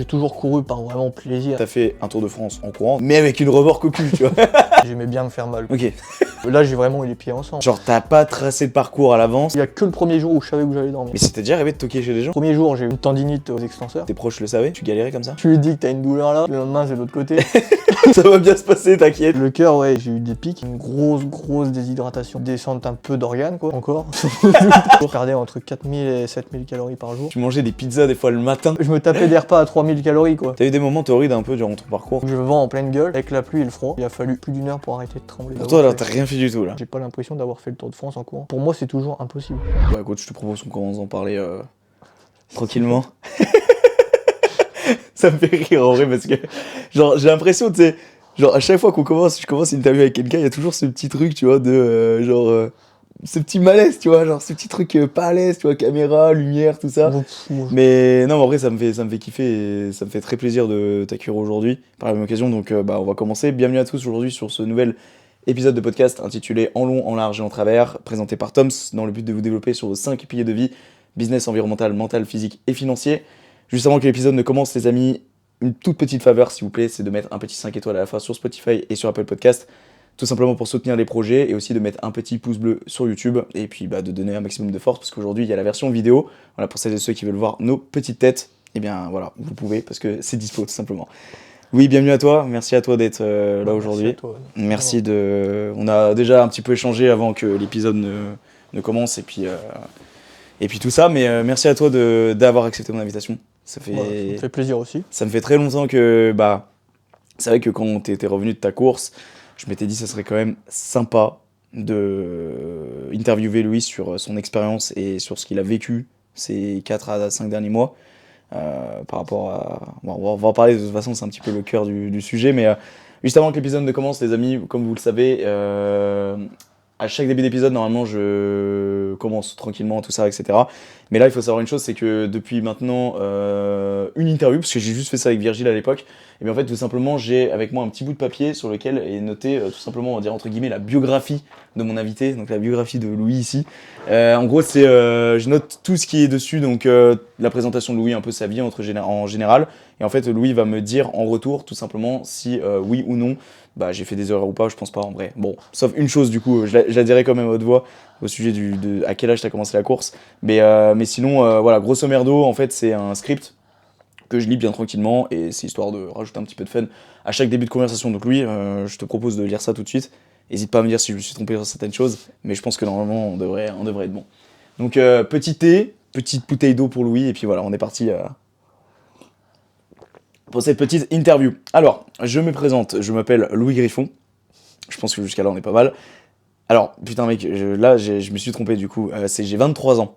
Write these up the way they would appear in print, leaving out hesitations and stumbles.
j'ai toujours couru par vraiment plaisir. T'as fait un Tour de France en courant, mais avec une remorque au cul, tu vois. J'aimais bien me faire mal. Ok. Là, j'ai vraiment eu les pieds ensemble. Genre, t'as pas tracé le parcours à l'avance. Il y a que le premier jour où je savais où j'allais dormir. Mais c'était déjà arrivé de toquer chez des gens? Le premier jour, j'ai eu une tendinite aux extenseurs. Tes proches le savaient? Tu galérais comme ça? Tu lui dis que t'as une douleur là, le lendemain c'est de l'autre côté. Ça va bien se passer, t'inquiète. Le cœur, ouais, j'ai eu des pics, une grosse déshydratation, descente un peu d'organes quoi, encore. Je perdais entre 4000 et 7000 calories par jour. Tu mangeais des pizzas des fois le matin. Je me tapais des repas à 3000 calories quoi. T'as eu des moments torrides un peu durant ton parcours? Je vends en pleine gueule, avec la pluie et le froid. Il a fallu plus d'1 heure pour arrêter de trembler. Pour toi, là, t'as rien fait du tout, là. J'ai pas l'impression d'avoir fait le Tour de France en courant. Pour moi, c'est toujours impossible. Bah écoute, je te propose qu'on commence à en parler tranquillement. Ça me fait rire en vrai parce que, genre, j'ai l'impression, tu sais, genre, à chaque fois je commence une interview avec quelqu'un, il y a toujours ce petit truc, tu vois, ce petit malaise, tu vois, genre, ce petit truc pas à l'aise, tu vois, caméra, lumière, tout ça. Mais non, mais en vrai, ça me fait kiffer et ça me fait très plaisir de t'accueillir aujourd'hui par la même occasion. Donc, bah, on va commencer. Bienvenue à tous aujourd'hui sur ce nouvel épisode de podcast intitulé En long, en large et en travers, présenté par Toms dans le but de vous développer sur vos 5 piliers de vie: business, environnemental, mental, physique et financier. Juste avant que l'épisode ne commence, les amis, une toute petite faveur, s'il vous plaît, c'est de mettre un petit 5 étoiles à la fin sur Spotify et sur Apple Podcast, tout simplement pour soutenir les projets, et aussi de mettre un petit pouce bleu sur YouTube, et puis bah, de donner un maximum de force, parce qu'aujourd'hui, il y a la version vidéo. Voilà, pour celles et ceux qui veulent voir nos petites têtes, et bien voilà, vous pouvez, parce que c'est dispo, tout simplement. Oui, bienvenue à toi, merci à toi d'être là aujourd'hui. Merci de... On a déjà un petit peu échangé avant que l'épisode ne commence, et puis tout ça, mais merci à toi d'avoir accepté mon invitation. Ça me fait plaisir aussi. Ça me fait très longtemps que... Bah, c'est vrai que quand t'étais revenu de ta course, je m'étais dit que ça serait quand même sympa de interviewer Louis sur son expérience et sur ce qu'il a vécu ces 4 à 5 derniers mois. Par rapport à... Bon, on va en parler, de toute façon, c'est un petit peu le cœur du sujet, mais juste avant que l'épisode ne commence, les amis, comme vous le savez, à chaque début d'épisode, normalement, je commence tranquillement, tout ça, etc. Mais là, il faut savoir une chose, c'est que depuis maintenant une interview, parce que j'ai juste fait ça avec Virgile à l'époque, et bien en fait, tout simplement, j'ai avec moi un petit bout de papier sur lequel est noté, tout simplement, on va dire entre guillemets, la biographie de mon invité, donc la biographie de Louis ici. En gros, c'est, je note tout ce qui est dessus, donc la présentation de Louis, un peu sa vie en général, et en fait, Louis va me dire en retour, tout simplement, si oui ou non, bah j'ai fait des erreurs ou pas, je pense pas en vrai. Bon, sauf une chose du coup, je la dirai quand même à haute voix au sujet de à quel âge t'as commencé la course. Mais sinon, voilà, grosso merdo, en fait, c'est un script que je lis bien tranquillement et c'est histoire de rajouter un petit peu de fun à chaque début de conversation. Donc Louis, je te propose de lire ça tout de suite. N'hésite pas à me dire si je me suis trompé sur certaines choses, mais je pense que normalement on devrait être bon. Donc petit thé, petite bouteille d'eau pour Louis et puis voilà, on est parti. Pour cette petite interview. Alors, je me présente, je m'appelle Louis Griffon. Je pense que jusqu'à là, on est pas mal. Alors, putain mec, je me suis trompé du coup. J'ai 23 ans.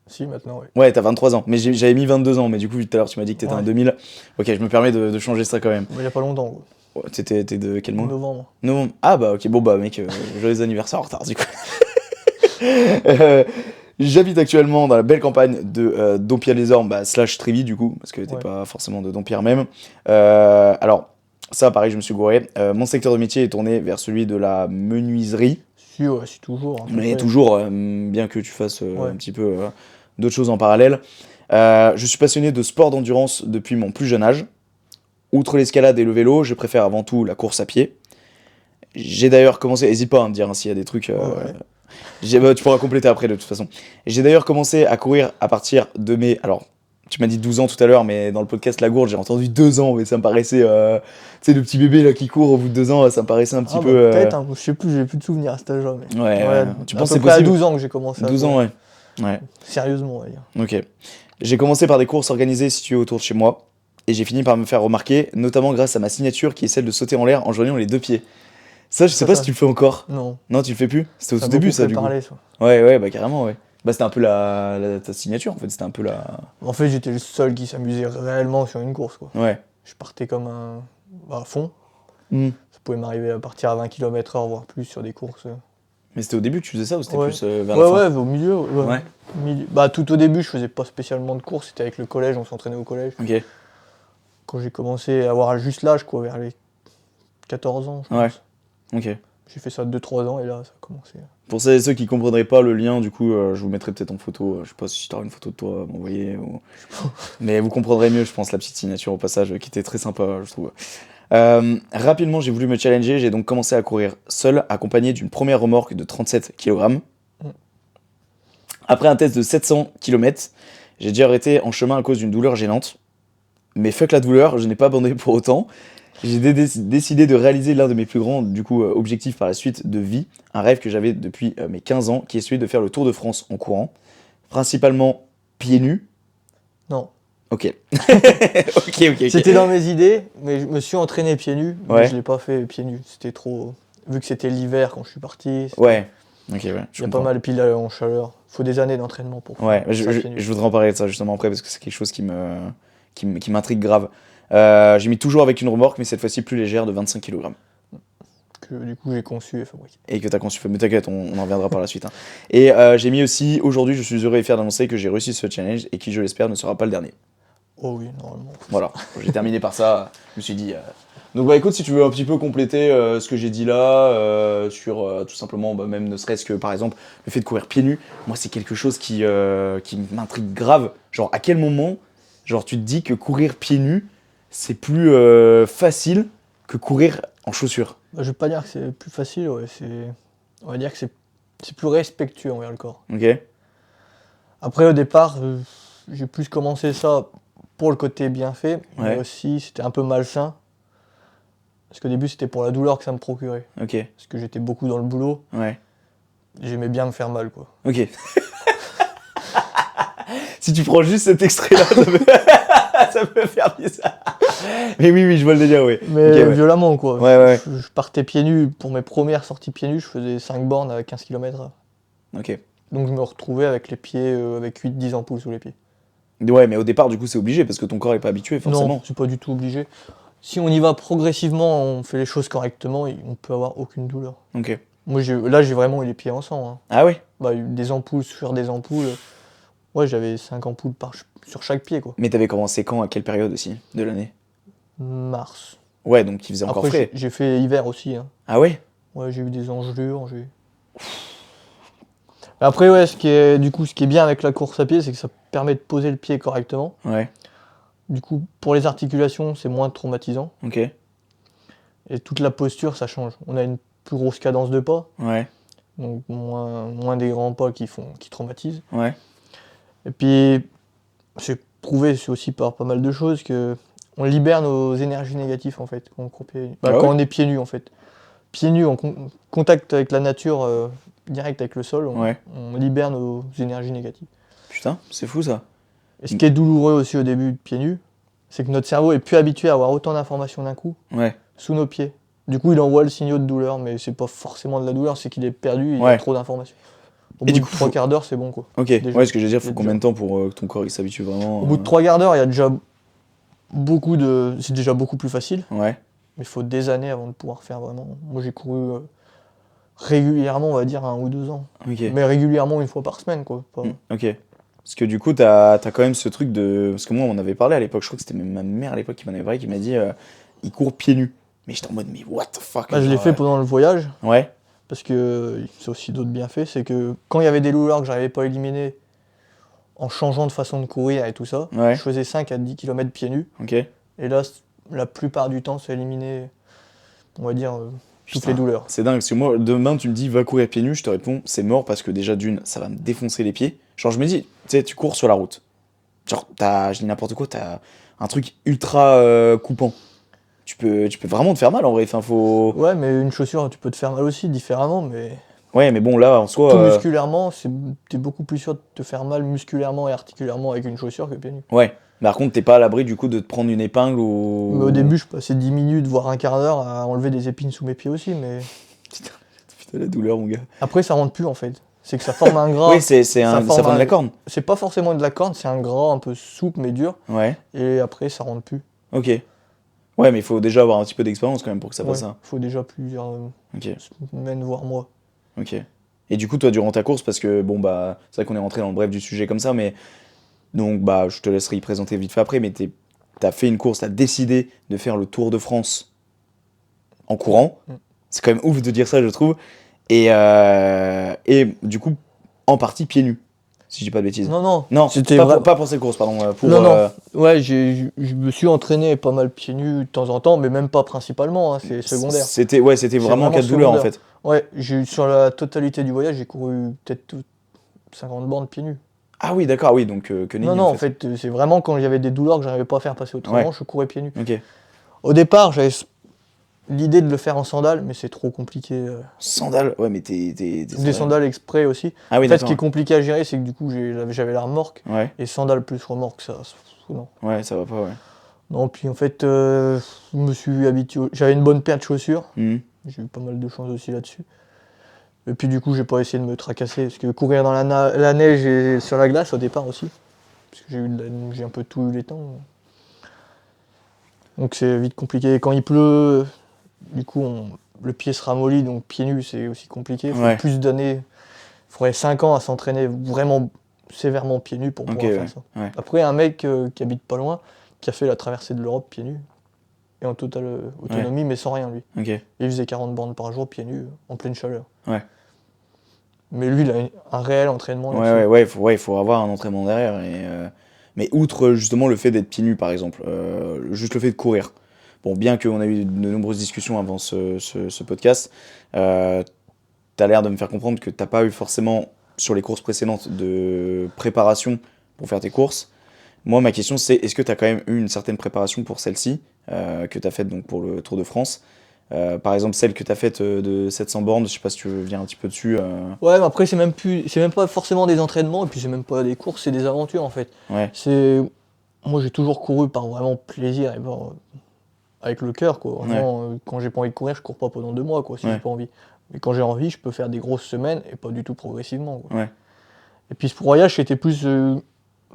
Si, maintenant, oui. Ouais, t'as 23 ans. Mais j'avais mis 22 ans, mais du coup, tout à l'heure, tu m'as dit que t'étais en 2000. Ok, je me permets de changer ça quand même. Il y a pas longtemps. Ouais, t'es de quel mois? Novembre. Novembre. Ah bah ok, bon bah mec, joyeux anniversaire en retard du coup. J'habite actuellement dans la belle campagne de Dompierre-les-Ormes, / Trévis du coup, parce que t'es pas forcément de Dompierre même. Alors, ça pareil, je me suis gouré. Mon secteur de métier est tourné vers celui de la menuiserie. Si, ouais, c'est toujours. Mais toujours, bien que tu fasses un petit peu d'autres choses en parallèle. Je suis passionné de sport d'endurance depuis mon plus jeune âge. Outre l'escalade et le vélo, je préfère avant tout la course à pied. J'ai d'ailleurs commencé, n'hésite pas à me dire s'il y a des trucs... tu pourras compléter après de toute façon. J'ai d'ailleurs commencé à courir à partir de mes... Alors, tu m'as dit 12 ans tout à l'heure, mais dans le podcast La Gourde, j'ai entendu 2 ans, mais ça me paraissait... tu sais, le petit bébé là qui court au bout de 2 ans, ça me paraissait un petit peu... Peut-être, hein, je sais plus, j'ai plus de souvenirs à cet âge-là. Mais... Ouais, tu penses que c'est possible? À possible? 12 ans que j'ai commencé. 12 ans, ouais. Sérieusement, on va dire. Ok. J'ai commencé par des courses organisées situées autour de chez moi, et j'ai fini par me faire remarquer, notamment grâce à ma signature qui est celle de sauter en l'air en joignant les 2 pieds. Ça, je sais pas si tu le fais encore. Non. Non, tu le fais plus? C'était au tout début, ça, du coup. Ça. Ouais, bah carrément, ouais. Bah c'était un peu ta signature, en fait, c'était un peu la... En fait, j'étais le seul qui s'amusait réellement sur une course, quoi. Ouais. Je partais comme à fond. Mm. Ça pouvait m'arriver à partir à 20 km/h, voire plus sur des courses. Mais c'était au début que tu faisais ça ou c'était plus vers la la fin? Ouais, au milieu. Ouais. Bah tout au début, je faisais pas spécialement de courses, c'était avec le collège, on s'entraînait au collège. Ok. Quand j'ai commencé à avoir juste l'âge, quoi, vers les 14 ans, je pense. Ok. J'ai fait ça 2-3 ans et là, ça a commencé. Pour ceux et ceux qui comprendraient pas le lien, du coup, je vous mettrai peut-être en photo. Je sais pas si tu auras une photo de toi à m'envoyer. Mais vous comprendrez mieux, je pense, la petite signature au passage, qui était très sympa, je trouve. Rapidement, j'ai voulu me challenger. J'ai donc commencé à courir seul, accompagné d'une première remorque de 37 kg. Après un test de 700 km, j'ai dû arrêter en chemin à cause d'une douleur gênante. Mais fuck la douleur, je n'ai pas abandonné pour autant. J'ai décidé de réaliser l'un de mes plus grands objectifs par la suite de vie, un rêve que j'avais depuis mes 15 ans, qui est celui de faire le Tour de France en courant, principalement pieds nus. Non. Ok. Ok. C'était dans mes idées, mais je me suis entraîné pieds nus, mais Ouais. je l'ai pas fait pieds nus. C'était trop... Vu que c'était l'hiver quand je suis parti, Ouais. Ok, ouais. il y a comprends. pas mal de piles en chaleur. Faut des années d'entraînement pour Ouais, faire ça je pieds nus. voudrais en parler de ça justement après parce que c'est quelque chose qui m'intrigue grave. J'ai mis toujours avec une remorque, mais cette fois-ci plus légère de 25 kg. Que du coup j'ai conçu et fabriqué. Et que t'as conçu. Mais t'inquiète, on en reviendra par la suite. Hein. Et j'ai mis aussi, aujourd'hui, je suis heureux et fier d'annoncer que j'ai réussi ce challenge et qui, je l'espère, ne sera pas le dernier. Oh oui, normalement. Voilà, j'ai terminé par ça. Je me suis dit. Donc bah écoute, si tu veux un petit peu compléter ce que j'ai dit là, sur tout simplement, bah, même ne serait-ce que par exemple le fait de courir pieds nus, moi c'est quelque chose qui m'intrigue grave. Genre à quel moment, genre tu te dis que courir pieds nus, c'est plus facile que courir en chaussures. Bah, je vais pas dire que c'est plus facile, ouais, on va dire que c'est plus respectueux envers le corps. Ok. Après au départ, j'ai plus commencé ça pour le côté bien fait, mais Ouais. aussi c'était un peu malsain. Parce qu'au début c'était pour la douleur que ça me procurait. Ok. Parce que j'étais beaucoup dans le boulot, Ouais. j'aimais bien me faire mal quoi. Ok. Si tu prends juste cet extrait-là, ça peut faire bizarre. Mais oui, je vois le délire, oui. Mais Ok, ouais. violemment quoi. Ouais. Je partais pieds nus, pour mes premières sorties pieds nus, je faisais 5 bornes à 15 km/h. Ok. Donc je me retrouvais avec les pieds, avec 8-10 ampoules sous les pieds. Ouais, mais au départ, du coup, c'est obligé parce que ton corps est pas habitué, forcément. Non, c'est pas du tout obligé. Si on y va progressivement, on fait les choses correctement, on peut avoir aucune douleur. Ok. Moi, là, j'ai vraiment eu les pieds en sang. Hein. Ah ouais? Bah, des ampoules sur des ampoules. Ouais, j'avais 5 ampoules sur chaque pied, quoi. Mais t'avais commencé quand, à quelle période aussi de l'année? Mars. Ouais, donc il faisait encore Après, frais. j'ai fait hiver aussi. Hein. Ah ouais? Ouais, j'ai eu des engelures. Après, ouais, ce qui est bien avec la course à pied, c'est que ça permet de poser le pied correctement. Ouais. Du coup, pour les articulations, c'est moins traumatisant. Ok. Et toute la posture, ça change. On a une plus grosse cadence de pas. Ouais. Donc moins des grands pas qui traumatisent. Ouais. Et puis, j'ai prouvé aussi par pas mal de choses que on libère nos énergies négatives en fait quand on court pieds nus. Ah ouais? Quand on est pieds nus en fait. Pieds nus en contact avec la nature, direct avec le sol, Ouais. on libère nos énergies négatives. Putain, c'est fou ça. Et ce qui est douloureux aussi au début de pieds nus, c'est que notre cerveau est plus habitué à avoir autant d'informations d'un coup Ouais. sous nos pieds. Du coup, il envoie le signal de douleur, mais c'est pas forcément de la douleur, c'est qu'il est perdu, il Ouais. a trop d'informations. Au Et bout du de coup, 3 quarts d'heure, c'est bon quoi. Ok. Déjà. Ouais, ce que je veux dire, faut Déjà. combien de temps pour que ton corps il s'habitue vraiment Au bout de 3 quarts d'heure, il y a déjà c'est déjà beaucoup plus facile, Ouais. mais il faut des années avant de pouvoir faire vraiment. Moi, j'ai couru régulièrement, on va dire 1 ou 2 ans. Ok. Mais régulièrement, une fois par semaine, quoi. Ok. Parce que du coup, t'as quand même ce truc de. Parce que moi, on en avait parlé à l'époque, je crois que c'était même ma mère à l'époque qui m'en avait parlé, qui m'a dit il court pieds nus. Mais j'étais en mode, mais what the fuck? Bah, je l'ai genre, fait pendant le voyage, Ouais. parce que c'est aussi d'autres bienfaits. C'est que quand il y avait des douleurs que j'arrivais pas à éliminer, en changeant de façon de courir et tout ça, Ouais. je faisais 5 à 10 km pieds nus. Ok. Et là, la plupart du temps, ça éliminait, on va dire, toutes Putain, les douleurs. C'est dingue, parce que moi, demain, tu me dis, va courir pieds nus, je te réponds, c'est mort, parce que déjà, d'une, ça va me défoncer les pieds. Genre, je me dis, tu sais, tu cours sur la route. Genre, je dis n'importe quoi, t'as un truc ultra coupant. Tu peux vraiment te faire mal, en vrai. Enfin, faut... Ouais, mais une chaussure, tu peux te faire mal aussi, différemment, mais Ouais, mais bon, là, en tout soi... musculairement, t'es beaucoup plus sûr de te faire mal musculairement et articulairement avec une chaussure que pieds nus. Ouais. Par contre, t'es pas à l'abri, du coup, de te prendre une épingle ou... Mais au début, je passais 10 minutes, voire un quart d'heure à enlever des épines sous mes pieds aussi, mais Putain, la douleur, mon gars. après, ça rentre plus en fait. C'est que ça forme un gras. Oui, ça forme de la corne. C'est pas forcément de la corne, c'est un gras un peu souple mais dur, Ouais. et après, ça rentre plus. Ok. Ouais, mais il faut déjà avoir un petit peu d'expérience, quand même, pour que ça fasse Ouais, ça. faut déjà plusieurs Ok. semaines, voire mois. Ok. Et du coup, toi, durant ta course, parce que, bon, bah, c'est vrai qu'on est rentré dans le bref du sujet comme ça, mais... Donc, bah, je te laisserai y présenter vite fait après, mais t'as fait une course, t'as décidé de faire le Tour de France en courant. C'est quand même ouf de dire ça, je trouve. Et du coup, en partie pieds nus, si je dis pas de bêtises. Non, non. Non, C'était pas pour cette course, pardon. Pour, Non, non. Ouais, je me suis entraîné pas mal pieds nus de temps en temps, mais même pas principalement, hein, c'est secondaire. C'était C'est vraiment en vraiment cas de douleur, en secondaire. fait. Ouais, sur la totalité du voyage, j'ai couru peut-être 50 bornes pieds nus. Ah oui, d'accord, oui, donc que Non, nenni, non, en en fait. fait, c'est vraiment quand j'avais des douleurs que j'arrivais pas à faire passer autrement, Ouais. je courais pieds nus. Ok. Au départ, j'avais l'idée de le faire en sandales, mais c'est trop compliqué. Sandales, ouais, mais Des sandales exprès aussi. Ah oui, En fait, ce qui est d'accord. compliqué à gérer, c'est que du coup, j'avais la remorque, Ouais, et sandales plus remorque, ça, non. ouais, ça va pas, ouais. Non, puis en fait, je me suis habitué. J'avais une bonne paire de chaussures. Mhm. J'ai eu pas mal de chance aussi là-dessus. Et puis du coup, j'ai pas essayé de me tracasser. Parce que courir dans la neige et sur la glace au départ aussi. Parce que j'ai un peu tout eu les temps. Donc c'est vite compliqué. Quand il pleut, du coup, le pied se ramollit. Donc pieds nus, c'est aussi compliqué. Il faut Ouais. plus d'années. Il faudrait 5 ans à s'entraîner vraiment sévèrement pieds nus pour Ok, pouvoir ouais. faire ça. Ouais. Après, un mec qui habite pas loin, qui a fait la traversée de l'Europe pieds nus. Et en totale autonomie, mais sans rien lui. Ok. Et il faisait 40 bornes par jour, pieds nus, en pleine chaleur. Ouais. Mais lui, il a un réel entraînement là-dessus. Ouais, il faut avoir un entraînement derrière. Mais outre justement le fait d'être pieds nus, par exemple, juste le fait de courir. Bon, bien qu'on a eu de nombreuses discussions avant ce podcast, t'as l'air de me faire comprendre que t'as pas eu forcément, sur les courses précédentes, de préparation pour faire tes courses. Moi, ma question, c'est est-ce que tu as quand même eu une certaine préparation pour celle-ci, que tu as faite donc, pour le Tour de France? Par exemple, celle que tu as faite de 700 bornes, je sais pas si tu veux venir un petit peu dessus. Ouais, mais après, c'est même pas forcément des entraînements, et puis c'est même pas des courses, c'est des aventures en fait. Ouais, Moi, j'ai toujours couru par vraiment plaisir et avec le cœur, quoi. ouais, Vraiment, quand j'ai pas envie de courir, je cours pas pendant 2 mois, quoi, si ouais, j'ai pas envie. Mais quand j'ai envie, je peux faire des grosses semaines et pas du tout progressivement, quoi. ouais, Et puis ce voyage, c'était plus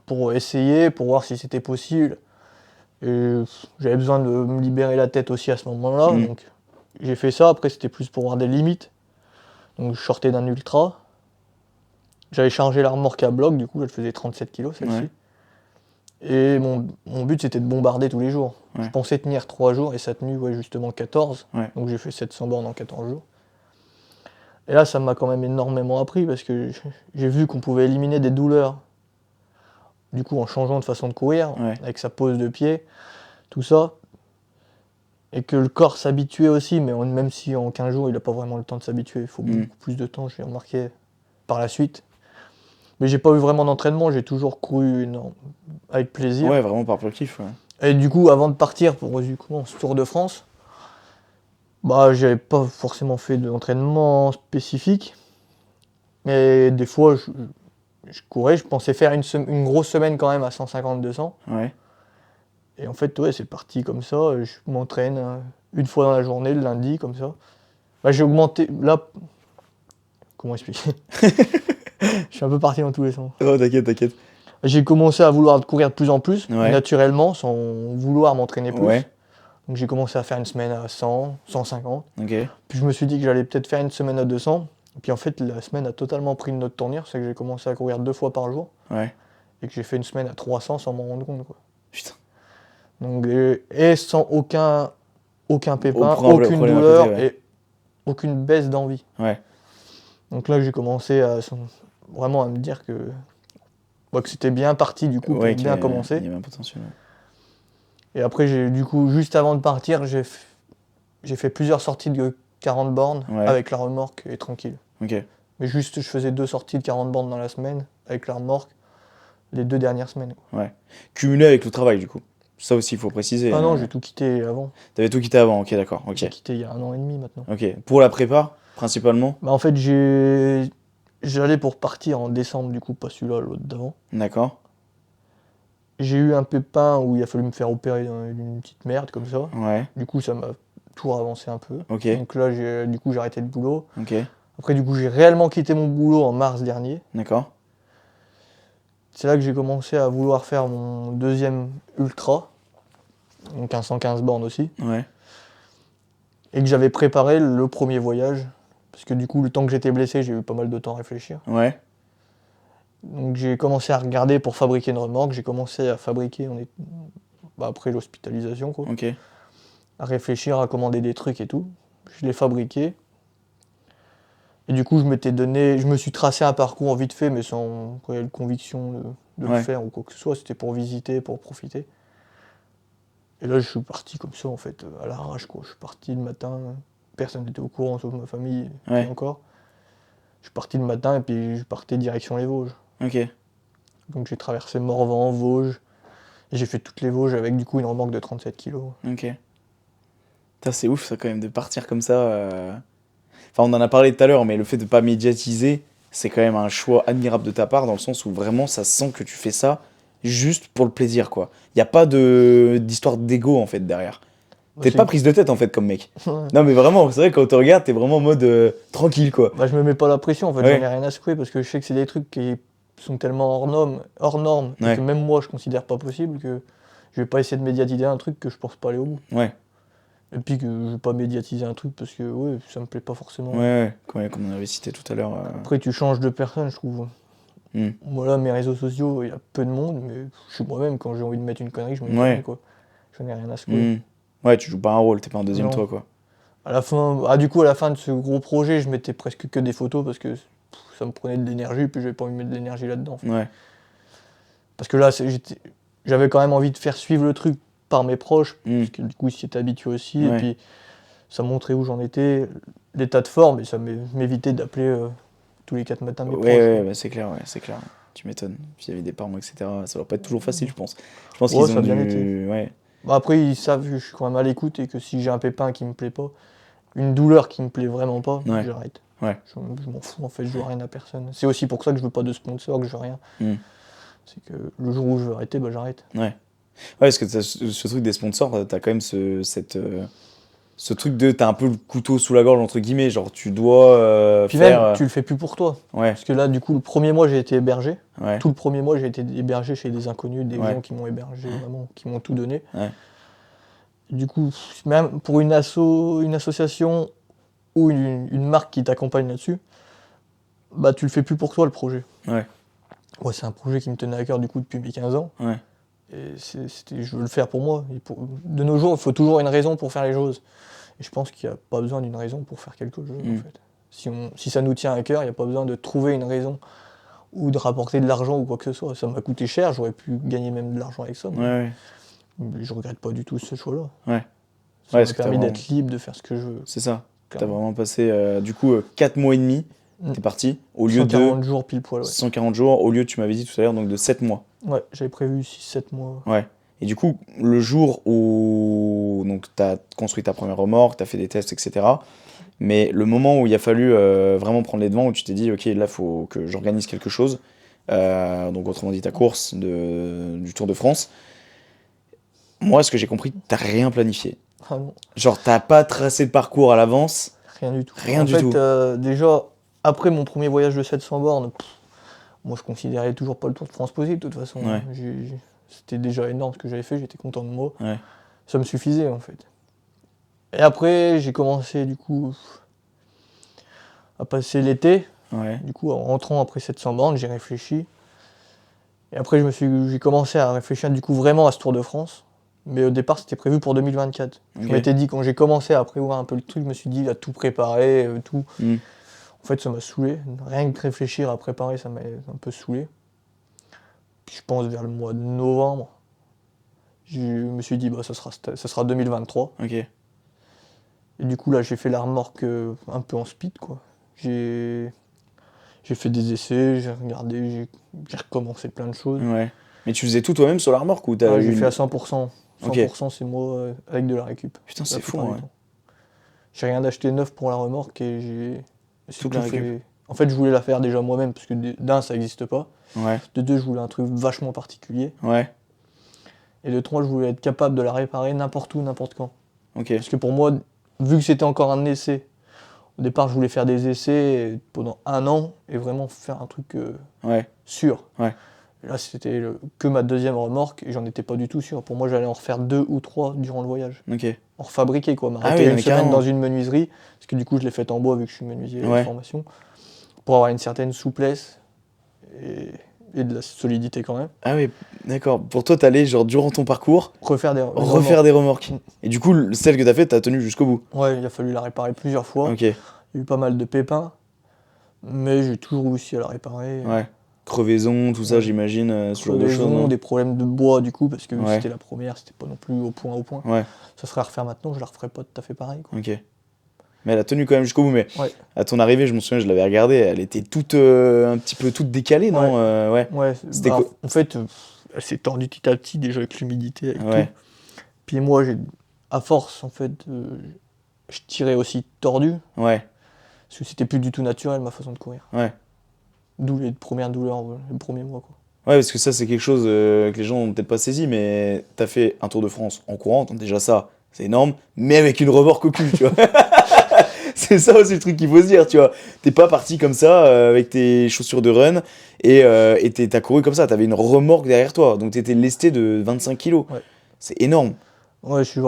pour essayer, pour voir si c'était possible. Et j'avais besoin de me libérer la tête aussi à ce moment-là, mm, donc j'ai fait ça. Après, c'était plus pour voir des limites. Donc je sortais d'un ultra. J'avais chargé la remorque à bloc, du coup, elle faisait 37 kilos celle-ci. ouais, Et mon but, c'était de bombarder tous les jours. ouais. Je pensais tenir 3 jours et ça a tenu justement 14. Ouais. Donc j'ai fait 700 bornes en 14 jours. Et là, ça m'a quand même énormément appris parce que j'ai vu qu'on pouvait éliminer des douleurs. Du coup, en changeant de façon de courir, Ouais. avec sa pose de pied, tout ça. Et que le corps s'habituait aussi, mais même si en 15 jours, il n'a pas vraiment le temps de s'habituer. Il faut beaucoup plus de temps, j'ai remarqué par la suite. Mais j'ai pas eu vraiment d'entraînement, j'ai toujours couru avec plaisir. Ouais, vraiment par pur kiff. Ouais. Et du coup, avant de partir pour ce Tour de France, bah j'avais pas forcément fait d'entraînement spécifique. Mais des fois, je courais, je pensais faire une grosse semaine quand même à 150-200. Ouais. Et en fait, ouais, c'est parti comme ça. Je m'entraîne une fois dans la journée, le lundi, comme ça. Bah, j'ai augmenté. Là, comment expliquer? Je suis un peu parti dans tous les sens. Oh, t'inquiète, t'inquiète. J'ai commencé à vouloir courir de plus en plus, Ouais. naturellement, sans vouloir m'entraîner plus. Ouais. Donc j'ai commencé à faire une semaine à 100, 150. Ok. Puis je me suis dit que j'allais peut-être faire une semaine à 200. Et puis en fait, la semaine a totalement pris une autre tournure. C'est que j'ai commencé à courir 2 fois par jour. Ouais. Et que j'ai fait une semaine à 300 sans m'en rendre compte, quoi. Putain. Donc, et sans aucun pépin, Aucun aucune problème à douleur côté, ouais. et aucune baisse d'envie. Ouais. Donc là, j'ai commencé vraiment à me dire que c'était bien parti du coup, Ouais, pour bien commencer. Il y avait un potentiel. Ouais. Et après, du coup, juste avant de partir, j'ai fait plusieurs sorties de 40 bornes Ouais. avec la remorque et tranquille. Ok. Mais juste, je faisais 2 sorties de 40 bornes dans la semaine avec la remorque les 2 dernières semaines. Ouais. Cumulé avec le travail, du coup. Ça aussi, il faut préciser. Ah non, j'ai tout quitté avant. T'avais tout quitté avant, ok, d'accord. Ok. J'ai quitté il y a 1 an et demi maintenant. Ok. Pour la prépa, principalement? Bah en fait, j'allais pour partir en décembre, du coup, pas celui-là, l'autre d'avant. D'accord. J'ai eu un pépin où il a fallu me faire opérer d'une petite merde comme ça. Ouais. Du coup, ça m'a tout avancé un peu. Ok. Donc là, j'ai arrêté le boulot. Ok. Après, du coup, j'ai réellement quitté mon boulot en mars dernier. D'accord. C'est là que j'ai commencé à vouloir faire mon deuxième ultra, donc un 115 bornes aussi, Ouais. et que j'avais préparé le premier voyage, parce que du coup, le temps que j'étais blessé, j'ai eu pas mal de temps à réfléchir. Ouais. Donc j'ai commencé à regarder pour fabriquer une remorque, j'ai commencé à fabriquer, après l'hospitalisation, quoi, Ok. à réfléchir, à commander des trucs et tout. je l'ai fabriqué. Et du coup, je me suis tracé un parcours vite fait, mais sans réelle conviction de le faire ou quoi que ce soit. C'était pour visiter, pour profiter. Et là, je suis parti comme ça, en fait, à l'arrache, quoi. Je suis parti le matin, personne n'était au courant, sauf ma famille, et encore. Je suis parti le matin, et puis je partais direction les Vosges. Ok. Donc j'ai traversé Morvan, Vosges, et j'ai fait toutes les Vosges avec, du coup, une remorque de 37 kilos. Ok. Putain, c'est ouf, ça, quand même, de partir comme ça. Enfin, on en a parlé tout à l'heure, mais le fait de pas médiatiser, c'est quand même un choix admirable de ta part, dans le sens où vraiment, ça sent que tu fais ça juste pour le plaisir, quoi. Il n'y a pas d'histoire d'ego, en fait, derrière. T'es pas prise de tête, en fait, comme mec. Ouais. Non, mais vraiment, c'est vrai, quand on te regarde, t'es vraiment en mode tranquille, quoi. Bah, je me mets pas la pression, en fait, Ouais. j'en ai rien à secouer, parce que je sais que c'est des trucs qui sont tellement hors normes, et Ouais. que même moi, je considère pas possible, que je vais pas essayer de médiatiser un truc que je pense pas aller au bout. Ouais. Et puis que je vais pas médiatiser un truc parce que ouais, ça me plaît pas forcément. Ouais, comme on avait cité tout à l'heure. Après, tu changes de personne, je trouve. Voilà, mes réseaux sociaux, il y a peu de monde, mais je suis moi-même. Quand j'ai envie de mettre une connerie, je mets une connerie, quoi. J'en ai rien à secouer. Ouais, tu joues pas un rôle, t'es pas un deuxième Non. toi, quoi. À la fin, du coup, à la fin de ce gros projet, je mettais presque que des photos parce que ça me prenait de l'énergie, puis j'avais pas envie de mettre de l'énergie là-dedans. En fait. Ouais. Parce que là, j'avais quand même envie de faire suivre le truc par mes proches, parce que du coup, ils s'y étaient habitués aussi, et puis ça montrait où j'en étais, l'état de forme, et ça m'évitait d'appeler tous les 4 matins mes proches. Ouais, bah, c'est clair, tu m'étonnes. Puis il y avait des parents, etc. Ça doit pas être toujours facile, je pense. Je pense qu'ils ça ont a bien dû... été. Ouais. Bah après, ils savent que je suis quand même à l'écoute et que si j'ai un pépin qui me plaît pas, une douleur qui me plaît vraiment pas, j'arrête. Ouais. Je m'en fous, en fait, je dois rien à personne. C'est aussi pour ça que je veux pas de sponsor, que je veux rien. C'est que le jour où je veux arrêter, bah j'arrête. Ouais, parce que ce truc des sponsors, t'as quand même ce truc de... T'as un peu le couteau sous la gorge, entre guillemets, genre tu dois Puis faire... même, tu le fais plus pour toi. Ouais. Parce que là, du coup, le premier mois, j'ai été hébergé. Ouais. Tout le premier mois, j'ai été hébergé chez des inconnus, des gens qui m'ont hébergé, vraiment, qui m'ont tout donné. Ouais. Du coup, même pour une association ou une marque qui t'accompagne là-dessus, bah tu le fais plus pour toi, le projet. Ouais. Ouais, c'est un projet qui me tenait à cœur du coup depuis mes 15 ans. Ouais. Et je veux le faire pour moi. De nos jours, il faut toujours une raison pour faire les choses. Et je pense qu'il n'y a pas besoin d'une raison pour faire quelque chose, en fait. Si ça nous tient à cœur, il n'y a pas besoin de trouver une raison ou de rapporter de l'argent ou quoi que ce soit. Ça m'a coûté cher, j'aurais pu gagner même de l'argent avec ça. Mais je regrette pas du tout ce choix-là. Ouais. Ça m'a permis d'être libre, de faire ce que je veux. C'est ça. T'as vraiment passé, du coup, 4 mois et demi, t'es parti, au lieu 140 jours pile poil, 140 jours, au lieu, tu m'avais dit tout à l'heure, donc de 7 mois. Ouais, j'avais prévu 6-7 mois. Ouais. Et du coup, le jour où donc, t'as construit ta première remorque, t'as fait des tests, etc. Mais le moment où il a fallu vraiment prendre les devants, où tu t'es dit, ok, là, il faut que j'organise quelque chose, donc autrement dit ta course du Tour de France, moi, ce que j'ai compris, t'as rien planifié. Ah non. Genre, t'as pas tracé de parcours à l'avance. Rien du tout. Rien du tout. Déjà, après mon premier voyage de 700 bornes, moi je considérais toujours pas le Tour de France possible de toute façon. Ouais. C'était déjà énorme ce que j'avais fait, j'étais content de moi. Ouais. Ça me suffisait en fait. Et après, j'ai commencé du coup à passer l'été. Ouais. Du coup, en rentrant après 700 bornes, j'ai réfléchi. Et après, j'ai commencé à réfléchir du coup vraiment à ce Tour de France. Mais au départ, c'était prévu pour 2024. Je m'étais dit, quand j'ai commencé à prévoir un peu le truc, je me suis dit, à tout préparer, tout. En fait, ça m'a saoulé. Rien que réfléchir à préparer, ça m'a un peu saoulé. Puis je pense vers le mois de novembre, je me suis dit, bah, ça sera 2023. Ok. Et du coup, là, j'ai fait la remorque un peu en speed, quoi. J'ai fait des essais, j'ai regardé, j'ai recommencé plein de choses. Ouais. Mais tu faisais tout toi-même sur la remorque ou t'as j'ai fait à 100%. 100% c'est moi avec de la récup. Putain, c'est fou, ouais. J'ai rien d'acheté neuf pour la remorque et j'ai tout la récup. En fait, je voulais la faire déjà moi-même parce que d'un, ça n'existe pas. Ouais. De deux, je voulais un truc vachement particulier. Ouais. Et de trois, je voulais être capable de la réparer n'importe où, n'importe quand. Ok. Parce que pour moi, vu que c'était encore un essai, au départ, je voulais faire des essais pendant 1 an et vraiment faire un truc sûr. Ouais. Et là, c'était que ma deuxième remorque et j'en étais pas du tout sûr. Pour moi, j'allais en refaire 2 ou 3 durant le voyage. Ok. En refabriquer, quoi. M'arrêter une semaine carrément. dans une menuiserie, parce que du coup, je l'ai faite en bois vu que je suis menuisier de formation, pour avoir une certaine souplesse. Et et de la solidité quand même. Ah ouais, d'accord. Pour toi, t'allais, genre, durant ton parcours, Refaire des refaire des remorques. Et du coup, celle que t'as faite, t'as tenu jusqu'au bout. Ouais, il a fallu la réparer plusieurs fois. Ok, Il y a eu pas mal de pépins, mais j'ai toujours réussi à la réparer. ouais. Crevaison, tout ça, Ouais. j'imagine, ce genre de choses, Crevaison, non? des problèmes de bois du coup, parce que vu que Ouais. c'était la première, c'était pas non plus au point. Ouais, Ça serait à refaire maintenant, je la referais pas tout à fait pareil, quoi. ok. Mais elle a tenu quand même jusqu'au bout. Mais Ouais, à ton arrivée, je me souviens, je l'avais regardée, elle était toute, un petit peu toute décalée, non? Ouais. ouais. C'était Bah, quoi? en fait, elle s'est tordue petit à petit déjà avec l'humidité, avec Ouais, tout. Puis moi, à force, en fait, je tirais aussi tordu, ouais, parce que c'était plus du tout naturel ma façon de courir. ouais. D'où les premières douleurs, les premiers mois, quoi. Ouais, parce que ça, c'est quelque chose que les gens n'ont peut-être pas saisi, mais t'as fait un Tour de France en courant, donc déjà ça, c'est énorme, mais avec une remorque au cul, tu vois. C'est ça aussi le truc qu'il faut se dire, tu vois. T'es pas parti comme ça avec tes chaussures de run et t'as couru comme ça. T'avais une remorque derrière toi, donc t'étais lesté de 25 kilos. Ouais. C'est énorme. Ouais, j'ai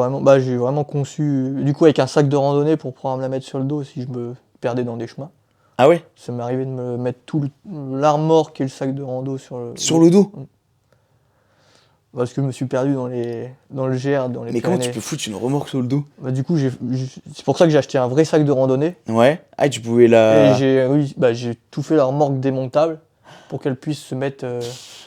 vraiment conçu, du coup, avec un sac de randonnée pour pouvoir me la mettre sur le dos si je me perdais dans des chemins. Ah ouais? Ça m'est arrivé de me mettre l'armorque et le sac de rando Sur le dos? parce que je me suis perdu dans le Gers, dans les Mais comment tu Pyrénées. peux foutre une remorque sur le dos? Bah, du coup, c'est pour ça que j'ai acheté un vrai sac de randonnée. Ouais. Ah, tu pouvais Et la. j'ai tout fait la remorque démontable pour qu'elle puisse se mettre.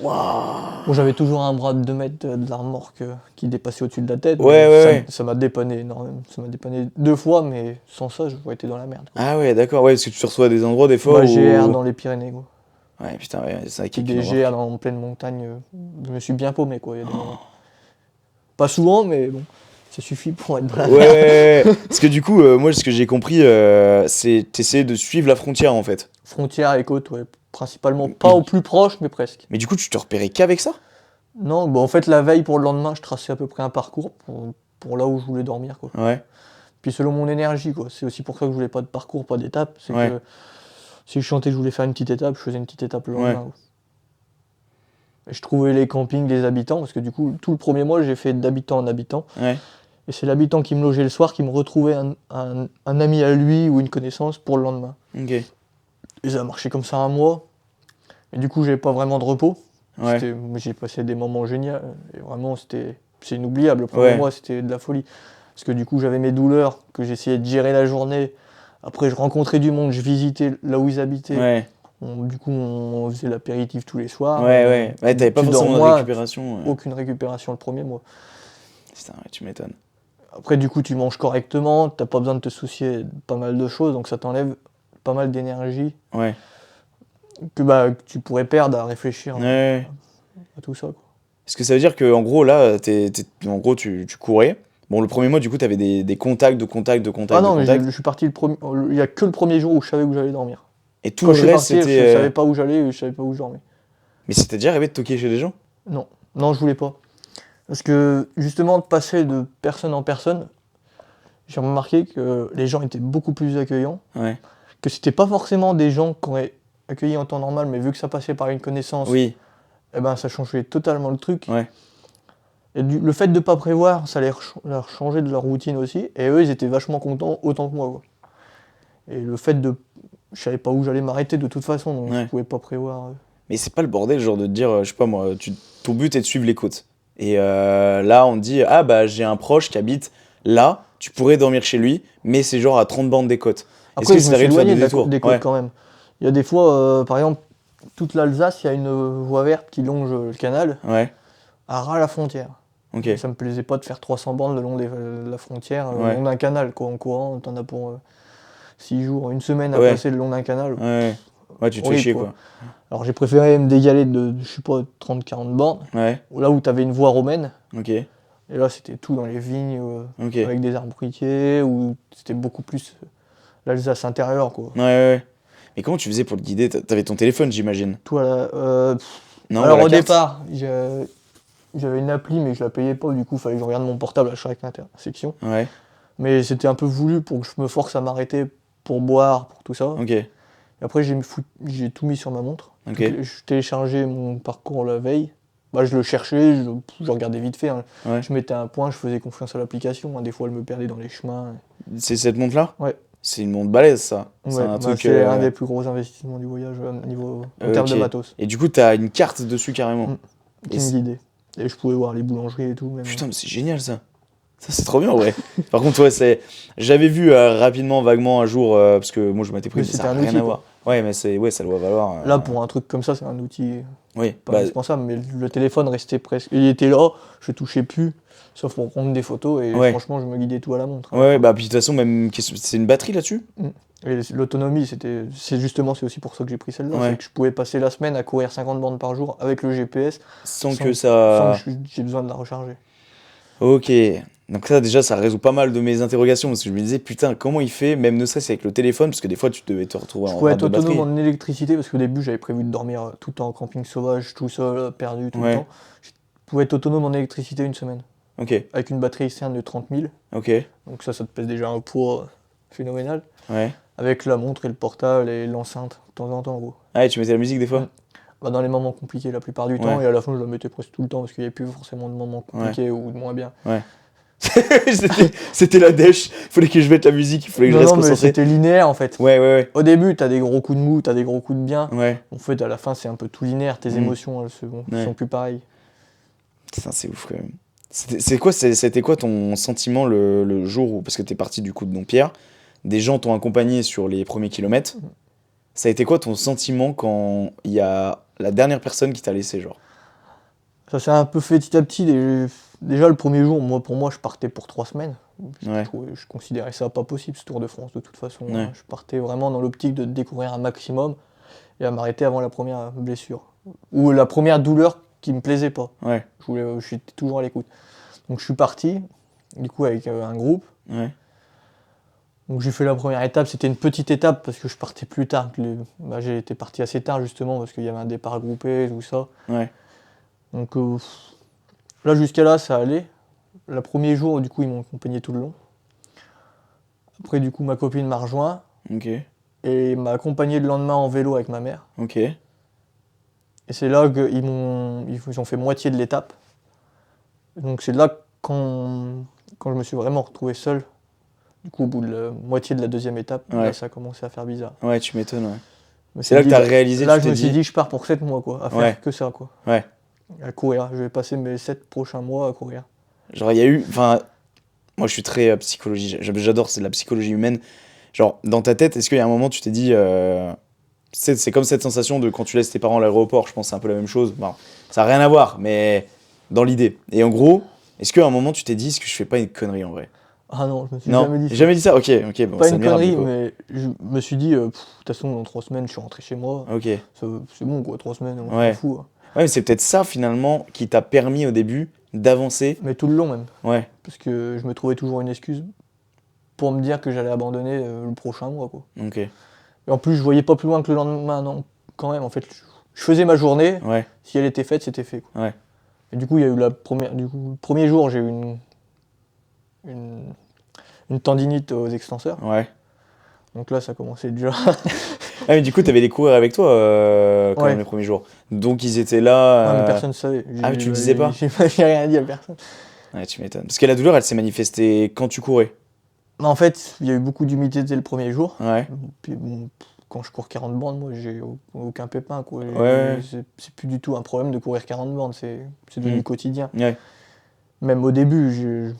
Waouh! Bon, j'avais toujours un bras de 2 mètres de la remorque qui dépassait au-dessus de la tête. Ouais, mais ouais. ça m'a dépanné énormément. Ça m'a dépanné 2 fois, mais sans ça, j'aurais été dans la merde, quoi. Ah ouais, d'accord, ouais, parce que tu te reçois à des endroits des fois Bah, GR où. dans les Pyrénées, quoi. Ouais, putain, ouais, c'est vrai Puis qu'il y a des qu'une remorque. GR en pleine montagne, je me suis bien paumé, quoi. Il y a des moments. Pas souvent, mais bon, ça suffit pour être dans la merde. Ouais, parce que du coup, moi, ce que j'ai compris, c'est t'essayais de suivre la frontière en fait. Frontières et côtes, ouais. Principalement pas au plus proche, mais presque. Mais du coup, tu te repérais qu'avec ça? Non, bah en fait, la veille pour le lendemain, je traçais à peu près un parcours pour là où je voulais dormir, quoi. Ouais, Puis selon mon énergie, quoi. C'est aussi pour ça que je voulais pas de parcours, pas d'étape. C'est Ouais. que si je sentais que je voulais faire une petite étape, je faisais une petite étape le Ouais. lendemain, quoi. Et je trouvais les campings des habitants, parce que du coup, tout le premier mois, j'ai fait d'habitant en habitant. ouais, Et c'est l'habitant qui me logeait le soir qui me retrouvait un ami à lui ou une connaissance pour le lendemain. ok. Et ça a marché comme ça un mois. Et du coup, j'avais pas vraiment de repos. Ouais, J'ai passé des moments géniaux. Et vraiment, c'est inoubliable. Le premier Ouais. mois, c'était de la folie. Parce que du coup, j'avais mes douleurs, que j'essayais de gérer la journée. Après, je rencontrais du monde, je visitais là où ils habitaient. ouais, Du coup, on faisait l'apéritif tous les soirs. ouais. Ouais, t'avais pas Tu forcément dors de moins, récupération. Ouais. Aucune récupération le premier mois. Putain, ouais, tu m'étonnes. Après, du coup, tu manges correctement, t'as pas besoin de te soucier de pas mal de choses, donc ça t'enlève pas mal d'énergie Ouais, que tu pourrais perdre à réfléchir ouais. à tout ça, quoi. Est-ce que ça veut dire que en gros, là, en gros, tu courais. Bon, le premier mois, du coup, t'avais des contacts, Ah non, mais je suis parti il y a que le premier jour où je savais où j'allais dormir. Et tout Quand le je suis reste, parti, je c'était. savais pas où j'allais et je savais pas où je dormais. Mais c'était déjà arrivé de toquer chez des gens? Non, non, je voulais pas. Parce que justement, de passer de personne en personne, j'ai remarqué que les gens étaient beaucoup plus accueillants, Ouais. que c'était pas forcément des gens qu'on aurait accueillis en temps normal, mais vu que ça passait par une connaissance, Oui, eh ben, ça changeait totalement le truc. ouais. Et le fait de pas prévoir, ça leur changeait de leur routine aussi. Et eux, ils étaient vachement contents, autant que moi, quoi. Et le fait de... Je savais pas où j'allais m'arrêter de toute façon, donc Ouais. je pouvais pas prévoir. Mais c'est pas le bordel, genre de te dire, je sais pas moi, ton but est de suivre les côtes. Et là, on te dit, ah bah j'ai un proche qui habite là, tu pourrais dormir chez lui, mais c'est genre à 30 bandes des côtes. Est-ce Après, que je ça me suis t'arrive de faire éloigné des détours? des côtes Ouais. quand même. Il y a des fois, par exemple, toute l'Alsace, il y a une voie verte qui longe le canal Ouais, à ras la frontière. ok. Et ça me plaisait pas de faire 300 bandes le long de la frontière, le Ouais. long d'un canal, quoi. En courant, t'en as pour 6 jours, une semaine à Ouais. passer le long d'un canal. Ouais, ouais, tu te fais Horrible, chier quoi. quoi. Alors j'ai préféré me dégaler de, je sais pas, 30-40 bornes, Ouais, là où t'avais une voie romaine, ok, et là c'était tout dans les vignes, ok. avec des arbres fruitiers, où c'était beaucoup plus l'Alsace intérieure, quoi. Ouais. Mais comment tu faisais pour le guider? T'avais ton téléphone, j'imagine. Tout Non, alors la au carte? départ, j'avais une appli, mais je la payais pas, du coup, fallait que je regarde mon portable à chaque intersection. Ouais, Mais c'était un peu voulu pour que je me force à m'arrêter pour boire, pour tout ça. ok, Et après, j'ai tout mis sur ma montre. ok. Je téléchargeais mon parcours la veille. Bah, je le cherchais, je regardais vite fait, hein. Ouais. Je mettais un point, je faisais confiance à l'application, hein. Des fois, elle me perdait dans les chemins. C'est cette montre-là? Ouais. C'est une montre balèze, ça. C'est Ouais, un bah, truc. c'est un des plus gros investissements du voyage en termes de Ok. matos. Et du coup, t'as une carte dessus carrément. Et Qui me guidait. Et je pouvais voir les boulangeries et tout. Même. putain, mais c'est génial ça. Ça, c'est trop bien, ouais. Par contre, ouais, c'est. J'avais vu rapidement, vaguement un jour, parce que moi je m'étais pris, Mais mais c'était ça un n'a rien outil, à quoi. voir. Ouais, mais c'est, ouais, ça doit valoir. Là, pour un truc comme ça, c'est un outil Oui, pas bah, indispensable. Mais le téléphone restait presque. Il était là, je touchais plus, sauf pour prendre des photos. Et ouais. franchement, je me guidais tout à la montre. Ouais, bah, puis de toute façon, même. C'est une batterie là-dessus? Et l'autonomie, c'est aussi pour ça que j'ai pris celle-là. C'est Ouais. que je pouvais passer la semaine à courir 50 bornes par jour avec le GPS Sans sans, que sans que ça. j'ai besoin de la recharger. Ok. Donc, ça, déjà, ça résout pas mal de mes interrogations, parce que je me disais, putain, comment il fait, même ne serait-ce avec le téléphone, parce que des fois, tu devais te retrouver Je en pouvais rate être de autonome batterie. en électricité parce qu'au début j'avais prévu de dormir tout le temps en camping sauvage, tout seul, perdu tout le Ouais. temps. Je pouvais être autonome en électricité une semaine Ok. avec une batterie externe de 30 000. Ok. Donc ça te pèse déjà un poids phénoménal. Ouais. Avec la montre et le portable et l'enceinte de temps en temps gros. Ah, et tu mettais la musique des fois? Bah, dans les moments compliqués la plupart du temps Ouais. et à la fin je la mettais presque tout le temps parce qu'il n'y avait plus forcément de moments compliqués ou de moins bien. Ouais. C'était la dèche. Il fallait que je mette la musique, il fallait que je Non, reste non, mais concentré. c'était linéaire en fait. Ouais, ouais, Au début, t'as des gros coups de mou, t'as des gros coups de bien. ouais. Ouais. En fait, à la fin, c'est un peu tout linéaire. Tes Mm. émotions, elles Ouais. sont plus pareilles. Putain, c'est ouf quand même. C'était quoi ton sentiment le jour où, parce que t'es parti du coup de Dompierre, des gens t'ont accompagné sur les premiers kilomètres. Ça a été quoi ton sentiment quand il y a la dernière personne qui t'a laissé, genre? Ça s'est un peu fait petit à petit. Déjà, le premier jour, pour moi, je partais pour 3 semaines. Ouais, Je considérais ça pas possible, ce Tour de France, de toute façon. ouais, Hein. Je partais vraiment dans l'optique de découvrir un maximum et à m'arrêter avant la première blessure. Ou la première douleur qui me plaisait pas. ouais, J'étais toujours à l'écoute. Donc je suis parti, du coup, avec un groupe. ouais, Donc j'ai fait la première étape, c'était une petite étape parce que je partais plus tard. J'ai été parti assez tard justement parce qu'il y avait un départ groupé, tout ça. ouais, Donc là jusqu'à là ça allait. Le premier jour du coup ils m'ont accompagné tout le long. Après du coup ma copine m'a rejoint ok, et m'a accompagné le lendemain en vélo avec ma mère. ok, Et c'est là ils ont fait moitié de l'étape. Donc c'est là quand je me suis vraiment retrouvé seul. Du coup au bout de la moitié de la deuxième étape, ouais, là ça a commencé à faire bizarre. ouais, tu m'étonnes, ouais. Je me C'est suis là que dit, t'as réalisé, là tu je t'es me suis dit, dit je pars pour 7 mois quoi, à faire ouais, que ça quoi. ouais. À courir, je vais passer mes 7 prochains mois à courir. Genre, il y a eu, enfin, moi je suis très psychologie, j'adore, c'est de la psychologie humaine. Genre, dans ta tête, est-ce qu'il y a un moment tu t'es dit, c'est comme cette sensation de quand tu laisses tes parents à l'aéroport, je pense que c'est un peu la même chose. Bon, ça n'a rien à voir, mais dans l'idée. Et en gros, est-ce qu'à un moment tu t'es dit, est-ce que je fais pas une connerie en vrai? Ah non, je me suis Non, jamais dit ça. jamais dit ça. Ok, ok, bon, Pas c'est une admirable du connerie, coup. mais je me suis dit, de toute façon dans 3 semaines je suis rentré chez moi. Ok, ouais, C'est bon quoi, 3 semaines, on ouais, s'en fout. Hein. mais c'est peut-être ça finalement qui t'a permis au début d'avancer. Mais tout le long même. Ouais, Parce que je me trouvais toujours une excuse pour me dire que j'allais abandonner le prochain mois quoi. ok, Et en plus je voyais pas plus loin que le lendemain, non. Quand même, en fait, je faisais ma journée, ouais, si elle était faite, c'était fait. Quoi. ouais, Et du coup, il y a eu le premier jour, j'ai eu une, une tendinite aux extenseurs. ouais. Donc là, ça commençait déjà. Ah, mais du coup, t'avais des coureurs avec toi quand Ouais. même les premiers jours. Donc ils étaient là. Ouais, mais personne ne savait. Ah, mais tu le disais pas? J'ai rien dit à personne. Ouais, tu m'étonnes. Parce que la douleur, elle s'est manifestée quand tu courais. Mais en fait, il y a eu beaucoup d'humidité dès le premier jour. Ouais, Puis bon, quand je cours 40 bornes, moi, j'ai aucun pépin. Quoi. ouais, C'est plus du tout un problème de courir 40 bornes. C'est devenu Mm. quotidien. ouais, Même au début,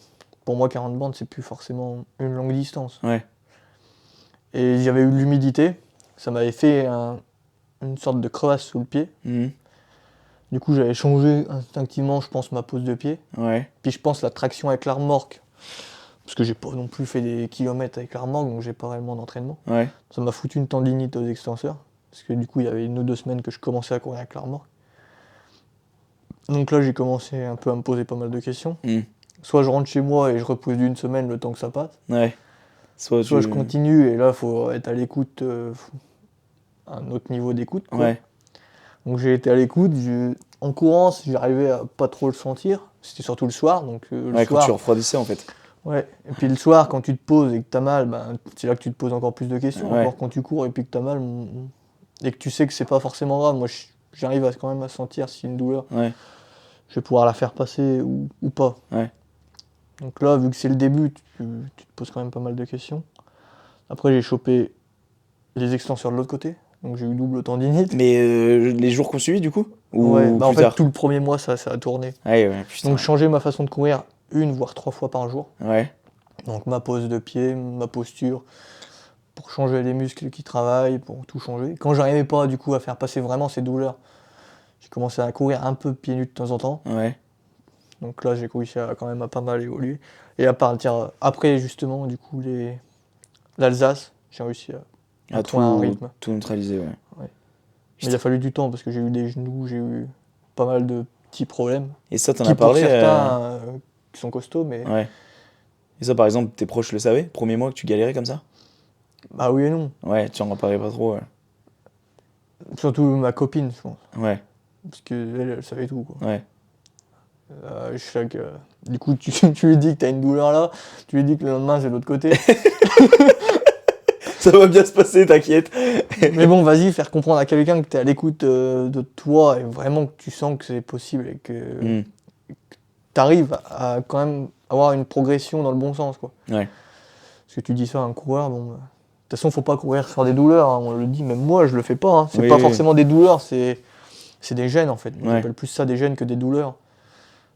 pour moi, 40 bornes, c'est plus forcément une longue distance. ouais, Et j'avais eu de l'humidité. Ça m'avait fait une sorte de crevasse sous le pied. Mhm. Du coup, j'avais changé instinctivement, je pense, ma pose de pied. ouais, Puis je pense la traction avec la remorque. Parce que j'ai pas non plus fait des kilomètres avec la remorque, donc j'ai pas réellement d'entraînement. ouais, Ça m'a foutu une tendinite aux extenseurs. Parce que du coup, il y avait 1 ou 2 semaines que je commençais à courir avec la remorque. Donc là, j'ai commencé un peu à me poser pas mal de questions. Mhm. Soit je rentre chez moi et je repose d'une semaine le temps que ça passe. ouais. Soit Soit tu... je continue et là, il faut être à l'écoute, un autre niveau d'écoute. Quoi. Ouais, Donc j'ai été à l'écoute. En courant, j'arrivais à pas trop le sentir. C'était surtout le soir. Donc le ouais, quand soir, tu refroidissais en fait. ouais. Et puis le soir, quand tu te poses et que t'as mal, ben, c'est là que tu te poses encore plus de questions. Ouais. Encore quand tu cours et puis que t'as mal, et que tu sais que c'est pas forcément grave. Moi, j'arrive quand même à sentir si une douleur, Ouais, je vais pouvoir la faire passer ou pas. ouais, Donc là, vu que c'est le début, tu te poses quand même pas mal de questions. Après, j'ai chopé les extenseurs de l'autre côté. Donc, j'ai eu double tendinite. Mais les jours qu'on suivi, du coup? Ou Ouais, bah en plus fait, tard? tout le premier mois, ça a tourné. Ouais, putain. Donc, changer ma façon de courir 1 voire 3 fois par jour. Ouais, Donc, ma pose de pied, ma posture, pour changer les muscles qui travaillent, pour tout changer. Quand j'arrivais pas, du coup, à faire passer vraiment ces douleurs, j'ai commencé à courir un peu pieds nus de temps en temps. ouais. Donc là, j'ai réussi quand même à pas mal évoluer. Et à partir après, justement, du coup, l'Alsace, j'ai réussi à trouver un rythme. Tout neutraliser, ouais. Mais il a fallu du temps parce que j'ai eu des genoux, j'ai eu pas mal de petits problèmes. Et ça, t'en Qui as pour parlé certains qui sont costauds, mais Ouais. Et ça, par exemple, tes proches le savaient? Premier mois que tu galérais comme ça? bah oui et non. Ouais, tu en parlais pas trop, ouais. Surtout ma copine, je pense. Ouais, Parce qu'elle savait tout, quoi. ouais. Du coup, tu lui dis que t'as une douleur là, tu lui dis que le lendemain c'est de l'autre côté. Ça va bien se passer, t'inquiète. Mais bon, vas-y, faire comprendre à quelqu'un que t'es à l'écoute de toi et vraiment que tu sens que c'est possible et que t'arrives à quand même avoir une progression dans le bon sens, quoi. Ouais. Parce que tu dis ça à un coureur, bon, de toute façon, faut pas courir sur des douleurs, hein, on le dit, même moi je le fais pas, hein. C'est Oui, pas oui. forcément des douleurs, c'est des gènes en fait. Moi, Ouais. j'appelle plus ça des gènes que des douleurs.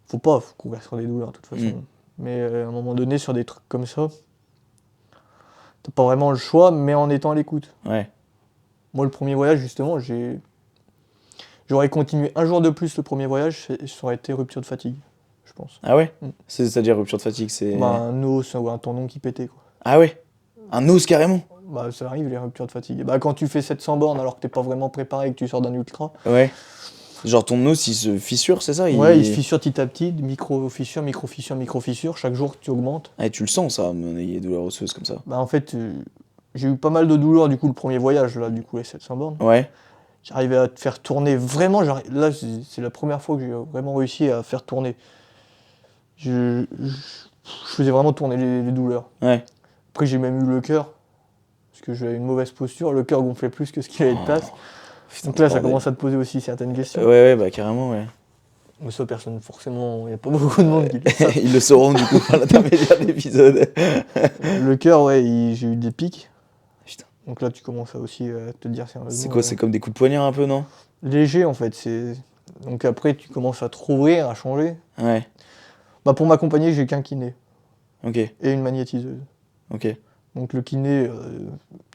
Faut courir sur des douleurs de toute façon. Mais à un moment donné, sur des trucs comme ça, t'as pas vraiment le choix, mais en étant à l'écoute. Ouais. Moi, le premier voyage, justement, j'aurais continué un jour de plus le premier voyage, ça aurait été rupture de fatigue, je pense. Ah ouais? Mm. C'est-à-dire rupture de fatigue, c'est... Bah, un os ou un tendon qui pétait, quoi. Ah ouais? Un os carrément? Bah, ça arrive, les ruptures de fatigue. Bah, quand tu fais 700 bornes alors que t'es pas vraiment préparé et que tu sors d'un ultra, Ouais. Genre ton os, il se fissure, c'est ça? ouais, il se fissure petit à petit, micro-fissure, micro-fissure, micro-fissure, chaque jour tu augmentes. Ah, tu le sens, ça, des douleurs osseuses comme ça. Bah, en fait, j'ai eu pas mal de douleurs, du coup, le premier voyage, là, du coup, les 700 bornes. Ouais. J'arrivais à te faire tourner, vraiment, là, c'est la première fois que j'ai vraiment réussi à faire tourner. Je faisais vraiment tourner les douleurs. Ouais. Après, j'ai même eu le cœur, parce que j'avais une mauvaise posture, le cœur gonflait plus que ce qu'il avait de place. Putain, Donc là, ça bordel. commence à te poser aussi certaines questions. Ouais, bah carrément, ouais. Mais ça, personne, forcément, il n'y a pas beaucoup de monde qui le savent. Ils le sauront du coup par l'intermédiaire de l'épisode. Le cœur, ouais, j'ai eu des pics. Putain. Donc là, tu commences à aussi te dire sérieusement. C'est quoi? C'est comme des coups de poignard un peu, non? Léger, en fait. Donc après, tu commences à te rouvrir, à changer. Ouais. Bah, pour m'accompagner, j'ai qu'un kiné Ok. et une magnétiseuse. Ok. Donc le kiné,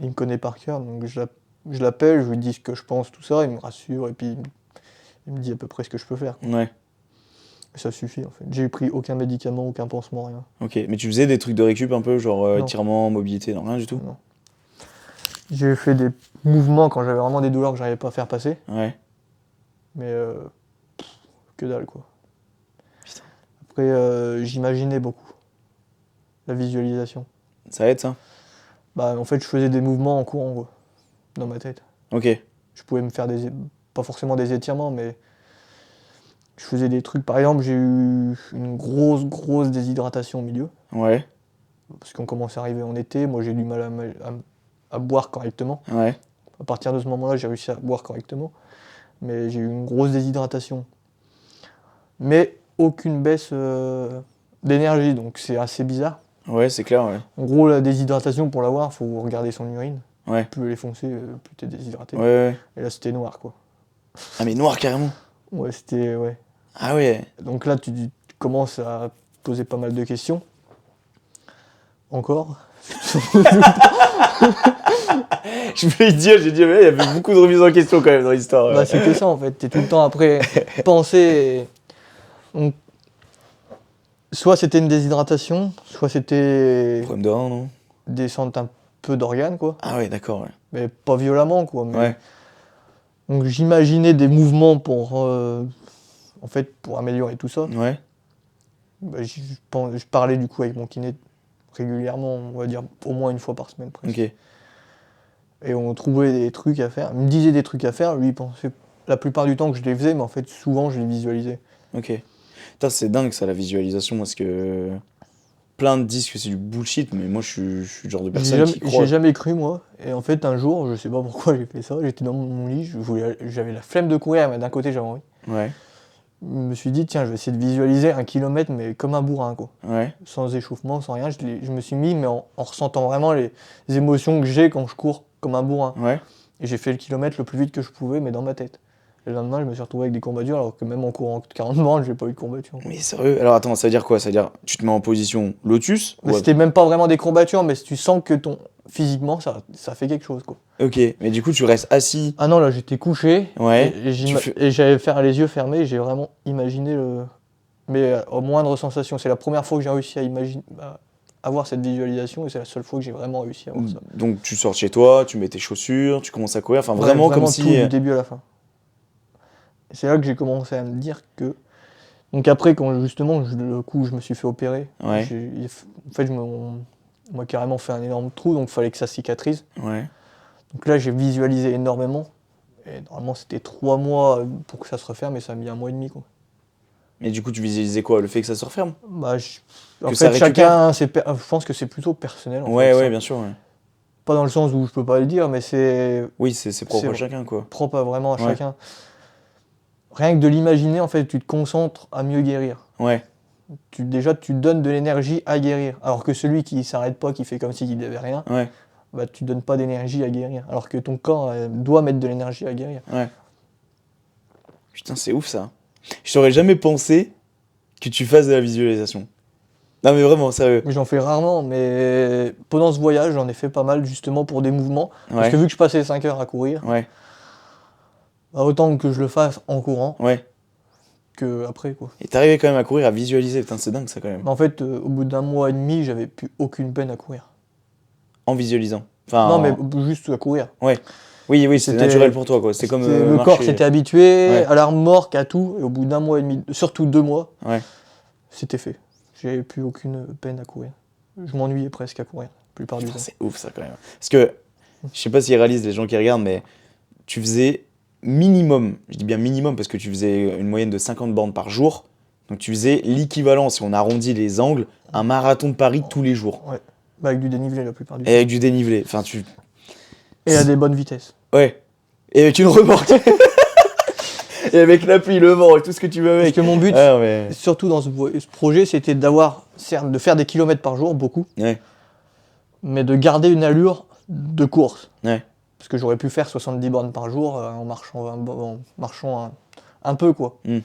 il me connaît par cœur, donc je l'appelle, je lui dis ce que je pense, tout ça, il me rassure, et puis il me dit à peu près ce que je peux faire. Ouais. Et ça suffit, en fait. J'ai pris aucun médicament, aucun pansement, rien. Ok. Mais tu faisais des trucs de récup un peu, genre Non. étirement, mobilité, non, rien du tout? Non. J'ai fait des mouvements quand j'avais vraiment des douleurs que j'arrivais pas à faire passer, Ouais. mais que dalle, quoi. Putain. Après, j'imaginais beaucoup. La visualisation. Ça aide, ça? Bah, en fait, je faisais des mouvements en courant, quoi, dans ma tête. Ok. Je pouvais me faire pas forcément des étirements, mais je faisais des trucs. Par exemple, j'ai eu une grosse déshydratation au milieu, Ouais. parce qu'on commençait à arriver en été. Moi, j'ai du mal à boire correctement. Ouais. À partir de ce moment-là, j'ai réussi à boire correctement, mais j'ai eu une grosse déshydratation. Mais aucune baisse d'énergie, donc c'est assez bizarre. Ouais, c'est clair, ouais. En gros, la déshydratation, pour l'avoir, faut regarder son urine. Ouais. Plus elle est foncée, plus t'es déshydraté. Ouais. Et là, c'était noir, quoi. Ah, mais noir carrément? Ouais, c'était... Ouais. Ah ouais. Donc là, tu commences à poser pas mal de questions. Encore. Je voulais te dire, j'ai dit, mais il y avait beaucoup de remises en question quand même dans l'histoire. Bah, c'est que ça, en fait. T'es tout le temps après penser. Donc, soit c'était une déshydratation, soit c'était Problème de rein, non? descente un peu d'organes, quoi. Ah ouais, d'accord, ouais. Mais pas violemment, quoi. Mais... Ouais. Donc j'imaginais des mouvements pour, en fait, pour améliorer tout ça. Ouais. Bah, je parlais du coup avec mon kiné régulièrement, on va dire au moins une fois par semaine presque. Ok. Et on trouvait des trucs à faire. Il me disait des trucs à faire, lui il pensait la plupart du temps que je les faisais, mais en fait souvent je les visualisais. Ok. Putain, c'est dingue ça, la visualisation, parce que plein de disent que c'est du bullshit, mais moi je suis le genre de personne qui croit. J'ai jamais cru moi. Et en fait un jour, je sais pas pourquoi j'ai fait ça, j'étais dans mon lit, j'avais la flemme de courir, mais d'un côté j'avais envie. Ouais. je me suis dit, tiens, je vais essayer de visualiser 1 kilomètre, mais comme un bourrin, quoi. Ouais. Sans échauffement, sans rien. Je me suis mis, mais en ressentant vraiment les émotions que j'ai quand je cours comme un bourrin. Ouais. Et j'ai fait le kilomètre le plus vite que je pouvais, mais dans ma tête. Et le lendemain, je me suis retrouvé avec des courbatures, alors que même en courant 40 bornes, j'ai pas eu de courbatures. Mais sérieux? Alors attends, ça veut dire quoi? Ça veut dire tu te mets en position lotus? Mais c'était même pas vraiment des courbatures, mais tu sens que physiquement, ça fait quelque chose, quoi. Ok, mais du coup, tu restes assis. Ah non, là, j'étais couché, Ouais. et j'avais fait les yeux fermés, et j'ai vraiment imaginé le... Mais aux moindres sensations. C'est la première fois que j'ai réussi à imaginer, avoir cette visualisation, et c'est la seule fois que j'ai vraiment réussi à avoir ça. Donc tu sors de chez toi, tu mets tes chaussures, tu commences à courir, enfin vraiment comme si... tout du début à la fin. Et c'est là que j'ai commencé à me dire que... Donc après, quand justement, le coup, je me suis fait opérer, Ouais. en fait, on m'a carrément fait un énorme trou, donc il fallait que ça cicatrise. Ouais. Donc là, j'ai visualisé énormément. Et normalement, c'était 3 mois pour que ça se referme, et ça a mis 1 mois et demi, quoi. Mais du coup, tu visualisais quoi? Le fait que ça se referme? En Que ça fait, récupère? je pense que c'est plutôt personnel. En Ouais, fait, ouais, ça. bien sûr, ouais. Pas dans le sens où je peux pas le dire, mais c'est Oui, c'est propre C'est à chacun, quoi. propre vraiment à Ouais. chacun. Rien que de l'imaginer, en fait, tu te concentres à mieux guérir. Ouais. Déjà, tu donnes de l'énergie à guérir. Alors que celui qui s'arrête pas, qui fait comme s'il n'avait rien, Ouais. bah, tu donnes pas d'énergie à guérir. Alors que ton corps doit mettre de l'énergie à guérir. Ouais. Putain, c'est ouf, ça. Je t'aurais jamais pensé que tu fasses de la visualisation. Non, mais vraiment, sérieux. J'en fais rarement, mais pendant ce voyage, j'en ai fait pas mal, justement, pour des mouvements. Parce Ouais. que vu que je passais 5 heures à courir, Ouais. bah, autant que je le fasse en courant Ouais. que après, quoi. Et t'arrivais quand même à courir, à visualiser. Putain, c'est dingue, ça, quand même. Mais en fait, au bout d'1 mois et demi, j'avais plus aucune peine à courir. En visualisant. Enfin, Non, mais juste à courir. Ouais. Oui, oui, c'était C'était- naturel pour toi, quoi. C'était comme le marcher. corps s'était habitué Ouais. à la remorque, à tout, et au bout d'1 mois et demi, surtout 2 mois, Ouais. c'était fait. J'avais plus aucune peine à courir. Je m'ennuyais presque à courir, la plupart du Putain, temps. c'est ouf, ça, quand même. Parce que, je sais pas s'ils réalisent, les gens qui regardent, mais tu faisais minimum, je dis bien minimum, parce que tu faisais une moyenne de 50 bornes par jour. Donc tu faisais l'équivalent, si on arrondit les angles, un marathon de Paris tous les jours. Ouais. Bah, avec du dénivelé la plupart du Et temps. avec du dénivelé. Enfin, tu... Et à des bonnes vitesses. Ouais. Et avec une remorque. Et avec l'appui, le vent, et tout ce que tu veux Parce avec. que mon but, Ah, mais... surtout dans ce projet, c'était certes, de faire des kilomètres par jour, beaucoup, Ouais. mais de garder une allure de course. Ouais. Parce que j'aurais pu faire 70 bornes par jour en marchant un peu, quoi. Mm.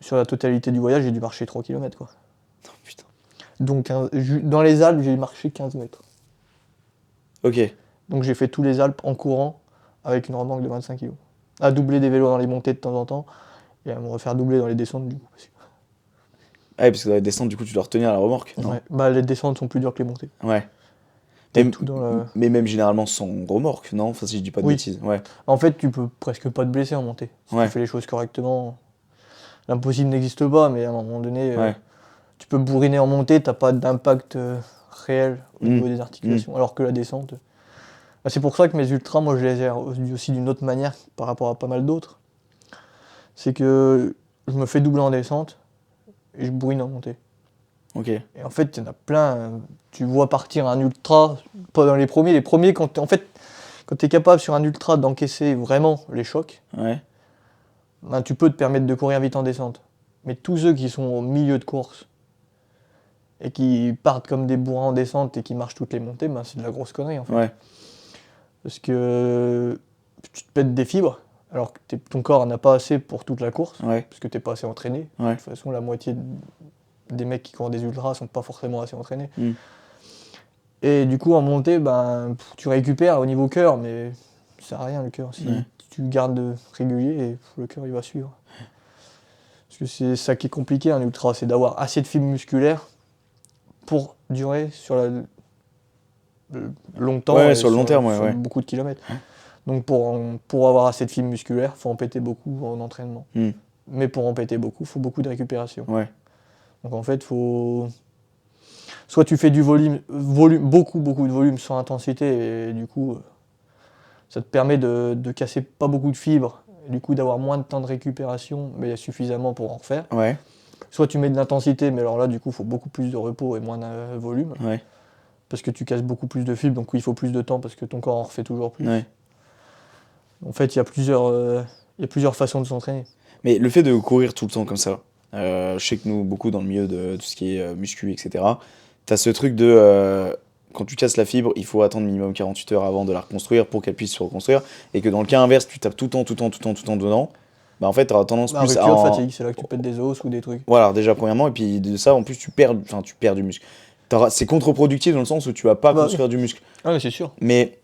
Sur la totalité du voyage, j'ai dû marcher 3 km, quoi. Oh, putain. Donc, dans les Alpes, j'ai marché 15 mètres. Ok. Donc, j'ai fait tous les Alpes en courant avec une remorque de 25 kg. À doubler des vélos dans les montées de temps en temps et à me refaire doubler dans les descentes, du coup. Ah, ouais, parce que dans les descentes, du coup, tu dois retenir la remorque. Non. Ouais. Bah, les descentes sont plus dures que les montées. Ouais. T'as Mais, tout dans la- mais même généralement sans remorque, non? Enfin, si je dis pas de Oui. bêtises. Ouais. En fait, tu peux presque pas te blesser en montée. Si Ouais. tu fais les choses correctement. L'impossible n'existe pas, mais à un moment donné, Ouais. tu peux bourriner en montée, t'as pas d'impact réel au Mm. niveau des articulations. Alors que la descente. Bah, c'est pour ça que mes ultras, moi, je les ai aussi d'une autre manière par rapport à pas mal d'autres. C'est que je me fais doubler en descente et je bourrine en montée. Ok. Et en fait, il y en a plein. Tu vois partir un ultra, pas dans les premiers. Les premiers, quand tu es capable sur un ultra d'encaisser vraiment les chocs, Ouais. ben, tu peux te permettre de courir vite en descente. Mais tous ceux qui sont au milieu de course et qui partent comme des bourrins en descente et qui marchent toutes les montées, ben, c'est de la grosse connerie en fait. Ouais. Parce que tu te pètes des fibres alors que ton corps n'a pas assez pour toute la course, Ouais. parce que tu n'es pas assez entraîné. Ouais. De toute façon, la moitié des mecs qui courent des ultras sont pas forcément assez entraînés. Mm. Et du coup, en montée, ben, tu récupères au niveau cœur, mais ça sert à rien le cœur. Si Ouais. tu gardes régulier, et le cœur il va suivre. Parce que c'est ça qui est compliqué un ultra, c'est d'avoir assez de fibres musculaires pour durer sur longtemps, Ouais, et sur le long terme, sur ouais. beaucoup de kilomètres. Donc pour avoir assez de fibres musculaires, faut en péter beaucoup en entraînement. Mm. Mais pour en péter beaucoup, faut beaucoup de récupération. Ouais. Donc en fait, soit tu fais du volume, beaucoup de volume sans intensité, et du coup, ça te permet de casser pas beaucoup de fibres, et du coup d'avoir moins de temps de récupération, mais suffisamment pour en refaire. Ouais. Soit tu mets de l'intensité, mais alors là, du coup, il faut beaucoup plus de repos et moins de volume, Ouais. parce que tu casses beaucoup plus de fibres, donc il faut plus de temps, parce que ton corps en refait toujours plus. Ouais. En fait, il y a plusieurs façons de s'entraîner. Mais le fait de courir tout le temps comme ça, je sais que nous, beaucoup dans le milieu de tout ce qui est muscu, etc., t'as ce truc de quand tu casses la fibre, il faut attendre minimum 48 heures avant de la reconstruire pour qu'elle puisse se reconstruire. Et que dans le cas inverse, tu tapes tout le temps dedans, bah en fait, t'auras tendance Bah, plus rupture de à. fatigue, c'est là que tu pètes des os ou des trucs. Voilà, déjà, premièrement, et puis de ça, en plus, tu perds du muscle. C'est contre-productif dans le sens où tu vas pas Bah, construire du muscle. Ah, mais c'est sûr. Mais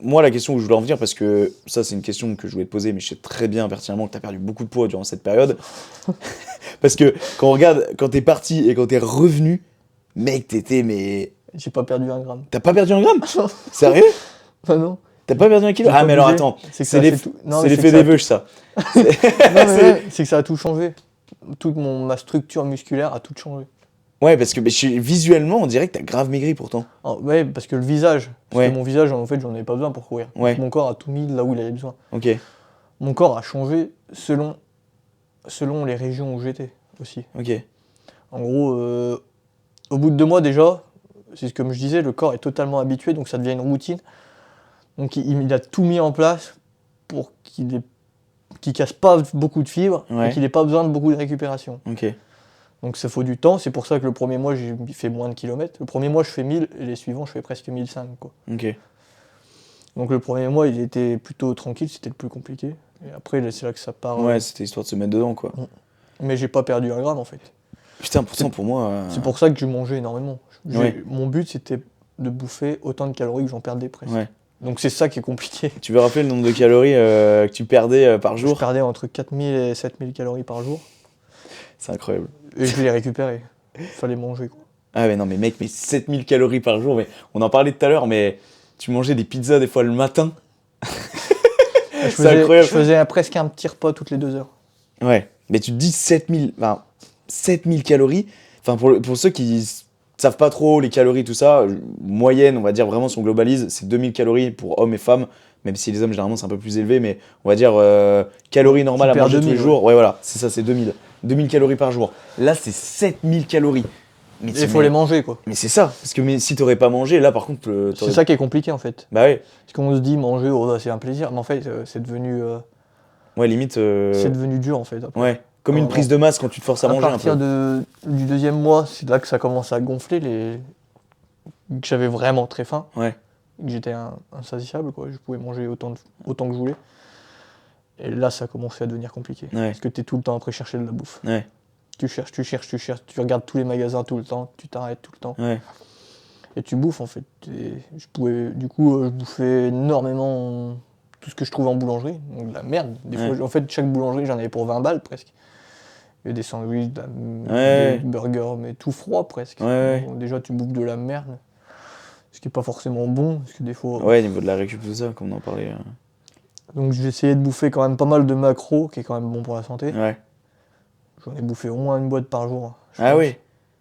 moi, la question où je voulais en venir, parce que ça, c'est une question que je voulais te poser, mais je sais très bien pertinemment que tu as perdu beaucoup de poids durant cette période. Parce que quand on regarde, quand t'es parti et quand t'es revenu, mec, t'étais, mais. J'ai pas perdu un gramme. T'as pas perdu un gramme? Non. Sérieux? Bah non. T'as pas perdu un kilo? J'ai Ah, pas mais alors bougé. attends, C'est que c'est ça les- fait tout- non, c'est mais l'effet que ça des a tout- veuches, ça. Non, mais ouais, c'est que ça a tout changé. Ma structure musculaire a tout changé. Ouais, parce que visuellement, on dirait que t'as grave maigri pourtant. Ah, ouais, parce que le visage. Parce Ouais. que mon visage, en fait, j'en avais pas besoin pour courir. Ouais. Mon corps a tout mis là où il avait besoin. Ok, Mon corps a changé selon les régions où j'étais aussi. ok. En gros, au bout de 2 mois déjà, c'est comme je disais, le corps est totalement habitué, donc ça devient une routine. Donc il a tout mis en place pour qu'il casse pas beaucoup de fibres Ouais. et qu'il n'ait pas besoin de beaucoup de récupération. Ok. Donc ça faut du temps, c'est pour ça que le premier mois j'ai fait moins de kilomètres. Le premier mois je fais 1000 et les suivants je fais presque 1005 quoi. Ok. Donc le premier mois il était plutôt tranquille, c'était le plus compliqué. Et après là, c'est là que ça part. Ouais, c'était histoire de se mettre dedans, quoi. Mais j'ai pas perdu un gramme en fait. Putain, pourtant, pour moi. C'est pour ça que je mangeais énormément. Ouais. Mon but c'était de bouffer autant de calories que j'en perdais presque. Ouais. Donc c'est ça qui est compliqué. Tu veux rappeler le nombre de calories que tu perdais par Je jour? perdais entre 4000 et 7000 calories par jour. C'est incroyable. Et je les récupérais. Fallait manger quoi. Ah, mais non, mais mec, mais 7000 calories par jour, mais on en parlait tout à l'heure, mais tu mangeais des pizzas des fois le matin. C'est incroyable. Je faisais presque un petit repas toutes les 2 heures. Ouais, mais tu te dis 7000 calories. Enfin, pour ceux qui savent pas trop les calories, tout ça, moyenne, on va dire vraiment si on globalise, c'est 2000 calories pour hommes et femmes, même si les hommes généralement c'est un peu plus élevé, mais on va dire calories normales à perds manger tous les 2000, jours. Ouais, voilà, c'est ça, c'est 2000. 2000 calories par jour. Là, c'est 7000 calories. Mais Et il faut les manger quoi. Mais c'est ça, parce que si t'aurais pas mangé, là par contre. C'est ça qui est compliqué en fait. Bah ouais, Parce qu'on se dit manger, oh, bah, c'est un plaisir. Mais en fait, c'est devenu limite. dur en fait. Après. Ouais, comme une Alors, prise de masse quand tu te forces à manger un partir peu. du 2e mois, c'est là que ça commence à gonfler, que j'avais vraiment très faim, Ouais, que j'étais insatiable, quoi. Je pouvais manger autant que je voulais. Et là, ça commençait à devenir compliqué. Ouais. Parce que tu es tout le temps après chercher de la bouffe. ouais, Tu cherches, tu regardes tous les magasins tout le temps, tu t'arrêtes tout le temps. ouais. Et tu bouffes en fait. Je bouffais énormément tout ce que je trouvais en boulangerie, donc de la merde. Des Ouais. fois, en fait, chaque boulangerie, j'en avais pour 20 balles presque. Il y a des sandwichs, Ouais. des burgers, mais tout froid presque. Ouais. Donc, déjà, tu bouffes de la merde, ce qui est pas forcément bon, parce que des fois. Ouais, niveau de la récup, tout ça, comme on en parlait. Donc j'ai essayé de bouffer quand même pas mal de macros, qui est quand même bon pour la santé. Ouais. J'en ai bouffé au moins une boîte par jour. Je Ah pense. oui,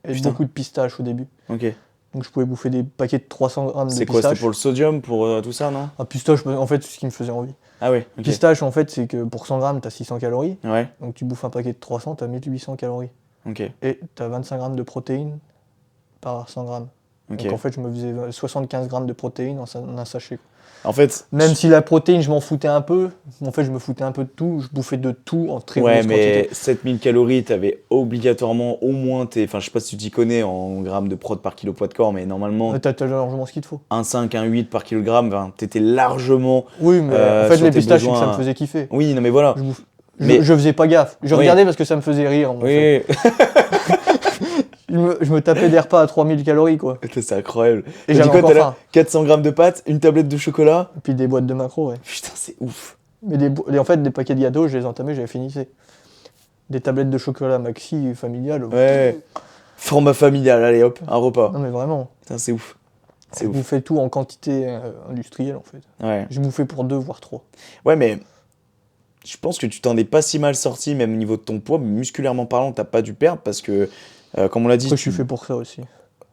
Et putain. beaucoup de pistaches au début. ok. Donc je pouvais bouffer des paquets de 300 grammes de C'est quoi, pistaches. c'était pour le sodium, pour tout ça, non? Ah, pistache, en fait, c'est ce qui me faisait envie. Ah oui, ok. Pistache, en fait, c'est que pour 100 grammes, t'as 600 calories. Ouais, Donc tu bouffes un paquet de 300, t'as 1800 calories. ok. Et t'as 25 grammes de protéines par 100 grammes. Ok. Donc en fait, je me faisais 75 grammes de protéines en un sachet. En fait, Même si la protéine, je m'en foutais un peu, en fait, je me foutais un peu de tout, je bouffais de tout en très ouais, grosse mais quantité. 7000 calories, t'avais obligatoirement au moins enfin, je sais pas si tu t'y connais en grammes de prot par kilo poids de corps, mais normalement, T'as largement ce qu'il te faut. un 5, un 8 par kilogramme, ben, t'étais largement. Oui, mais en fait, sur les tes pistaches, c'est que besoins. ça me faisait kiffer. Oui, non, mais voilà. Mais- Je faisais pas gaffe. Je Oui. regardais parce que ça me faisait rire. En fait. Oui, Je me tapais des repas à 3000 calories, quoi. c'est incroyable. Et T'as dit j'avais quoi, encore t'as là faim. 400 grammes de pâtes, une tablette de chocolat. Et puis des boîtes de macros, ouais. Putain, c'est ouf. Mais en fait, des paquets de gâteaux, je les entamais, j'avais finissé. Des tablettes de chocolat maxi familiales. Ouais. Format familial, allez hop, un repas. Non, mais vraiment. Putain, c'est ouf. C'est Je ouf. bouffais tout en quantité industrielle, en fait. Ouais. Je bouffais pour 2 voire 3. Ouais, mais je pense que tu t'en es pas si mal sorti, même au niveau de ton poids, mais musculairement parlant, t'as pas dû perdre parce que, comme on l'a dit, Après, je suis fait pour ça aussi.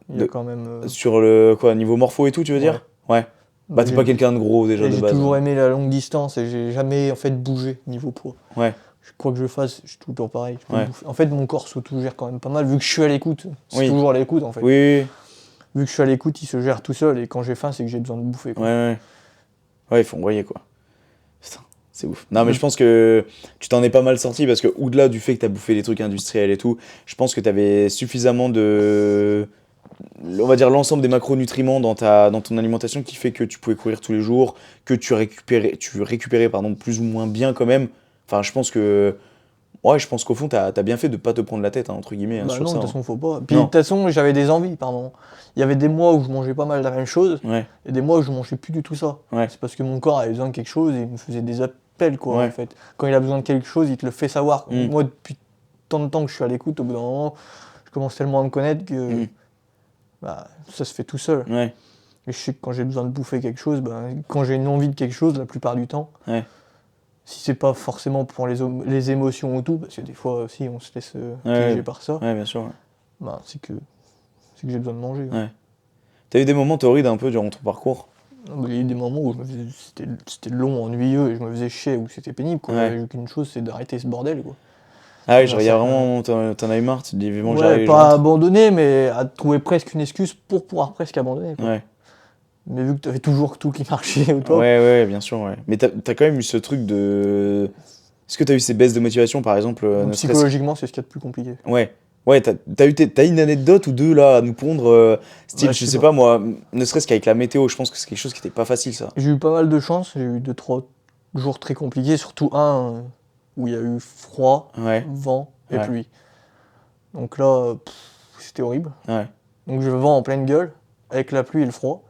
Il y a De- quand même. sur le quoi, niveau morpho et tout, tu veux dire? Ouais. Bah, t'es J'ai- pas quelqu'un de gros déjà et de j'ai base. toujours hein. aimé la longue distance et j'ai jamais en fait bougé niveau poids. Ouais. Quoi que je fasse, je suis toujours pareil. Je peux Ouais. bouffer. En fait, mon corps s'autogère quand même pas mal vu que je suis à l'écoute. C'est Oui. toujours à l'écoute en fait. Oui, Vu que je suis à l'écoute, il se gère tout seul et quand j'ai faim, c'est que j'ai besoin de bouffer. oui. Quoi. Ouais, ouais. Ouais, il faut envoyer quoi. Putain. C'est ouf. Non, mais je pense que tu t'en es pas mal sorti parce que, au-delà du fait que t'as bouffé des trucs industriels et tout, je pense que t'avais suffisamment de. On va dire l'ensemble des macronutriments dans ton alimentation qui fait que tu pouvais courir tous les jours, que tu récupérais pardon, plus ou moins bien quand même. Enfin, je pense que. Ouais, je pense qu'au fond, t'as bien fait de pas te prendre la tête, hein, entre guillemets, hein, Bah sur non, de ça. toute Hein. façon, faut pas. Puis de Non. toute façon, j'avais des envies par moment. Il y avait des mois où je mangeais pas mal la même chose, Ouais, et des mois où je mangeais plus du tout ça. ouais, C'est parce que mon corps avait besoin de quelque chose et il me faisait des appels, quoi, en ouais. fait. Quand il a besoin de quelque chose, il te le fait savoir. Mm, Moi, depuis tant de temps que je suis à l'écoute, au bout d'un moment, je commence tellement à me connaître que mm, bah, ça se fait tout seul. ouais, Et je sais que quand j'ai besoin de bouffer quelque chose, bah, quand j'ai une envie de quelque chose, la plupart du temps, ouais, si c'est pas forcément pour les émotions ou tout, parce que des fois aussi on se laisse ouais, piéger par ça, ouais, bien sûr. Ouais. bah, c'est que j'ai besoin de manger. Ouais. T'as eu des moments torrides un peu durant ton parcours? Il y a eu des moments où c'était long, ennuyeux, et je me faisais chier, où c'était pénible, quoi. Ouais. J'avais eu qu'une chose, c'est d'arrêter ce bordel, quoi. Ah oui, Dans un genre, il y a certain- vraiment. T'en as eu marre, tu te dis vivement que Ouais, j'arrive, je pas rentre. abandonner, mais à trouver presque une excuse pour pouvoir presque abandonner, quoi. Ouais. Mais vu que t'avais toujours tout qui marchait au Ouais, top, ouais, bien sûr, ouais. Mais t'as quand même eu ce truc de. Est-ce que t'as eu ces baisses de motivation, par exemple, donc ne serait-ce. psychologiquement, c'est ce qu'il y a de plus compliqué. Ouais. Ouais, t'as une anecdote ou deux là à nous pondre, style, Ouais, je je sais sais pas. pas moi, ne serait-ce qu'avec la météo, je pense que c'est quelque chose qui était pas facile ça. J'ai eu pas mal de chance, j'ai eu 2, 3 jours très compliqués, surtout un où il y a eu froid, Ouais, vent et ouais, pluie. Donc là, c'était horrible. ouais. Donc je vends en pleine gueule, avec la pluie et le froid.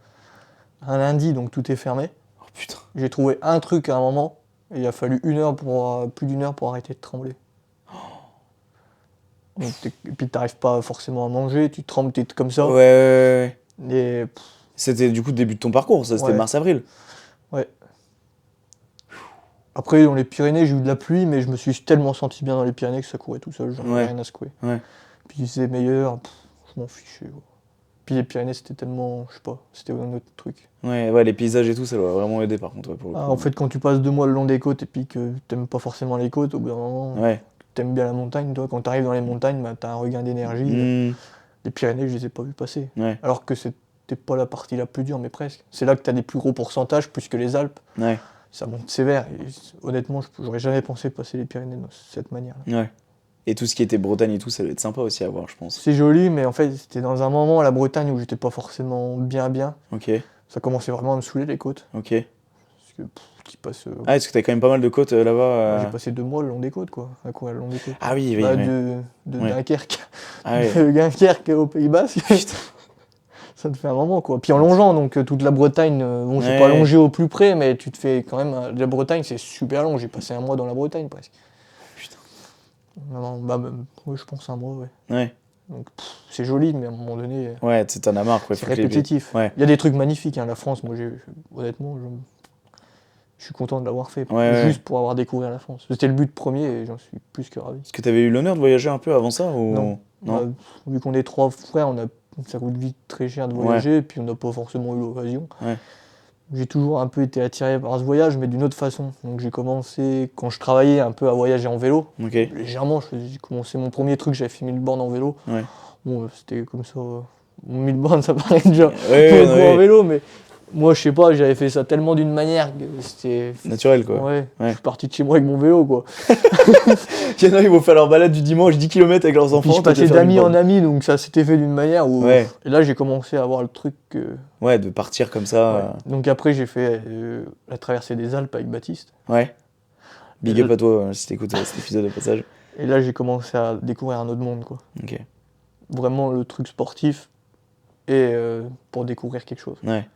Un lundi, donc tout est fermé. Oh putain. J'ai trouvé un truc à un moment, et il a fallu plus d'une heure pour arrêter de trembler. Donc et puis t'arrives pas forcément à manger, tu trembles, t'es comme Ouais, ça. ouais, ouais. Et C'était du coup le début de ton parcours, ça, c'était ouais, mars-avril. ouais. Après, dans les Pyrénées, j'ai eu de la pluie, mais je me suis tellement senti bien dans les Pyrénées que ça courait tout seul, j'en avais Ouais, rien à secouer. ouais. Puis c'est meilleur, je m'en fichais, quoi. Puis les Pyrénées, c'était tellement, je sais pas, c'était un autre truc. Ouais, ouais, les paysages et tout, ça doit vraiment aider par contre, ouais, pour le Ah, coup. en fait, quand tu passes 2 mois le long des côtes et puis que t'aimes pas forcément les côtes, au bout d'un moment, Ouais. t'aimes bien la montagne, toi. Quand t'arrives dans les montagnes, bah, t'as un regain d'énergie. Hmm, Les Pyrénées, je les ai pas vus passer. ouais, Alors que c'était pas la partie la plus dure, mais presque. C'est là que t'as des plus gros pourcentages, plus que les Alpes. ouais, Ça monte sévère. Et honnêtement, j'aurais jamais pensé passer les Pyrénées de cette manière-là. ouais. Et tout ce qui était Bretagne et tout, ça doit être sympa aussi à voir, je pense. C'est joli, mais en fait, c'était dans un moment à la Bretagne où j'étais pas forcément bien. Ok, Ça commençait vraiment à me saouler les côtes. ok. Parce que, qui passe. Ah, est-ce que t'as quand même pas mal de côtes là-bas J'ai passé 2 mois le long des côtes, quoi. À courir le long des côtes. Ah oui, oui, Bah, oui. de Ouais. Dunkerque. Ah ouais. De Dunkerque au Pays Basque. Putain. Ça te fait un moment, quoi. Puis en longeant, donc toute la Bretagne, bon, j'ai pas Ouais. longé au plus près, mais tu te fais quand même. La Bretagne, c'est super long. J'ai passé un mois dans la Bretagne presque. Putain. Non, bah, ouais, je pense un mois, ouais. Ouais. Donc c'est joli, mais à un moment donné, Ouais, tu t'en as marre, quoi. c'est Faut que les- répétitif. Ouais. Il y a des trucs magnifiques, hein. La France, moi, honnêtement, je suis content de l'avoir fait. Ouais, ouais. Juste pour avoir découvert la France. C'était le but premier et j'en suis plus que ravi. Est-ce que t'avais eu l'honneur de voyager un peu avant ça ou... Non. Non. Bah, vu qu'on est 3 frères, ça coûte vite très cher de voyager, et puis on n'a pas forcément eu l'occasion. Ouais. J'ai toujours un peu été attiré par ce voyage, mais d'une autre façon. Donc j'ai commencé, quand je travaillais, un peu à voyager en vélo. Ok. Légèrement, j'ai commencé mon premier truc, j'avais fait 1000 bornes en vélo. Ouais. Bon, c'était comme ça. 1000 bornes, ça paraît déjà Ouais, beaucoup ouais, en ouais. vélo, mais moi, je sais pas, j'avais fait ça tellement d'une manière que c'était. Naturel, quoi. Ouais, Ouais. je suis parti de chez moi avec mon vélo, quoi. Il y en a, ils vont faire leur balade du dimanche 10 km avec leurs Puis enfants. je toi, tu passais vas faire d'amis une en borne. ami, donc ça s'était fait d'une manière où. Ouais. Et là, j'ai commencé à avoir le truc que. Ouais, de partir comme ça. Ouais. Donc après, j'ai fait la traversée des Alpes avec Baptiste. Ouais. Big Et up à toi si t'écoutes cet épisode de passage. Et là, j'ai commencé à découvrir un autre monde, quoi. Ok. Vraiment le truc sportif et pour découvrir quelque chose. Ouais.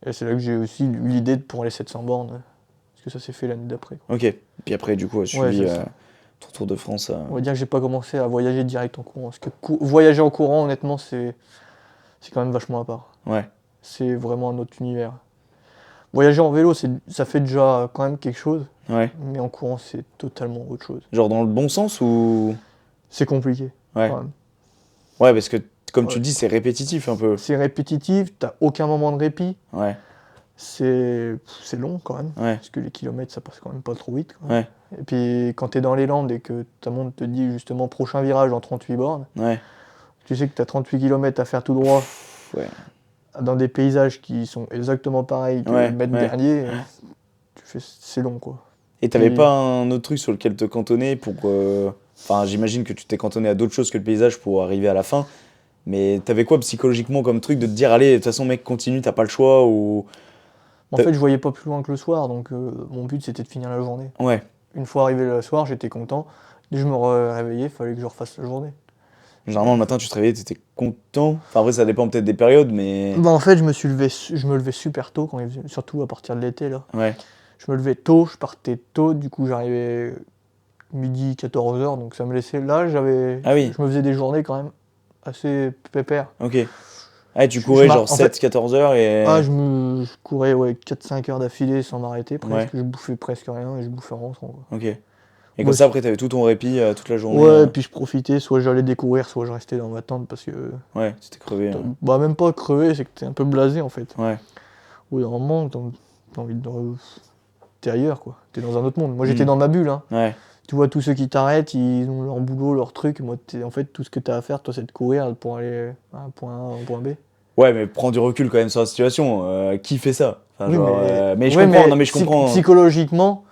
Et c'est là que j'ai aussi eu l'idée pour les 700 bornes, parce que ça s'est fait l'année d'après, quoi. Ok. Puis après, du coup, a suivi c'est ça. ton Tour de France. On va dire que j'ai pas commencé à voyager direct en courant. Parce que voyager en courant, honnêtement, c'est quand même vachement à part. Ouais. C'est vraiment un autre univers. Voyager en vélo, ça fait déjà quand même quelque chose, Ouais. mais en courant, c'est totalement autre chose. Genre dans le bon sens ou. C'est compliqué, Ouais. quand même. Ouais, parce que comme tu Ouais. dis, c'est répétitif un peu. C'est répétitif, t'as aucun moment de répit. Ouais. C'est long quand même, Ouais. parce que les kilomètres, ça passe quand même pas trop vite, quoi. Ouais. Et puis quand t'es dans les Landes et que ta montre te dit justement prochain virage en 38 bornes, Ouais. tu sais que t'as 38 km à faire tout droit Ouais. dans des paysages qui sont exactement pareils que Ouais, le mètre ouais. dernier. c'est long, quoi. Et t'avais Puis- pas un autre truc sur lequel te cantonner pour. Enfin, j'imagine que tu t'es cantonné à d'autres choses que le paysage pour arriver à la fin. Mais t'avais quoi psychologiquement comme truc de te dire, allez, de toute façon, mec, continue, t'as pas le choix ou. En fait, je voyais pas plus loin que le soir, donc mon but c'était de finir la journée. Ouais, Une fois arrivé le soir, j'étais content. Dès que je me réveillais, il fallait que je refasse la journée. généralement le matin, tu te réveillais, t'étais content. Enfin, après, ça dépend peut-être des périodes, mais. Bah, en fait, je me levais super tôt, surtout à partir de l'été, là. Ouais, Je me levais tôt, je partais tôt, du coup j'arrivais midi, 14h, donc ça me laissait là, Ah oui. je me faisais des journées quand même assez pépères. ok. Ah, tu Je courais mar- genre en fait- 7-14 heures et. Je courais ouais, 4-5 heures d'affilée sans m'arrêter presque, Ouais, je bouffais presque rien et je bouffais en rentrant, quoi. ok. Et comme Moi, ça, après, t'avais tout ton répit toute la journée. ouais, puis je profitais, soit j'allais découvrir, soit je restais dans ma tente parce que, Ouais, t'étais crevé. bah même pas crevé, c'est que t'es un peu blasé en fait. Ouais. Au bout d'un moment, t'as envie de... T'es ailleurs quoi, t'es dans un autre monde. Moi j'étais Mm. dans ma bulle, hein. Ouais. Tu vois, tous ceux qui t'arrêtent, ils ont leur boulot, leur truc. Moi, en fait, tout ce que t'as à faire, toi, c'est de courir pour aller à un point A, à un point B. Ouais, mais prends du recul quand même sur la situation. Qui fait ça? Enfin, Oui, genre, mais je ouais, comprends, non, mais je comprends. psychologiquement,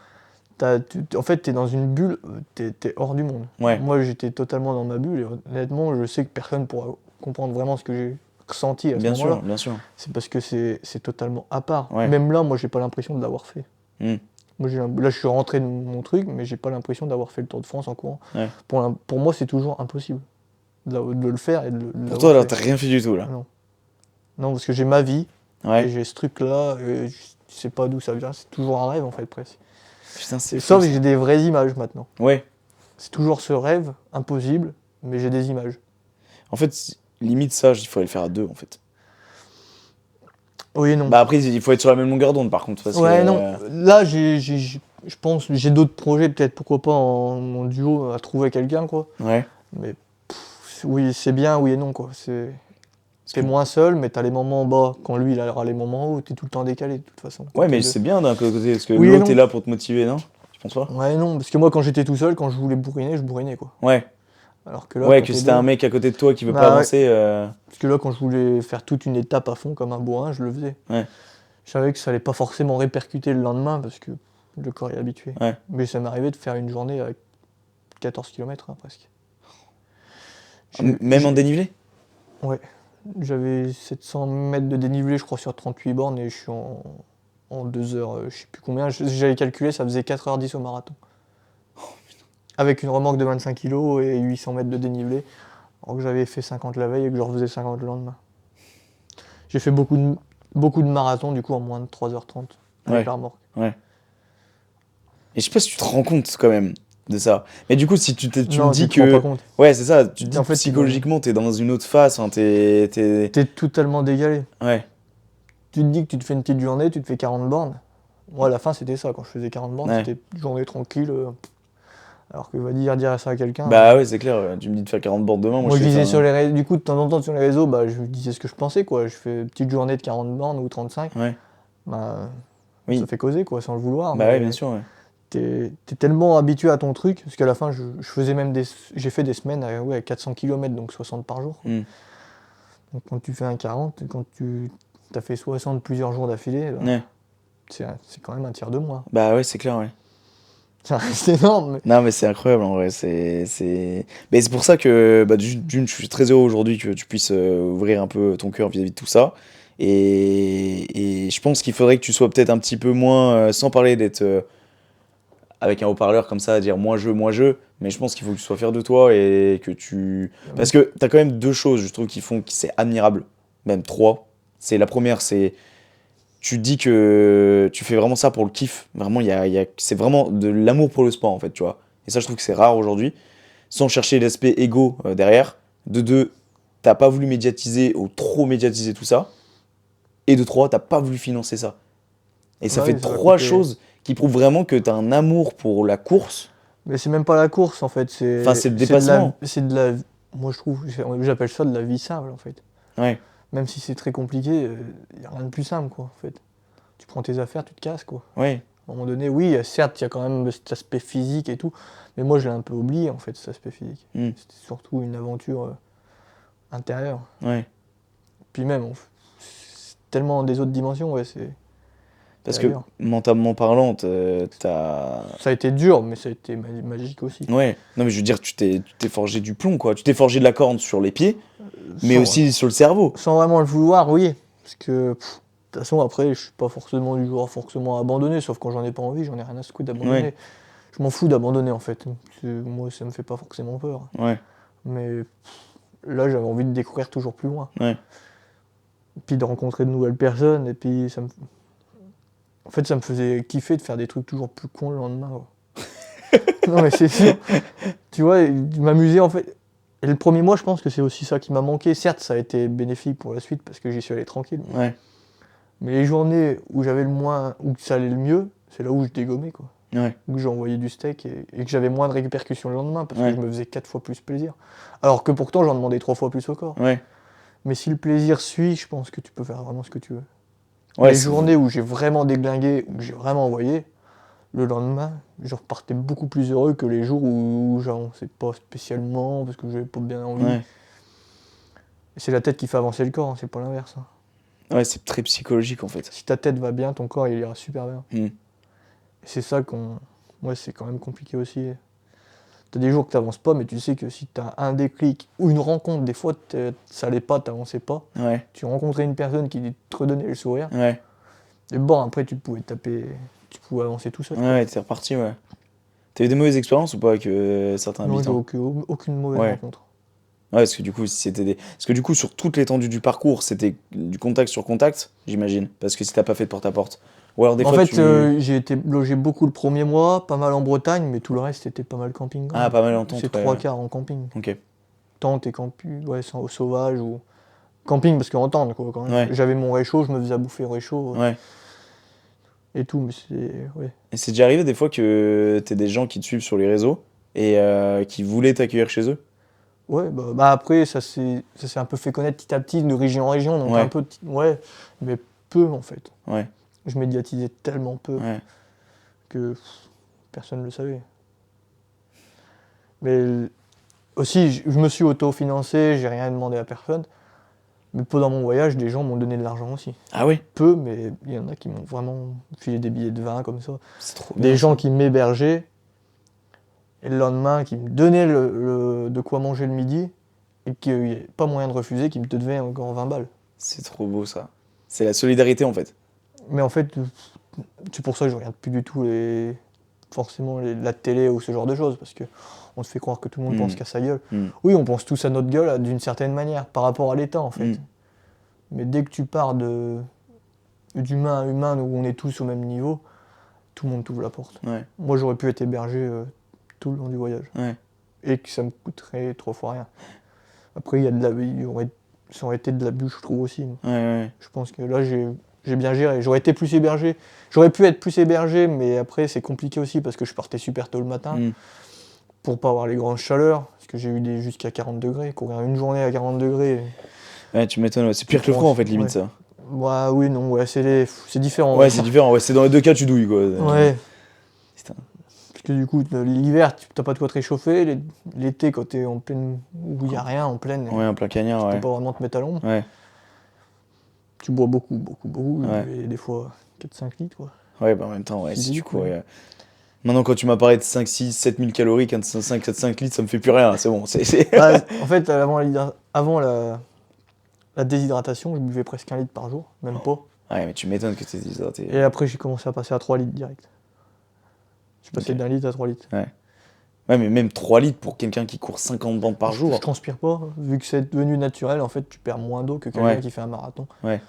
en fait, t'es dans une bulle, t'es hors du monde. Ouais, Moi, j'étais totalement dans ma bulle et honnêtement, je sais que personne pourra comprendre vraiment ce que j'ai ressenti à ce bien moment-là. sûr, bien sûr. C'est parce que c'est totalement à part. Ouais. Même là, moi, j'ai pas l'impression de l'avoir fait. Mm. Moi, là, je suis rentré de mon truc, mais j'ai pas l'impression d'avoir fait le Tour de France en courant. Ouais. Pour moi, c'est toujours impossible de le faire et de Pour l'avoir toi, là, fait. t'as rien fait du tout, là. Non. Non, parce que j'ai ma vie et Ouais. j'ai ce truc-là, et je sais pas d'où ça vient. C'est toujours un rêve, en fait, presque. Putain, c'est fou, Sauf que ça. j'ai des vraies images maintenant. Ouais. C'est toujours ce rêve impossible, mais j'ai des images. En fait, limite ça, il faudrait le faire à deux, en fait. Oui et non. Bah après, il faut être sur la même longueur d'onde, par contre, parce Ouais, que. non. Là, je pense, j'ai d'autres projets, peut-être, pourquoi pas, en duo, à trouver quelqu'un, quoi. Ouais. Mais oui, c'est bien, oui et non, quoi. T'es que- moins seul, mais t'as les moments bas. Quand lui, il aura les moments hauts, t'es tout le temps décalé, de toute façon. Quand Ouais, t'es mais deux. c'est bien d'un côté, parce que Oui et l'autre non. est là pour te motiver, non? Tu penses pas? Ouais, non, parce que moi, quand j'étais tout seul, quand je voulais bourriner, je bourrinais, quoi. Ouais. Alors que là, Ouais, quand que t'es si t'as deux... un mec à côté de toi qui veut pas Bah ouais, avancer. parce que là, quand je voulais faire toute une étape à fond, comme un bourrin, je le faisais. Ouais. Je savais que ça allait pas forcément répercuter le lendemain, parce que le corps est habitué. Ouais. Mais ça m'arrivait de faire une journée à 14 km, presque. J'ai- Même en j'ai- dénivelé? Ouais. J'avais 700 mètres de dénivelé, je crois, sur 38 bornes, et je suis en 2 heures, je sais plus combien. J'avais calculé, ça faisait 4h10 au marathon. Avec une remorque de 25 kg et 800 mètres de dénivelé, alors que j'avais fait 50 la veille et que je refaisais 50 le lendemain. J'ai fait beaucoup de marathons, du coup, en moins de 3h30 avec Ouais. la remorque. Ouais. Et je sais pas si tu te rends compte quand même de ça. Mais du coup, si tu me Non, dis tu te rends que. pas compte. Ouais, c'est ça. Tu te dis En que fait, psychologiquement, t'es dans une autre phase. Enfin, T'es totalement dégalé. Ouais. Tu te dis que tu te fais une petite journée, tu te fais 40 bornes. Moi, à la fin, c'était ça. Quand je faisais 40 bornes, Ouais. c'était une journée tranquille. Alors que va dire ça à quelqu'un. Bah ouais, c'est clair. Tu me dis de faire 40 bornes demain. Moi, Moi, je je fais disais ça. sur les réseaux, du coup, de temps en temps sur les réseaux, bah, je disais ce que je pensais, quoi. Je fais une petite journée de 40 bornes ou 35. Ouais. Bah, Oui. ça fait causer, quoi, sans le vouloir. Bah mais ouais, bien sûr. Ouais. t'es tellement habitué à ton truc, parce qu'à la fin, je faisais même j'ai fait des semaines à 400 km, donc 60 par jour. Hmm. Donc quand tu fais un 40, quand tu as fait 60 plusieurs jours d'affilée, bah, Ouais. c'est quand même un tiers de moins. Bah ouais, c'est clair, ouais. Ça reste énorme. Non, mais c'est incroyable en vrai. Mais c'est pour ça que, bah, d'une, je suis très heureux aujourd'hui que tu puisses ouvrir un peu ton cœur vis-à-vis de tout ça. Et je pense qu'il faudrait que tu sois peut-être un petit peu moins, sans parler d'être avec un haut-parleur comme ça, à dire moi je, mais je pense qu'il faut que tu sois fier de toi et que tu. Parce que t'as quand même deux choses, je trouve, qui font que c'est admirable. Même trois. C'est la première, c'est. Tu te dis que tu fais vraiment ça pour le kiff. Vraiment, c'est vraiment de l'amour pour le sport, en fait, tu vois. Et ça, je trouve que c'est rare aujourd'hui. Sans chercher l'aspect égo derrière. De deux, t'as pas voulu médiatiser ou trop médiatiser tout ça. Et de trois, t'as pas voulu financer ça. Et ça Ouais, fait ça va trois coûter- choses qui prouvent vraiment que t'as un amour pour la course. Mais c'est même pas la course, en fait. Enfin, c'est le dépassement. Moi, je trouve, j'appelle ça de la vie simple, en fait. Ouais, Même si c'est très compliqué, il n'y a rien de plus simple, quoi, en fait. Tu prends tes affaires, tu te casses, quoi. ouais, À un moment donné, oui, certes, il y a quand même cet aspect physique et tout, mais moi, je l'ai un peu oublié, en fait, cet aspect physique. Hmm. C'était surtout une aventure intérieure. ouais. Puis même, c'est tellement des autres dimensions, ouais, Parce que D'ailleurs. mentalement parlant, t'as... Ça a été dur, mais ça a été magique aussi. Ouais, non mais je veux dire, tu t'es forgé du plomb, quoi. Tu t'es forgé de la corde sur les pieds, mais Sans, aussi sur le cerveau. sans vraiment le vouloir, oui. Parce que, de toute façon, après, je suis pas forcément du genre forcément à abandonner, sauf quand j'en ai pas envie, j'en ai rien à secouer d'abandonner. Ouais. Je m'en fous d'abandonner, en fait. Moi, ça me fait pas forcément peur. Ouais, Mais là, j'avais envie de découvrir toujours plus loin. ouais. Puis de rencontrer de nouvelles personnes, et puis en fait, ça me faisait kiffer de faire des trucs toujours plus cons le lendemain, quoi. Non, mais c'est sûr. Tu vois, m'amuser, en fait. Et le premier mois, je pense que c'est aussi ça qui m'a manqué. Certes, ça a été bénéfique pour la suite, parce que j'y suis allé tranquille. Ouais, Mais les journées où j'avais le moins, où ça allait le mieux, c'est là où je dégommais, quoi. ouais, Où j'ai envoyé du steak et que j'avais moins de répercussions le lendemain, parce Ouais. que je me faisais 4 fois plus plaisir. Alors que pourtant, j'en demandais 3 fois plus au corps. ouais. Mais si le plaisir suit, je pense que tu peux faire vraiment ce que tu veux. Ouais, Les c'est- journées où j'ai vraiment déglingué, où j'ai vraiment envoyé, le lendemain, je repartais beaucoup plus heureux que les jours où j'avançais pas spécialement, parce que j'avais pas bien envie. Ouais, Et c'est la tête qui fait avancer le corps, hein, c'est pas l'inverse, hein. ouais, c'est très psychologique en fait. Si ta tête va bien, ton corps il ira super bien. Mm. Et c'est ça ouais, c'est quand même compliqué aussi. T'as des jours que t'avances pas, mais tu sais que si t'as un déclic ou une rencontre, des fois ça allait pas, t'avançais pas. Ouais, Tu rencontrais une personne qui te redonnait le sourire, ouais, et bon, après tu pouvais avancer tout seul. ouais, t'es reparti, ouais. T'as eu des mauvaises expériences ou pas avec certains Non, j'ai habitants? aucune mauvaise Ouais. rencontre. Ouais, parce que du coup, si c'était des... Parce que du coup, sur toute l'étendue du parcours, c'était du contact sur contact, j'imagine. Parce que si t'as pas fait de porte-à-porte. Ou alors des En fois, fait, j'ai été logé beaucoup le premier mois, pas mal en Bretagne, mais tout le reste c'était pas mal camping, quand Ah, même. pas mal en tente, C'est ouais, trois ouais. quarts en camping. Ok. Tente et camping, ouais, au sauvage ou camping parce qu'en tente, quoi, quand même. Ouais. J'avais mon réchaud, je me faisais à bouffer au réchaud, Ouais. et tout, mais ouais. Et c'est déjà arrivé des fois que t'aies des gens qui te suivent sur les réseaux et qui voulaient t'accueillir chez eux? Ouais, bah après, ça s'est un peu fait connaître petit à petit de région en région, donc Ouais. un peu, ouais, mais peu en fait. Ouais, Je médiatisais tellement peu ouais. que personne ne le savait. Mais aussi, je me suis autofinancé, j'ai rien demandé à personne. Mais pendant mon voyage, des gens m'ont donné de l'argent aussi. Ah ouais? Peu, mais il y en a qui m'ont vraiment filé des billets de vin comme ça. C'est trop Des bien. gens qui m'hébergeaient, et le lendemain, qui me donnaient de quoi manger le midi, et qu'il n'y avait pas moyen de refuser, qui me devaient encore 20 balles. C'est trop beau ça. C'est la solidarité en fait. Mais en fait, c'est pour ça que je regarde plus du tout forcément la télé ou ce genre de choses, parce que on te fait croire que tout le monde pense qu'à sa gueule. Oui, on pense tous à notre gueule d'une certaine manière, par rapport à l'État en fait. Mais dès que tu pars d'humain à humain, où on est tous au même niveau, tout le monde t'ouvre la porte. Ouais, Moi, j'aurais pu être hébergé tout le long du voyage, ouais. et que ça me coûterait 3 fois rien. Après, ça aurait été de l'abus, je trouve aussi. Ouais, ouais. Je pense que là, j'ai bien géré. J'aurais été plus hébergé. J'aurais pu être plus hébergé, mais après, c'est compliqué aussi parce que je partais super tôt le matin pour pas avoir les grandes chaleurs. Parce que j'ai eu jusqu'à 40 degrés. Courir une journée à 40 degrés. Ouais, tu m'étonnes, ouais. C'est pire que le froid en fait, limite Ouais. ça. Bah oui, non, ouais, c'est différent. Ouais, c'est différent. Ouais, c'est dans les deux cas, tu douilles quoi. Ouais. Putain. Parce que du coup, l'hiver, t'as pas de quoi te réchauffer. L'été, quand t'es en pleine. Où il n'y a rien, en pleine. Ouais, en plein cagnard, Tu ouais. peux pas vraiment te mettre à l'ombre. Ouais, Tu bois beaucoup, beaucoup, beaucoup. Ouais. Et des fois 4-5 litres, quoi. ouais, bah en même temps, ouais, si tu Physique, cours. ouais. Maintenant, quand tu m'as parlé de 5, 6, 7 000 calories, 5, 4, 5 litres, ça me fait plus rien, c'est bon. Bah, en fait, avant la déshydratation, je buvais presque 1 litre par jour, même pas. Ouais, mais tu m'étonnes que t'es déshydraté. Et après, j'ai commencé à passer à 3 litres direct. Je suis passé Ok. d'1 litre à 3 litres. Ouais, mais même 3 litres pour quelqu'un qui court 50 bandes par Je jour. transpire pas, vu que c'est devenu naturel, en fait, tu perds moins d'eau que quelqu'un Ouais. qui fait un marathon. Ouais.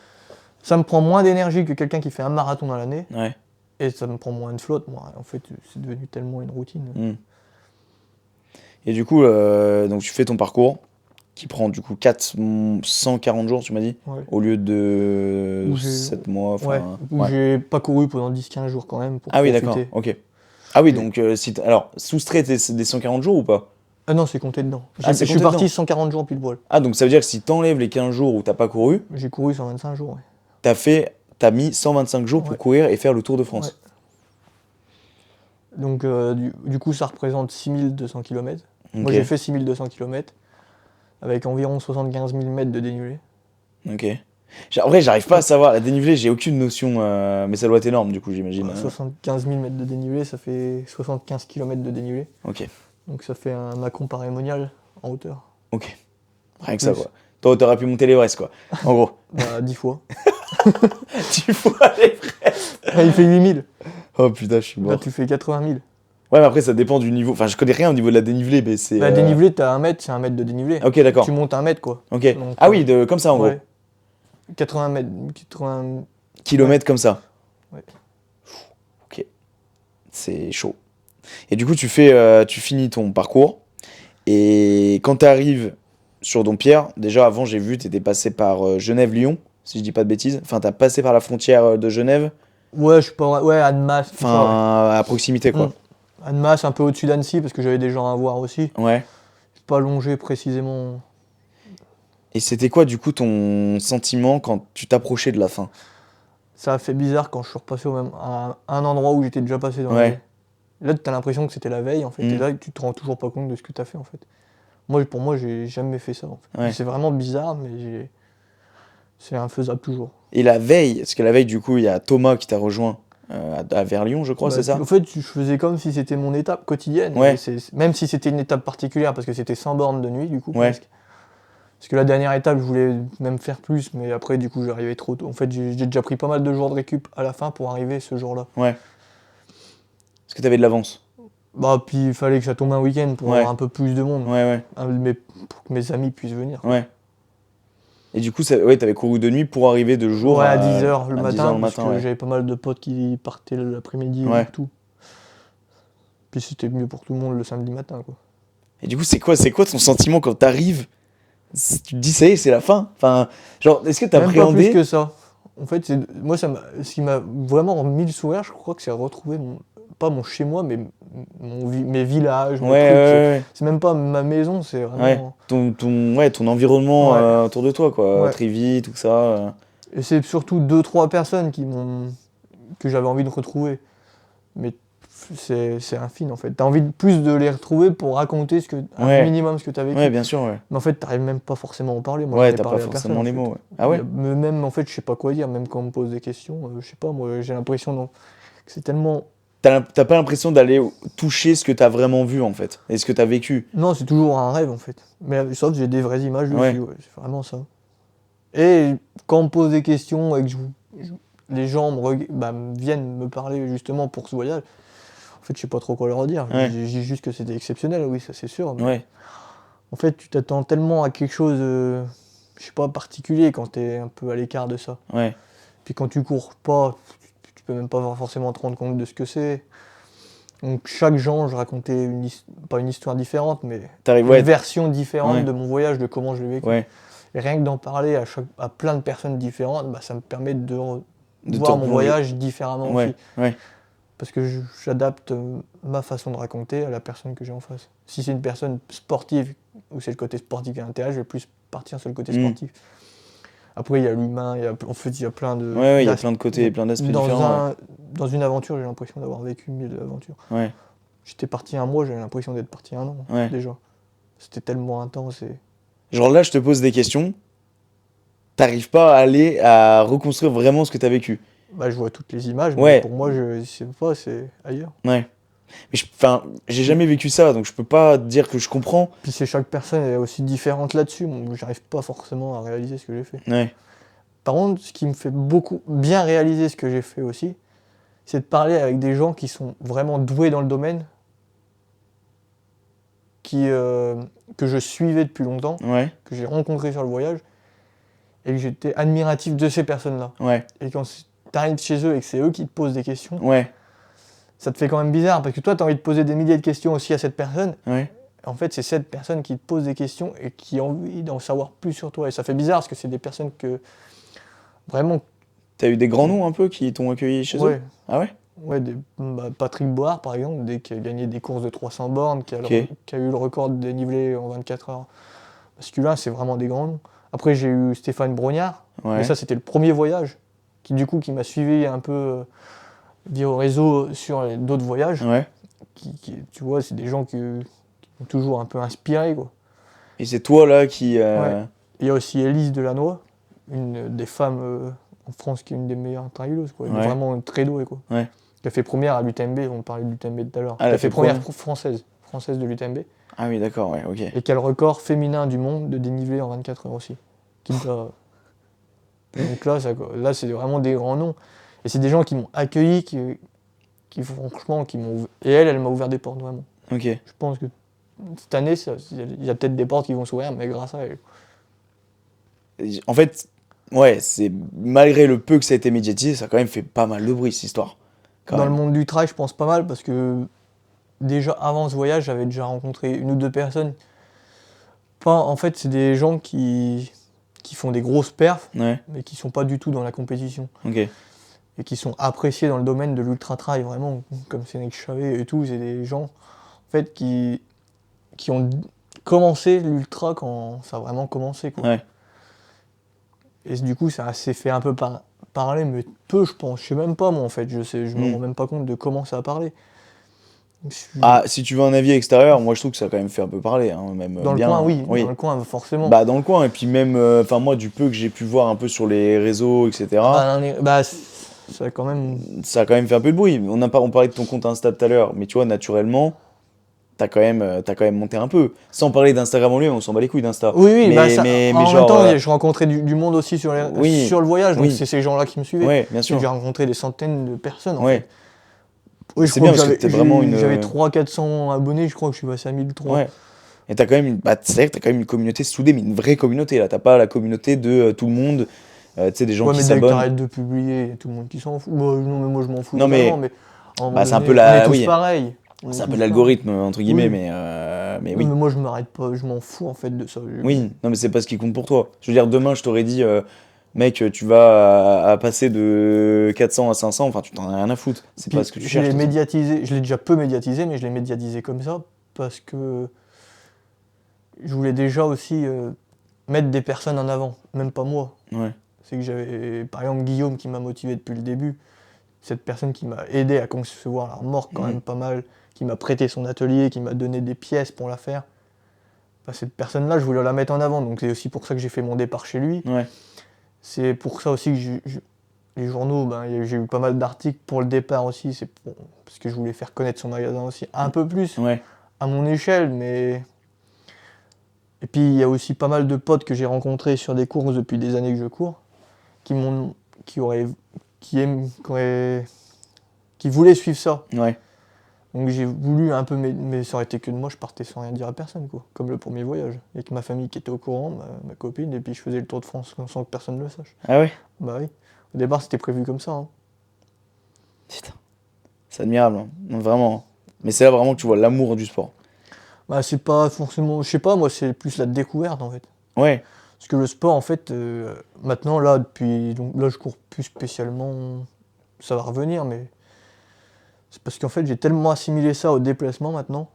Ça me prend moins d'énergie que quelqu'un qui fait un marathon dans l'année, Ouais. et ça me prend moins de flotte, moi. En fait, c'est devenu tellement une routine. Et du coup, donc tu fais ton parcours qui prend du coup 440 jours, tu m'as dit, Ouais. au lieu de Où j'ai- 7 mois. Ouais, où j'ai pas couru pendant 10-15 jours quand même pour Ah oui, profiter. d'accord, ok. Ah oui, Mais- donc alors, soustrait des 140 jours ou pas? Ah non, c'est compté dedans. Ah, c'est Je suis compté parti dedans. 140 jours pile poil. Ah, donc ça veut dire que si t'enlèves les 15 jours où t'as pas couru, J'ai couru 125 jours, ouais. t'as mis 125 jours pour Ouais. courir et faire le Tour de France. Donc du coup, ça représente 6200 km. Moi, Ok. j'ai fait 6200 km avec environ 75 000 mètres de dénivelé. Ok. En vrai, j'arrive pas à savoir. La dénivelé, j'ai aucune notion. Mais ça doit être énorme, du coup, j'imagine. 75 000 mètres de dénivelé, ça fait 75 km de dénivelé. Ok, Donc ça fait un Macron parémonial en hauteur. ok. Rien que Plus. ça, quoi. Toi, t'aurais pu monter l'Everest, quoi. En gros. Bah 10 fois. Tu vois l'Everest. Là, il fait 8000. Oh putain, je suis Là mort. tu fais 80 000. Ouais, mais après, ça dépend du niveau. Enfin, je connais rien au niveau de la dénivelé, mais c'est. Bah dénivelé, t'as 1 mètre, c'est 1 mètre de dénivelé. Ok, d'accord. Tu montes 1 mètre quoi. Ok. Donc, Ah oui, comme ça, en gros. ouais. 80 mètres. 80... Kilomètres comme ça. Ouais. Ok. C'est chaud. Et du coup, tu finis ton parcours. Et quand tu arrives sur Dompierre, déjà avant, j'ai vu, tu étais passé par Genève-Lyon, si je dis pas de bêtises. Enfin, tu as passé par la frontière de Genève. Ouais, je suis pas. Ouais, Annemasse. tout ça, ouais. Enfin, à proximité, quoi. Annemasse, un peu au-dessus d'Annecy, parce que j'avais des gens à voir aussi. Ouais. Pas longé précisément. Et c'était quoi, du coup, ton sentiment quand tu t'approchais de la fin? Ça a fait bizarre quand je suis repassé à un endroit où j'étais déjà passé dans Ouais. Là, t'as l'impression que c'était la veille, en fait. Mm. Et là, tu te rends toujours pas compte de ce que t'as fait, en fait. Pour moi, j'ai jamais fait ça, en fait. Ouais. C'est vraiment bizarre, mais c'est infaisable toujours. Et la veille, parce que la veille, du coup, il y a Thomas qui t'a rejoint vers Lyon, je crois, Bah, c'est ça? en fait, je faisais comme si c'était mon étape quotidienne. Ouais. Et même si c'était une étape particulière, parce que c'était 100 bornes de nuit, du coup, Ouais. presque. Parce que la dernière étape, je voulais même faire plus, mais après, du coup, j'arrivais trop tôt. En fait, j'ai déjà pris pas mal de jours de récup à la fin pour arriver ce jour-là. Ouais. Parce que t'avais de l'avance. Bah, puis il fallait que ça tombe un week-end pour Ouais. avoir un peu plus de monde. Ouais, ouais, Pour que mes amis puissent venir. ouais. Et du coup, ouais, t'avais couru de nuit pour arriver de jour Ouais, à à 10h le à 10 matin, heures le parce matin, que ouais. j'avais pas mal de potes qui partaient l'après-midi Ouais. et tout. Puis c'était mieux pour tout le monde le samedi matin, quoi. Et du coup, c'est quoi ton sentiment quand t'arrives? Tu te dis, ça y est, c'est la fin. Enfin, genre, est-ce que Même pas plus t'appréhendais? que ça. En fait, moi, ce qui m'a vraiment mis le sourire, je crois que c'est retrouver pas mon chez-moi, mais mes villages, mes Ouais, trucs. ouais, C'est même pas ma maison, c'est ouais. vraiment. Ton environnement Ouais. autour de toi, quoi. Ouais. Trévis, tout ça. Et c'est surtout 2-3 personnes que j'avais envie de retrouver. Mais c'est infime en fait. T'as envie plus de les retrouver pour raconter un Ouais. minimum ce que t'as vécu. Ouais, bien sûr, ouais. Mais en fait, t'arrives même pas forcément à en parler. Moi, Ouais, j'en ai t'as pas parlé à forcément personne, les en fait. mots, ouais. Ah ouais? Mais même en fait, je sais pas quoi dire. Même quand on me pose des questions, je sais pas, moi, j'ai l'impression que c'est tellement. T'as pas l'impression d'aller toucher ce que t'as vraiment vu, en fait, et ce que t'as vécu. Non, c'est toujours un rêve en fait. Mais sauf que j'ai des vraies images Ouais. dessus, ouais, c'est vraiment ça. Et quand on me pose des questions et que les gens viennent me parler justement pour ce voyage, en fait, je sais pas trop quoi leur dire. Ouais. Je dis juste que c'était exceptionnel, oui, ça c'est sûr. Mais Ouais. en fait, tu t'attends tellement à quelque chose, je sais pas, particulier quand t'es un peu à l'écart de ça. Ouais. Puis quand tu cours pas, tu peux même pas forcément te rendre compte de ce que c'est. Donc chaque jour, je racontais pas une histoire différente, mais T'arrives, une ouais. version différente Ouais. de mon voyage, de comment je l'ai vécu. Ouais. Et rien que d'en parler à plein de personnes différentes, ça me permet de De voir te mon replonger. voyage différemment Ouais. aussi. Ouais. Parce que j'adapte ma façon de raconter à la personne que j'ai en face. Si c'est une personne sportive, ou c'est le côté sportif qui l'intéresse, je vais plus partir sur le côté sportif. Après, il y a l'humain, en fait, il y a plein de... Ouais, il y a plein de côtés, plein d'aspects différents. Dans une aventure, j'ai l'impression d'avoir vécu 1000 aventures. Ouais. J'étais parti un mois, j'avais l'impression d'être parti un an, Ouais. déjà. C'était tellement intense et... Genre là, je te pose des questions. T'arrives pas à aller à reconstruire vraiment ce que t'as vécu. je vois toutes les images, Ouais. mais pour moi, je sais pas, c'est ailleurs. Ouais. Mais j'ai jamais vécu ça, donc je peux pas dire que je comprends. Puis chaque personne est aussi différente là-dessus. Moi, j'arrive pas forcément à réaliser ce que j'ai fait. Ouais. Par contre, ce qui me fait beaucoup bien réaliser ce que j'ai fait aussi, c'est de parler avec des gens qui sont vraiment doués dans le domaine, que je suivais depuis longtemps, Ouais. que j'ai rencontrés sur le voyage, et que j'étais admiratif de ces personnes-là. Ouais. Et quand t'arrives chez eux et que c'est eux qui te posent des questions, Ouais. ça te fait quand même bizarre, parce que toi, t'as envie de poser des milliers de questions aussi à cette personne. Ouais. En fait, c'est cette personne qui te pose des questions et qui a envie d'en savoir plus sur toi. Et ça fait bizarre, parce que c'est des personnes que... Vraiment... T'as eu des grands noms un peu qui t'ont accueilli chez eux? Ah ouais? Ouais, Patrick Board, par exemple, qui a gagné des courses de 300 bornes, qui a eu le record de dénivelé en 24 heures. Parce que là, c'est vraiment des grands noms. Après, j'ai eu Stéphane Brognard, mais ça, c'était le premier voyage, qui m'a suivi un peu via réseau sur d'autres voyages. Ouais. Tu vois, c'est des gens qui m'ont toujours un peu inspiré, quoi. Et c'est toi là qui... Ouais. Il y a aussi Élise Delannoy. une des femmes en France qui est une des meilleures traileuses, quoi. Elle est Ouais. vraiment très douée, quoi. Ouais. Qui a fait première à l'UTMB, on parlait de l'UTMB tout à l'heure. Ah, elle Qui a a fait fait première première française de l'UTMB. Ah oui, d'accord, ouais, ok. Et qui a le record féminin du monde de dénivelé en 24 heures aussi. Qui doit- Donc là, c'est vraiment des grands noms. Et c'est des gens qui m'ont accueilli, franchement, Et elle m'a ouvert des portes, vraiment. Ok. Je pense que cette année, il y a peut-être des portes qui vont s'ouvrir, mais grâce à elle. En fait, ouais, c'est malgré le peu que ça a été médiatisé, ça a quand même fait pas mal de bruit cette histoire. Quand Dans même. le monde du trail, je pense pas mal, parce que déjà avant ce voyage, j'avais déjà rencontré une ou deux personnes. En fait, c'est des gens qui font des grosses perfs, Ouais, mais qui sont pas du tout dans la compétition. ok. Et qui sont appréciés dans le domaine de l'ultra-trail, vraiment, comme Cédric Chavet et tout. C'est des gens, en fait, qui ont commencé l'ultra quand ça a vraiment commencé, quoi. Ouais. Et du coup, ça s'est fait un peu parler, mais peu, je pense. Je sais même pas, moi, en fait. Je me rends même pas compte de comment ça a parlé. Ah, si tu veux un avis extérieur, moi je trouve que ça a quand même fait un peu parler, hein, même Dans le bien. coin, oui. Oui. Dans le coin, forcément. Bah, dans le coin, et puis même, enfin, moi, du peu que j'ai pu voir un peu sur les réseaux, etc., Ça a quand même. ça a quand même fait un peu de bruit. On parlait de ton compte Insta tout à l'heure, mais tu vois, naturellement, t'as quand même monté un peu. Sans parler d'Instagram en lui, on s'en bat les couilles d'Insta. Oui, oui, Mais en même genre, temps, je rencontrais du monde aussi sur oui, le voyage, donc oui, c'est ces gens-là qui me suivaient. ouais, bien sûr. J'ai rencontré des centaines de personnes, en fait. Ouais. Oui, je C'est crois bien que parce que t'es vraiment une. j'avais 300-400 abonnés, je crois que je suis passé à 1003. Ouais. Et t'as quand même bah, c'est-à-dire que t'as quand même une communauté soudée, mais une vraie communauté là. T'as pas la communauté de tout le monde, tu sais, des gens Ouais, qui mais dès que s'abonnent. t'arrêtes de publier, il y a tout le monde qui s'en fout. Bah, non, mais moi, je m'en fous Non, totalement, mais mais à un moment bah, c'est un peu donné, on est la. tous Oui, pareils. On est c'est un peu tous pareils. l'algorithme, entre guillemets, Oui. mais Non, oui. mais moi, je m'arrête pas, je m'en fous, en fait, de ça. Oui, non, mais c'est pas ce qui compte pour toi. Je veux dire, demain, je t'aurais dit, mec, tu vas à passer de 400 à 500, enfin, tu t'en as rien à foutre. C'est pas Puis, ce que tu je cherches, l'ai de toute façon. médiatisé, je l'ai déjà peu médiatisé, mais je l'ai médiatisé comme ça, parce que je voulais déjà aussi mettre des personnes en avant, même pas moi. Ouais. C'est que j'avais, par exemple, Guillaume qui m'a motivé depuis le début, cette personne qui m'a aidé à concevoir la remorque quand Mhm. même pas mal, qui m'a prêté son atelier, qui m'a donné des pièces pour la faire. Bah, cette personne-là, je voulais la mettre en avant, donc c'est aussi pour ça que j'ai fait mon départ chez lui. Ouais. C'est pour ça aussi que les journaux, j'ai eu pas mal d'articles pour le départ aussi, parce que je voulais faire connaître son magasin aussi un peu plus Ouais. à mon échelle, mais... Et puis il y a aussi pas mal de potes que j'ai rencontrés sur des courses depuis des années que je cours, qui m'ont, qui auraient, qui aiment, qui voulaient suivre ça. Ouais. Donc j'ai voulu un peu, mais ça aurait été que de moi, je partais sans rien dire à personne, quoi. Comme le premier voyage, avec ma famille qui était au courant, ma copine, et puis je faisais le Tour de France sans que personne ne le sache. Ah ouais? Bah oui. Au départ, c'était prévu comme ça, hein. Putain. C'est admirable, hein. Non, vraiment. Mais c'est là vraiment que tu vois l'amour du sport. Bah c'est pas forcément, je sais pas, moi c'est plus la découverte en fait. Ouais. Parce que le sport en fait, maintenant là donc là je cours plus spécialement, ça va revenir, mais c'est parce qu'en fait j'ai tellement assimilé ça au déplacement maintenant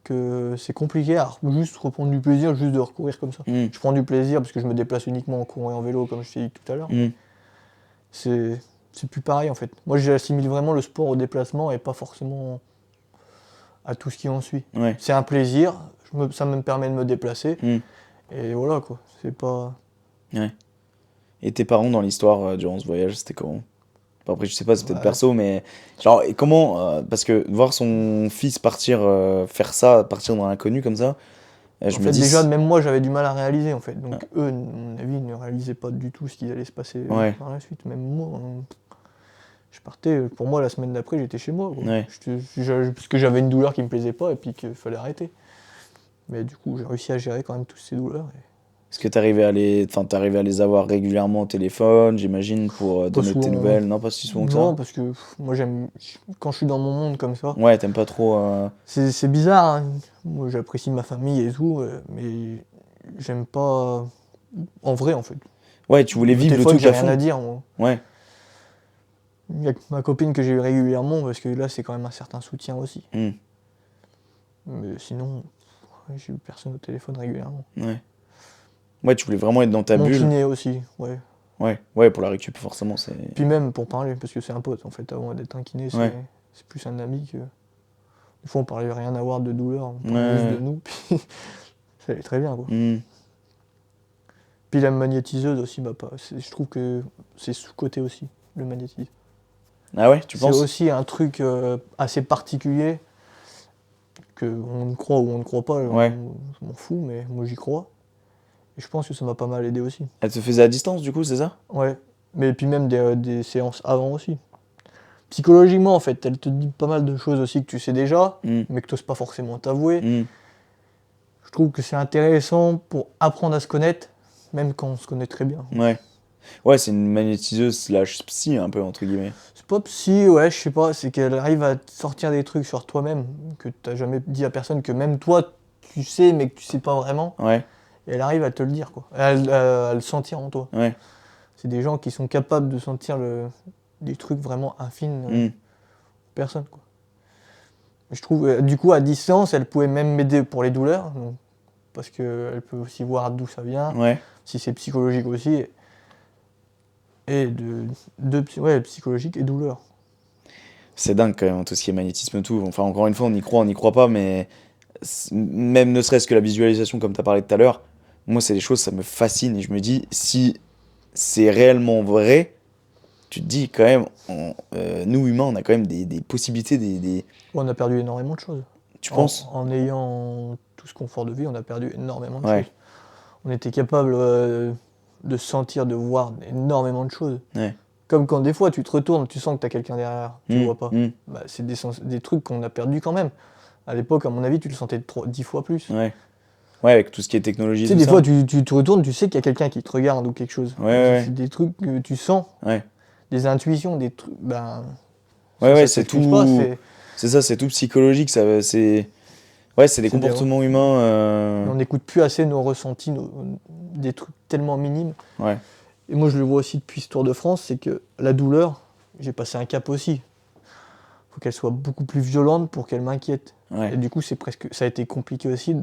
que c'est compliqué à juste reprendre du plaisir, juste de recourir comme ça. Mhm. Je prends du plaisir parce que je me déplace uniquement en courant et en vélo comme je t'ai dit tout à l'heure. Mhm. C'est plus pareil en fait. Moi j'assimile vraiment le sport au déplacement et pas forcément à tout ce qui en suit. Ouais. C'est un plaisir, ça me permet de me déplacer. Mhm. Et voilà quoi, c'est pas... Ouais. Et tes parents dans l'histoire durant ce voyage, c'était comment? Enfin, après, je sais pas, c'est peut-être Ouais. perso, mais genre, et comment parce que voir son fils partir faire ça, partir dans l'inconnu comme ça, En je me fait dis. déjà même moi j'avais du mal à réaliser en fait. Donc eux, à mon avis, ils ne réalisaient pas du tout ce qui allait se passer Ouais. par la suite. Même moi, je partais, pour moi la semaine d'après j'étais chez moi, quoi. Ouais. Parce que j'avais une douleur qui me plaisait pas et puis qu'il fallait arrêter. Mais du coup j'ai réussi à gérer quand même toutes ces douleurs. Est-ce que t'arrivais à les avoir régulièrement au téléphone, j'imagine, pour Pas donner de tes souvent. nouvelles? Non, pas si souvent que ça. Non, parce que moi quand je suis dans mon monde comme ça, Ouais, t'aimes pas trop. c'est bizarre, hein. Moi j'apprécie ma famille et tout, mais j'aime pas en vrai en fait. Ouais, tu voulais Au vivre le téléphone, truc j'ai à rien à fond. dire, moi. Ouais. Il y a que ma copine que j'ai eu régulièrement, parce que là, c'est quand même un certain soutien aussi. Hmm. Mais sinon, j'ai eu personne au téléphone régulièrement. Ouais. Ouais, tu voulais vraiment être dans ta Mon bulle. kiné aussi, ouais. Ouais. Ouais, pour la récup, forcément, c'est. Puis même pour parler, parce que c'est un pote, en fait, avant d'être un kiné, Ouais. c'est plus un ami que... Des fois, on parlait rien à voir de douleur, on parlait Ouais. juste de nous, puis ça allait très bien, quoi. Hmm. Puis la magnétiseuse aussi, je trouve que c'est sous-coté aussi, le magnétisme. Ah ouais, tu C'est penses? aussi un truc assez particulier que on croit ou on ne croit pas, Ouais. je m'en fous, mais moi j'y crois. Et je pense que ça m'a pas mal aidé aussi. Elle te faisait à distance, du coup, c'est ça? Ouais, mais puis même des séances avant aussi. Psychologiquement, en fait, elle te dit pas mal de choses aussi que tu sais déjà, Hmm. mais que tu n'oses pas forcément t'avouer. Hmm. Je trouve que c'est intéressant pour apprendre à se connaître, même quand on se connaît très bien. Ouais. Ouais, c'est une magnétiseuse slash psy, un peu, entre guillemets. C'est pas psy, ouais, je sais pas, c'est qu'elle arrive à te sortir des trucs sur toi-même que t'as jamais dit à personne, que même toi tu sais, mais que tu sais pas vraiment. Ouais, Et elle arrive à te le dire, quoi. À le sentir en toi. ouais. C'est des gens qui sont capables de sentir des trucs vraiment infimes, Hmm. personne, quoi. Je trouve, du coup, à distance, elle pouvait même m'aider pour les douleurs, donc, parce qu'elle peut aussi voir d'où ça vient, Ouais. si c'est psychologique aussi, et ouais, psychologique et douleur. C'est dingue quand même, tout ce qui est magnétisme, tout. Enfin, encore une fois, on n'y croit pas, mais même ne serait-ce que la visualisation, comme tu as parlé tout à l'heure, moi, c'est des choses, ça me fascine. Et je me dis, si c'est réellement vrai, tu te dis quand même, nous humains, on a quand même des possibilités, On a perdu énormément de choses. Tu penses? En ayant tout ce confort de vie, on a perdu énormément de Ouais, choses. On était capable de sentir, de voir énormément de choses. ouais. Comme quand des fois tu te retournes, tu sens que tu as quelqu'un derrière, tu le Hmm, vois pas. hmm, Bah, c'est des trucs qu'on a perdus quand même. À l'époque, à mon avis, tu le sentais 10 fois plus. ouais. Ouais, avec tout ce qui est technologie Tu et sais, tout des ça. fois, tu te retournes, tu sais qu'il y a quelqu'un qui te regarde ou quelque chose. Ouais, ouais, C'est des trucs que tu sens, ouais. des intuitions, des trucs. Ben, Ouais, ouais, ça c'est s'explique pas. tout. C'est ça, c'est tout psychologique. C'est. Ouais, c'est des C'est des, comportements humains. on n'écoute plus assez nos ressentis, des trucs tellement minimes. Ouais, Et moi, je le vois aussi depuis ce Tour de France, c'est que la douleur, j'ai passé un cap aussi. Faut qu'elle soit beaucoup plus violente pour qu'elle m'inquiète. ouais, Et du coup, ça a été compliqué aussi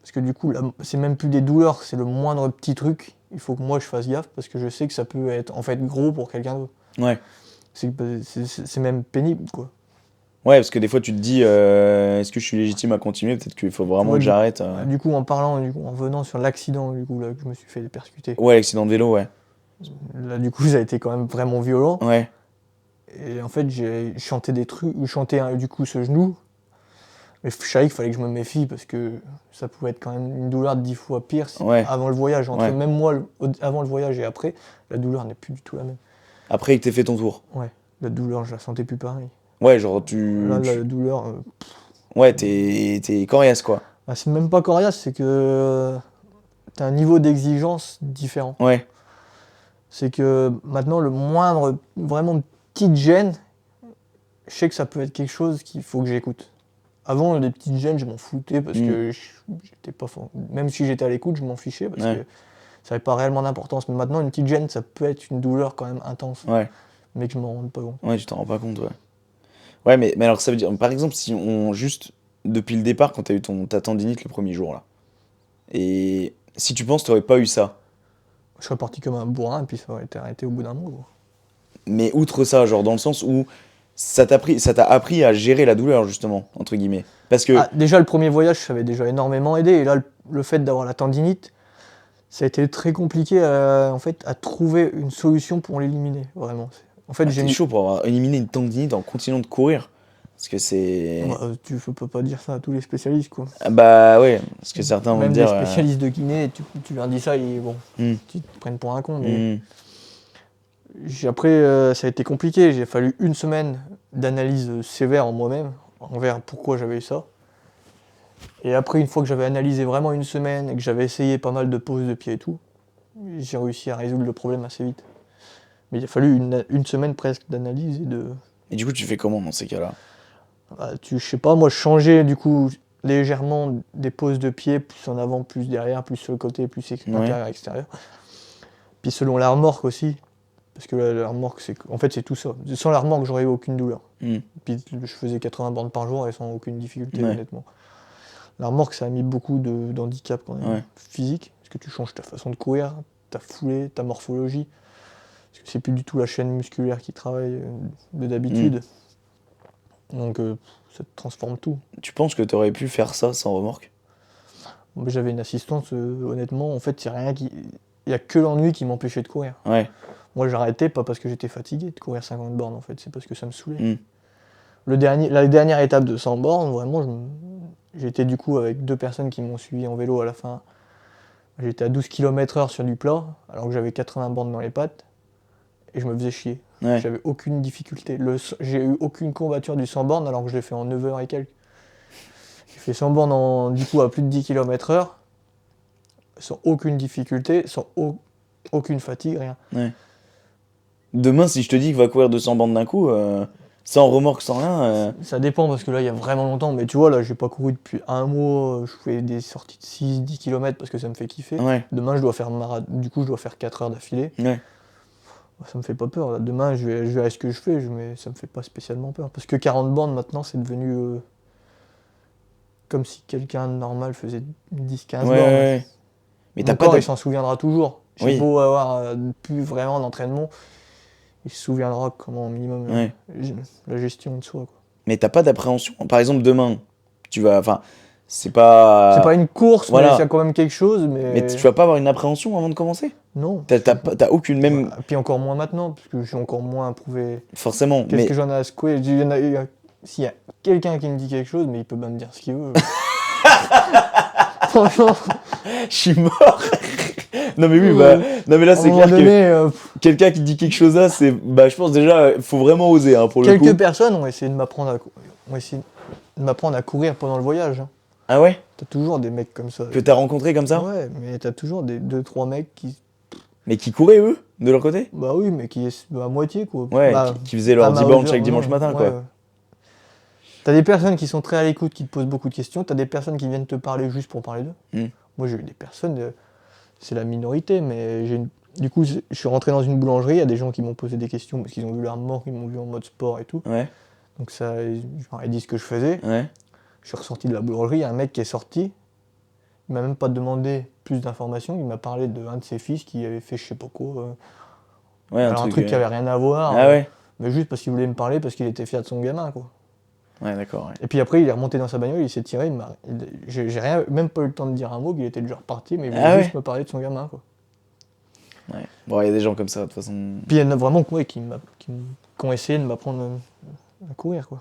parce que du coup, c'est même plus des douleurs, c'est le moindre petit truc. Il faut que moi je fasse gaffe parce que je sais que ça peut être en fait gros pour quelqu'un d'autre. ouais. C'est même pénible, quoi. Ouais, parce que des fois, tu te dis, est-ce que je suis légitime à continuer? Peut-être qu'il faut Tu vraiment vois, que j'arrête. du coup, en parlant, en venant sur l'accident du coup, là, que je me suis fait percuter, Ouais, l'accident de vélo, ouais. là, du coup, ça a été quand même vraiment violent. Ouais, Et en fait, j'ai chanté des trucs, chanté du coup ce genou. Mais je savais qu'il fallait que je me méfie parce que ça pouvait être quand même une douleur de 10 fois pire ouais, avant le voyage. Entre ouais. même moi, avant le voyage et après, la douleur n'est plus du tout la même. Après que t'aies fait ton tour. Ouais, la douleur, je la sentais plus pareil. Ouais, genre, Là, la douleur, Ouais, t'es coriace, quoi. c'est même pas coriace, c'est que t'as un niveau d'exigence différent. Ouais, C'est que maintenant, le moindre, vraiment petite gêne, je sais que ça peut être quelque chose qu'il faut que j'écoute. Avant, les petites gênes, je m'en foutais parce que j'étais pas même si j'étais à l'écoute, je m'en fichais parce ouais, que ça n'avait pas réellement d'importance. Mais maintenant, une petite gêne, ça peut être une douleur quand même intense, ouais. mais que je m'en rends pas compte. Ouais, tu t'en rends pas compte, ouais. Ouais, mais alors ça veut dire, par exemple, si on juste depuis le départ, quand t'as eu ta tendinite le premier jour là, et si tu penses t'aurais pas eu ça, Je serais parti comme un bourrin et puis ça aurait été arrêté au bout d'un mois, quoi. mais outre ça, genre dans le sens où ça t'a appris à gérer la douleur justement entre guillemets, parce que Ah, déjà, le premier voyage, ça avait déjà énormément aidé. Et là, le fait d'avoir la tendinite, ça a été très compliqué en fait, à trouver une solution pour l'éliminer, vraiment. En fait, j'ai t'es mis. chaud pour avoir éliminé une tendinite en continuant de courir, parce que c'est Bah, tu peux pas dire ça à tous les spécialistes, quoi. ah bah ouais, parce que certains vont me Même dire des spécialistes de kiné, tu leur dis ça, bon, hmm, ils te prennent pour un con. Mais hmm, après, ça a été compliqué. J'ai fallu une semaine d'analyse sévère en moi-même, envers pourquoi j'avais eu ça. Et après, une fois que j'avais analysé vraiment une semaine et que j'avais essayé pas mal de poses de pied et tout, j'ai réussi à résoudre le problème assez vite. Mais il a fallu une semaine presque d'analyse et de. et du coup tu fais comment dans ces cas-là? Je sais pas, moi je changeais du coup légèrement des poses de pied, plus en avant, plus derrière, plus sur le côté, plus Ouais, intérieur, extérieur. Puis selon la remorque aussi, parce que la remorque, en fait c'est tout ça. Sans la remorque, j'aurais eu aucune douleur. hmm, Puis je faisais 80 bornes par jour et sans aucune difficulté, ouais, honnêtement. La remorque, ça a mis beaucoup d'handicap quand même, ouais, physique, parce que tu changes ta façon de courir, ta foulée, ta morphologie. Parce que c'est plus du tout la chaîne musculaire qui travaille de d'habitude. Donc ça te transforme tout. Tu penses que t'aurais pu faire ça sans remorque? Moi, j'avais une assistante, honnêtement, en fait, il y a que l'ennui qui m'empêchait de courir. Ouais. Moi, j'arrêtais pas parce que j'étais fatigué de courir 50 bornes, en fait, c'est parce que ça me saoulait. Mm. La dernière étape de 100 bornes, vraiment, j'étais du coup avec 2 personnes qui m'ont suivi en vélo à la fin. J'étais à 12 km/h sur du plat, alors que j'avais 80 bornes dans les pattes, et je me faisais chier. Ouais. J'avais aucune difficulté. J'ai eu aucune courbature du 100 bornes, alors que je l'ai fait en 9 heures et quelques. J'ai fait 100 bornes du coup à plus de 10 km/h, sans aucune difficulté, sans aucune fatigue, rien. Ouais. Demain, si je te dis que va courir 200 bandes d'un coup, sans remorque, sans rien. Ça dépend parce que là, il y a vraiment longtemps, mais tu vois, là, j'ai pas couru depuis un mois, je fais des sorties de 6-10 km parce que ça me fait kiffer. Ouais. Demain, je dois faire 4 heures d'affilée. Ouais. Ça me fait pas peur. Là. Demain, je verrai ce que je fais, mais ça me fait pas spécialement peur. Parce que 40 bornes, maintenant, c'est devenu comme si quelqu'un de normal faisait 10-15 Ouais, bornes. ouais. Mais t'as Mon pas corps, de... il s'en souviendra toujours. J'ai Oui. beau avoir plus vraiment d'entraînement, il se souviendra comment, au minimum, Ouais. la gestion de soi. Quoi. Mais t'as pas d'appréhension. Par exemple, demain, tu vas... Enfin, c'est pas... C'est pas une course, voilà. mais c'est quand même quelque chose. Mais tu vas pas avoir une appréhension avant de commencer? Non. T'as aucune même... Bah, puis encore moins maintenant, parce que je suis encore moins prouvé. Forcément, Qu'est-ce mais... que j'en ai à secouer? S'il y a quelqu'un qui me dit quelque chose, mais il peut bien me dire ce qu'il veut. Franchement, Je suis mort. Non mais oui, Ouais. non mais là à un c'est moment clair que donné, quelqu'un qui dit quelque chose là, c'est... Bah je pense déjà, faut vraiment oser hein, pour le coup. quelques personnes ont essayé de m'apprendre à courir pendant le voyage. Hein. Ah ouais? T'as toujours des mecs comme ça. Que t'as rencontré comme ça? Ouais, mais t'as toujours des 2-3 mecs qui... Mais qui couraient eux, de leur côté? Bah oui, mais qui est à moitié, quoi. Ouais, Bah, qui faisaient leur à 10 ma bornes hauteur, chaque dimanche non, matin ouais, quoi. ouais. T'as des personnes qui sont très à l'écoute, qui te posent beaucoup de questions. T'as des personnes qui viennent te parler juste pour parler d'eux. Mm. Moi, j'ai eu des personnes, c'est la minorité, mais du coup, je suis rentré dans une boulangerie. Il y a des gens qui m'ont posé des questions parce qu'ils ont vu leur mort, ils m'ont vu en mode sport et tout. Ouais, Donc ça, je leur ai dit ce que je faisais. ouais. Je suis ressorti de la boulangerie. Il y a un mec qui est sorti. Il m'a même pas demandé plus d'informations. Il m'a parlé d'un de ses fils qui avait fait je sais pas quoi. Ouais, Alors, un truc qui avait rien à voir. Ah ouais? Mais juste parce qu'il voulait me parler, parce qu'il était fier de son gamin, quoi. Ouais, d'accord, ouais. Et puis après, il est remonté dans sa bagnole, il s'est tiré, j'ai même pas eu le temps de dire un mot, qu'il était déjà reparti, mais il voulait Ah juste ouais? me parler de son gamin, quoi. Ouais. Bon, il y a des gens comme ça, de toute façon. Puis il y en a vraiment qui ont essayé de m'apprendre à courir, quoi.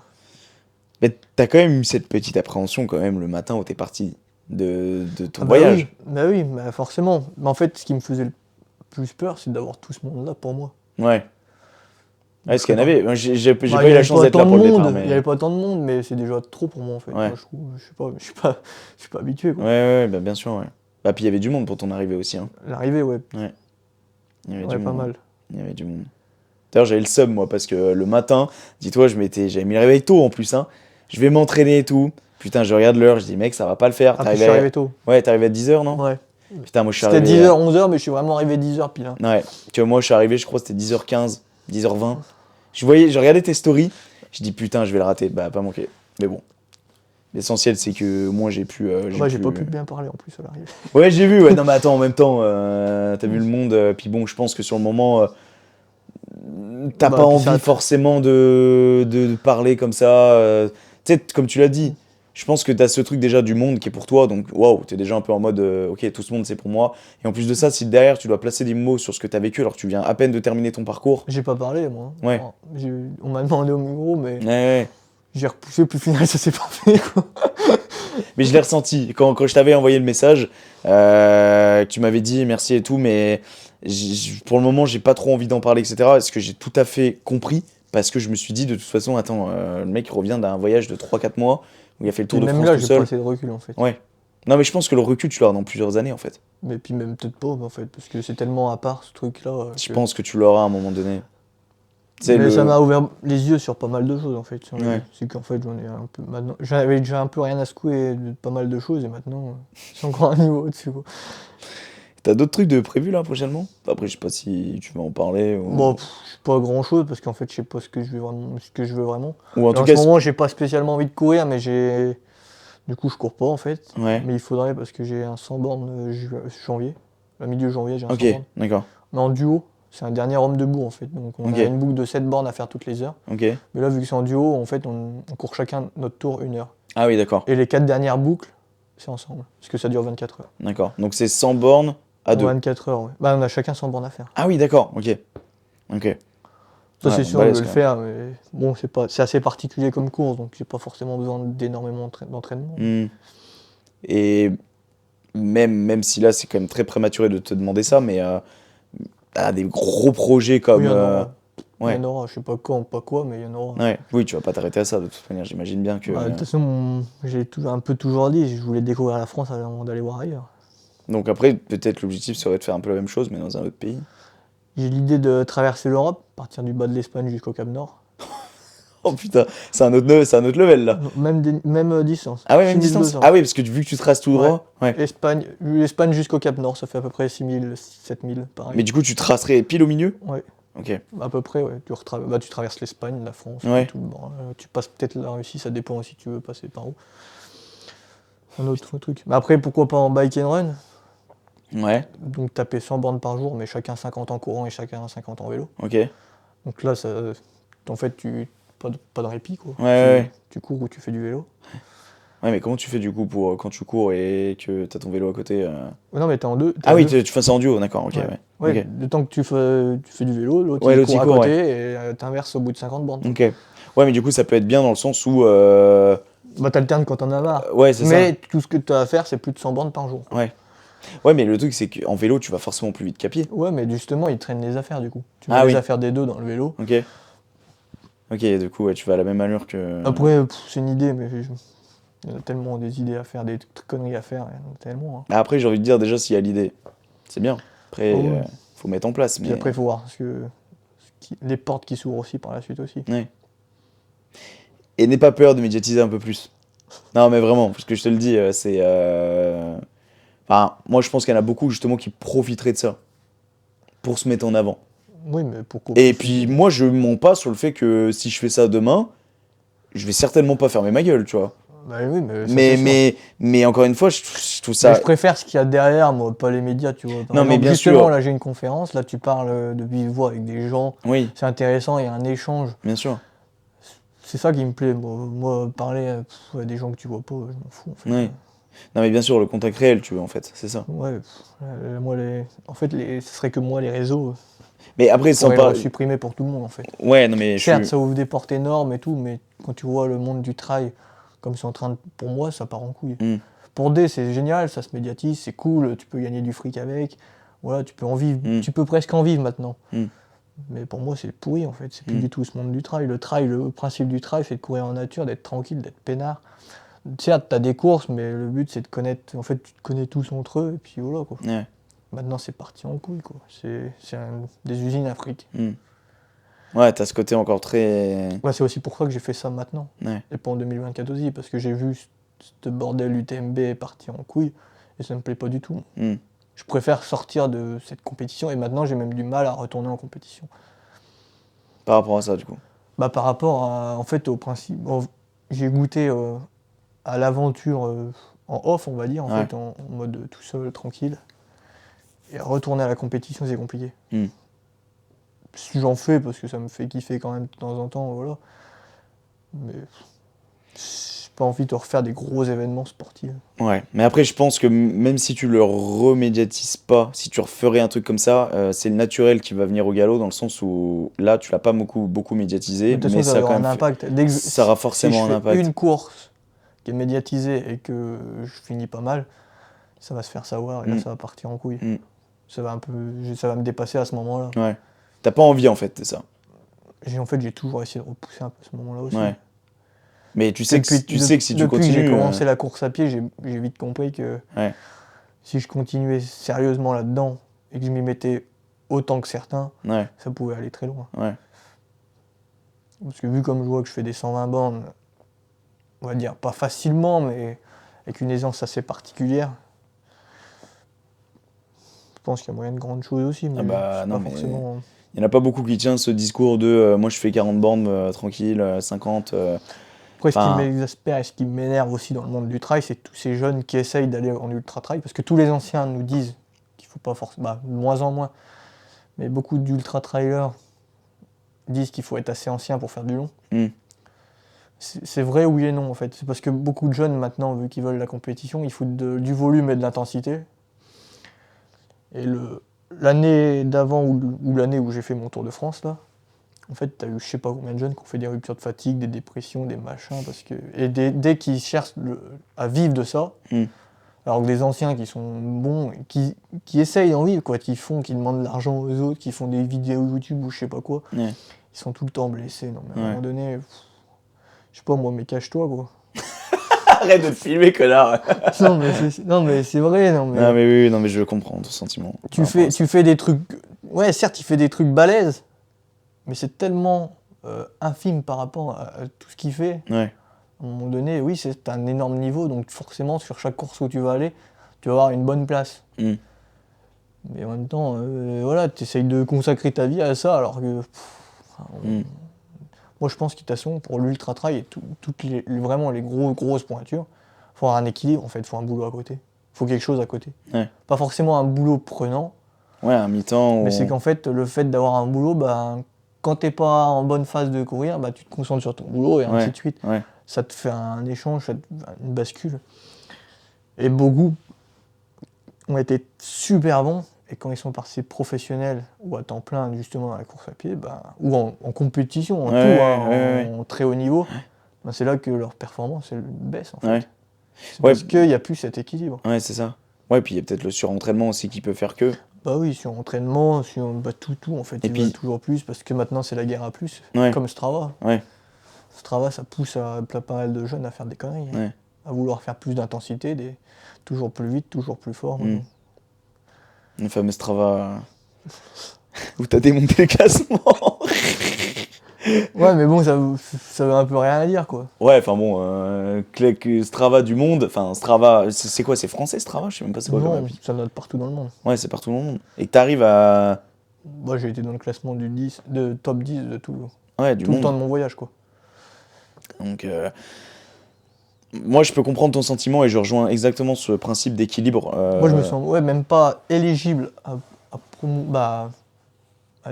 Mais t'as quand même eu cette petite appréhension quand même le matin où t'es parti de ton Ah voyage. bah oui, bah forcément. Mais en fait, ce qui me faisait le plus peur, c'est d'avoir tout ce monde-là pour moi. Ouais. Ouais, parce qu'il y en Je sais avait. Moi, j'ai Bah, pas il eu y la avait chance pas d'être là tant pour de le départ, monde, mais. il y avait pas tant de monde, mais c'est déjà trop pour moi, en fait. Ouais. Moi, je trouve, je suis pas habitué, quoi. Ouais, bah, bien sûr, ouais. Bah, puis il y avait du monde pour ton arrivée aussi, hein. L'arrivée, ouais, Il y avait ouais, du pas monde. mal. Il y avait du monde. D'ailleurs, j'avais le seum, moi, parce que le matin, dis-toi, j'avais mis le réveil tôt en plus, hein. Je vais m'entraîner et tout. Putain, je regarde l'heure, je dis, mec, ça va pas le faire. Ah, puis je suis arrivé tôt. Ouais, t'es arrivé à 10h, non? Ouais. Putain, moi, je suis C'était arrivé. 10h, 11h, mais je suis vraiment arrivé 10h pile. Hein. Ouais, tu vois, moi, je suis arrivé, je crois que c'était 10h15, 10h20. Je regardais tes stories, je dis, putain, je vais le rater. Bah, pas manqué. Mais bon. L'essentiel, c'est que moi, j'ai pu. J'ai pas pu bien parler en plus à l'arrivée. Ouais, j'ai vu, ouais. Non, mais attends, en même temps, t'as vu le monde. Puis bon, je pense que sur le moment, t'as Bah, pas puis envie ça- forcément de parler comme ça. Tu sais, comme tu l'as dit, je pense que t'as ce truc déjà du monde qui est pour toi. Donc, waouh, t'es déjà un peu en mode, ok, tout ce monde, c'est pour moi. Et en plus de ça, si derrière, tu dois placer des mots sur ce que t'as vécu alors que tu viens à peine de terminer ton parcours. J'ai pas parlé, moi. Ouais. Enfin, on m'a demandé au micro, mais Ouais. j'ai repoussé, puis au final, ça s'est pas fait, quoi. Mais je l'ai ressenti. Quand je t'avais envoyé le message, que tu m'avais dit merci et tout, mais pour le moment, j'ai pas trop envie d'en parler, etc. Est-ce que j'ai tout à fait compris? Parce que je me suis dit, de toute façon, attends, le mec il revient d'un voyage de 3-4 mois où il a fait le tour Et de même France là, tout j'ai seul. pas assez de recul, en fait. Ouais. Non, mais je pense que le recul, tu l'auras dans plusieurs années, en fait. Mais puis même peut-être pas, en fait, parce que c'est tellement à part, ce truc-là. Je pense que tu l'auras à un moment donné. Mais ça m'a ouvert les yeux sur pas mal de choses, en fait. Ouais. C'est qu'en fait, j'en ai un peu... Maintenant, j'avais déjà un peu rien à secouer de pas mal de choses, et maintenant, c'est encore un niveau au-dessus, quoi. T'as d'autres trucs de prévus là prochainement? Après, je sais pas si tu veux en parler. Ou, Bon, pas grand-chose, parce qu'en fait, je sais pas ce que je veux vraiment. ou en Et tout en cas. ce moment, j'ai pas spécialement envie de courir, mais du coup, je cours pas, en fait. Ouais. Mais il faudrait, parce que j'ai un 100 bornes janvier. Au milieu janvier, j'ai un 100 Ok, bornes. d'accord. Mais en duo, c'est un dernier homme debout, en fait. Donc, on Ok. a une boucle de 7 bornes à faire toutes les heures. Ok. Mais là, vu que c'est en duo, en fait, on court chacun notre tour 1 heure. Ah oui, d'accord. Et les 4 dernières boucles, c'est ensemble. Parce que ça dure 24 heures. D'accord. Donc c'est 100 bornes à 2. 24 heures, ouais. Bah, on a chacun 100 bornes à faire. Ah oui, d'accord, ok. Ok. Ça, Ouais, c'est bon, sûr, je balèze, vais le quand faire, mais bon, c'est assez particulier comme course, donc j'ai pas forcément besoin d'énormément d'entraînement. même. Et même si là, c'est quand même très prématuré de te demander ça, mais t'as des gros projets Oui, comme. il y en aura. Il y Ouais. en aura, je sais pas quand, pas quoi, mais il y en aura. Ouais. Oui, tu vas pas t'arrêter à ça, de toute manière, j'imagine bien que. Bah, de toute façon, j'ai un peu toujours dit, je voulais découvrir la France avant d'aller voir ailleurs. Donc après, peut-être l'objectif serait de faire un peu la même chose, mais dans un autre pays. J'ai l'idée de traverser l'Europe, partir du bas de l'Espagne jusqu'au Cap Nord. Oh putain, c'est un autre level là. Non, même distance. Ah ouais, même distance. 6200. Ah oui, parce que vu que tu traces tout Ouais. droit. Ouais. L'Espagne jusqu'au Cap Nord, ça fait à peu près 6000, 7000, pareil. Mais du coup, tu tracerais pile au milieu. Ouais, Ok. à peu près, ouais. Tu traverses l'Espagne, la France, Ouais. tout le bord. Tu passes peut-être la Russie, ça dépend aussi tu veux passer par où. Un autre truc. Mais après, pourquoi pas en bike and run? Ouais. Donc taper 100 bornes par jour, mais chacun 50 en courant et chacun 50 en vélo. Ok. Donc là, en fait, pas de répit, quoi. Ouais. Tu cours ou tu fais du vélo. Ouais, mais comment tu fais du coup pour quand tu cours et que t'as ton vélo à côté Non, mais t'es en deux. Ah oui, tu fais ça en duo, d'accord, ok, Ouais. ouais. Ouais, Ok. le temps que tu fais du vélo, l'autre Ouais, il l'autre, court il à court, côté et t'inverses au bout de 50 bornes. Ok. Ouais, mais du coup, ça peut être bien dans le sens où. Bah t'alternes quand t'en as marre. Ouais, c'est ça. Mais tout ce que t'as à faire, c'est plus de 100 bornes par jour. Ouais. Ouais, mais le truc, c'est qu'en vélo, tu vas forcément plus vite qu'à pied. Ouais, mais justement, ils traînent les affaires du coup. Tu mets Ah les oui. affaires des deux dans le vélo. Ok. Ok, du coup, ouais, tu vas à la même allure que. Après, c'est une idée, mais il y en a tellement des idées à faire, des conneries à faire, il y en a tellement. Hein. Après, j'ai envie de dire, déjà, s'il y a l'idée, c'est bien. Après, Oh, oui. faut mettre en place. Puis Mais... après, il faut voir les portes qui s'ouvrent aussi par la suite aussi. Ouais. Et n'aie pas peur de médiatiser un peu plus. Non, mais vraiment, parce que je te le dis, c'est. Enfin, moi, je pense qu'il y en a beaucoup, justement, qui profiteraient de ça. Pour se mettre en avant. Oui, mais pourquoi Et pas, puis, moi, je mens pas sur le fait que si je fais ça demain, je vais certainement pas fermer ma gueule, tu vois. Bah oui, mais ça, c'est sûr. Mais encore une fois, je trouve ça. Mais je préfère ce qu'il y a derrière, moi, pas les médias, tu vois. Par Non, mais exemple, bien justement, sûr. là, j'ai une conférence, là, tu parles de vive voix avec des gens, Oui, c'est intéressant, il y a un échange. bien sûr. C'est ça qui me plaît, moi parler à des gens que tu vois pas, je m'en fous, en fait. Oui. Non, mais bien sûr, le contact réel, tu veux, en fait, c'est ça. Ouais, moi, en fait, ce serait que moi, les réseaux, Mais après, on sans pourrait pas. le supprimer pour tout le monde, en fait. Ouais, non, mais Certes, ça ouvre des portes énormes et tout, mais quand tu vois le monde du trail, comme c'est en train de... Pour moi, ça part en couille. Hmm. Pour D, c'est génial, ça se médiatise, c'est cool, tu peux gagner du fric avec. Voilà, tu peux en vivre, tu peux presque en vivre maintenant. Mais pour moi, c'est pourri en fait, c'est plus du tout ce monde du trail. Le principe du trail, c'est de courir en nature, d'être tranquille, d'être peinard. Certes, t'as des courses, mais le but, c'est de connaître. En fait, tu te connais tous entre eux, et puis voilà quoi. Ouais. Maintenant, c'est parti en couille quoi. Des usines à fric. Ouais, t'as ce côté encore très. Ouais, c'est aussi pour ça que j'ai fait ça maintenant. Ouais. Et pas en 2024 aussi, parce que j'ai vu ce bordel UTMB parti en couille, et ça me plaît pas du tout. Je préfère sortir de cette compétition, et maintenant j'ai même du mal à retourner en compétition. Par rapport à ça, du coup. Bah, par rapport en fait, au principe. J'ai goûté à l'aventure en off, on va dire, fait, en mode tout seul, tranquille. Et retourner à la compétition, c'est compliqué. J'en fais parce que ça me fait kiffer quand même de temps en temps, voilà. Mais j'ai pas envie de refaire des gros événements sportifs. Ouais, mais après, je pense que même si tu le remédiatises pas, si tu referais un truc comme ça, c'est le naturel qui va venir au galop, dans le sens où là, tu l'as pas beaucoup médiatisé, De toute mais façon, ça a aura quand un même impact. ça aura forcément si un je fais impact. une course qui est médiatisée et que je finis pas mal, ça va se faire savoir et là, ça va partir en couille. Ça va me dépasser à ce moment-là. Ouais. T'as pas envie, en fait, c'est ça. En fait, j'ai toujours essayé de repousser un peu ce moment-là aussi. Ouais. Mais tu sais que si tu continues. Depuis que j'ai commencé la course à pied, j'ai vite compris que Ouais. si je continuais sérieusement là-dedans et que je m'y mettais autant que certains, ça pouvait aller très loin. Ouais. Parce que vu comme je vois que je fais des 120 bornes, on va dire pas facilement, mais avec une aisance assez particulière, je pense qu'il y a moyen de grandes choses aussi, mais non, pas forcément. Il n'y en a pas beaucoup qui tiennent ce discours de moi je fais 40 bornes tranquille, 50. Après, ce qui m'exaspère et ce qui m'énerve aussi dans le monde du trail, c'est tous ces jeunes qui essayent d'aller en ultra-trail, parce que tous les anciens nous disent qu'il faut pas forcément, de moins en moins, mais beaucoup d'ultra-trailers disent qu'il faut être assez ancien pour faire du long. c'est vrai oui et non en fait. C'est parce que beaucoup de jeunes maintenant, vu qu'ils veulent la compétition, ils foutent du volume et de l'intensité. Et l'année d'avant ou l'année où j'ai fait mon Tour de France, là, en fait, t'as eu je sais pas combien de jeunes qui ont fait des ruptures de fatigue, des dépressions, des machins, et dès qu'ils cherchent à vivre de ça, Mm. alors que des anciens qui sont bons, qui essayent d'en vivre, quoi, qui demandent de l'argent aux autres, qui font des vidéos YouTube ou je sais pas quoi, Ouais. ils sont tout le temps blessés. Non, mais à un Ouais. moment donné, je sais pas moi, mais cache-toi, quoi. Arrête de te filmer, connard. non, mais c'est vrai, non, mais. Non, mais oui, non, mais je comprends ton sentiment. Tu fais des trucs. Ouais, certes, il fait des trucs balèzes, mais c'est tellement infime par rapport à tout ce qu'il fait. Ouais. À un moment donné, oui, c'est un énorme niveau, donc forcément, sur chaque course où tu vas aller, tu vas avoir une bonne place. Mm. Mais en même temps, voilà, tu essayes de consacrer ta vie à ça, alors que. Mm. Moi, je pense que de toute façon, pour l'ultra-trail et toutes vraiment les grosses pointures, il faut avoir un équilibre, en fait, il faut un boulot à côté. Il faut quelque chose à côté. Ouais. Pas forcément un boulot prenant, Ouais, un mi-temps. mais c'est qu'en fait, le fait d'avoir un boulot, bah, quand t'es pas en bonne phase de courir, bah, tu te concentres sur ton boulot et ainsi de suite. Ouais. Ça te fait un échange, une bascule. Et beaucoup ont été super bons, et quand ils sont passés professionnels ou à temps plein, justement, dans la course à pied, bah, ou en compétition, en Ouais, tout, hein, ouais. en très haut niveau, bah, c'est là que leur performance elle baisse, en fait. Ouais. C'est parce qu'il n'y a plus cet équilibre. Ouais, c'est ça. Ouais, puis il y a peut-être le surentraînement aussi qui peut faire que. Bah oui, sur entraînement, sur bah, tout, en fait, Et ils puis- veulent toujours plus, parce que maintenant c'est la guerre à plus, Ouais. comme Strava. Ouais. Strava, ça pousse pas mal de jeunes à faire des conneries, hein. Ouais. À vouloir faire plus d'intensité, toujours plus vite, toujours plus fort. Mm. Le fameux Strava où t'as démonté le classement. Ouais, mais bon, ça veut un peu rien à dire, quoi. Ouais, enfin bon, Strava du monde. Enfin, Strava, c'est quoi? C'est français Strava? Je sais même pas c'est quoi comme Non, appli. ça note partout dans le monde. Ouais, c'est partout dans le monde. Et que t'arrives à. Moi, j'ai été dans le classement de top 10 de tout Ouais, du le monde. temps de mon voyage, quoi. Donc, moi, je peux comprendre ton sentiment et je rejoins exactement ce principe d'équilibre. Moi, je me sens même pas éligible à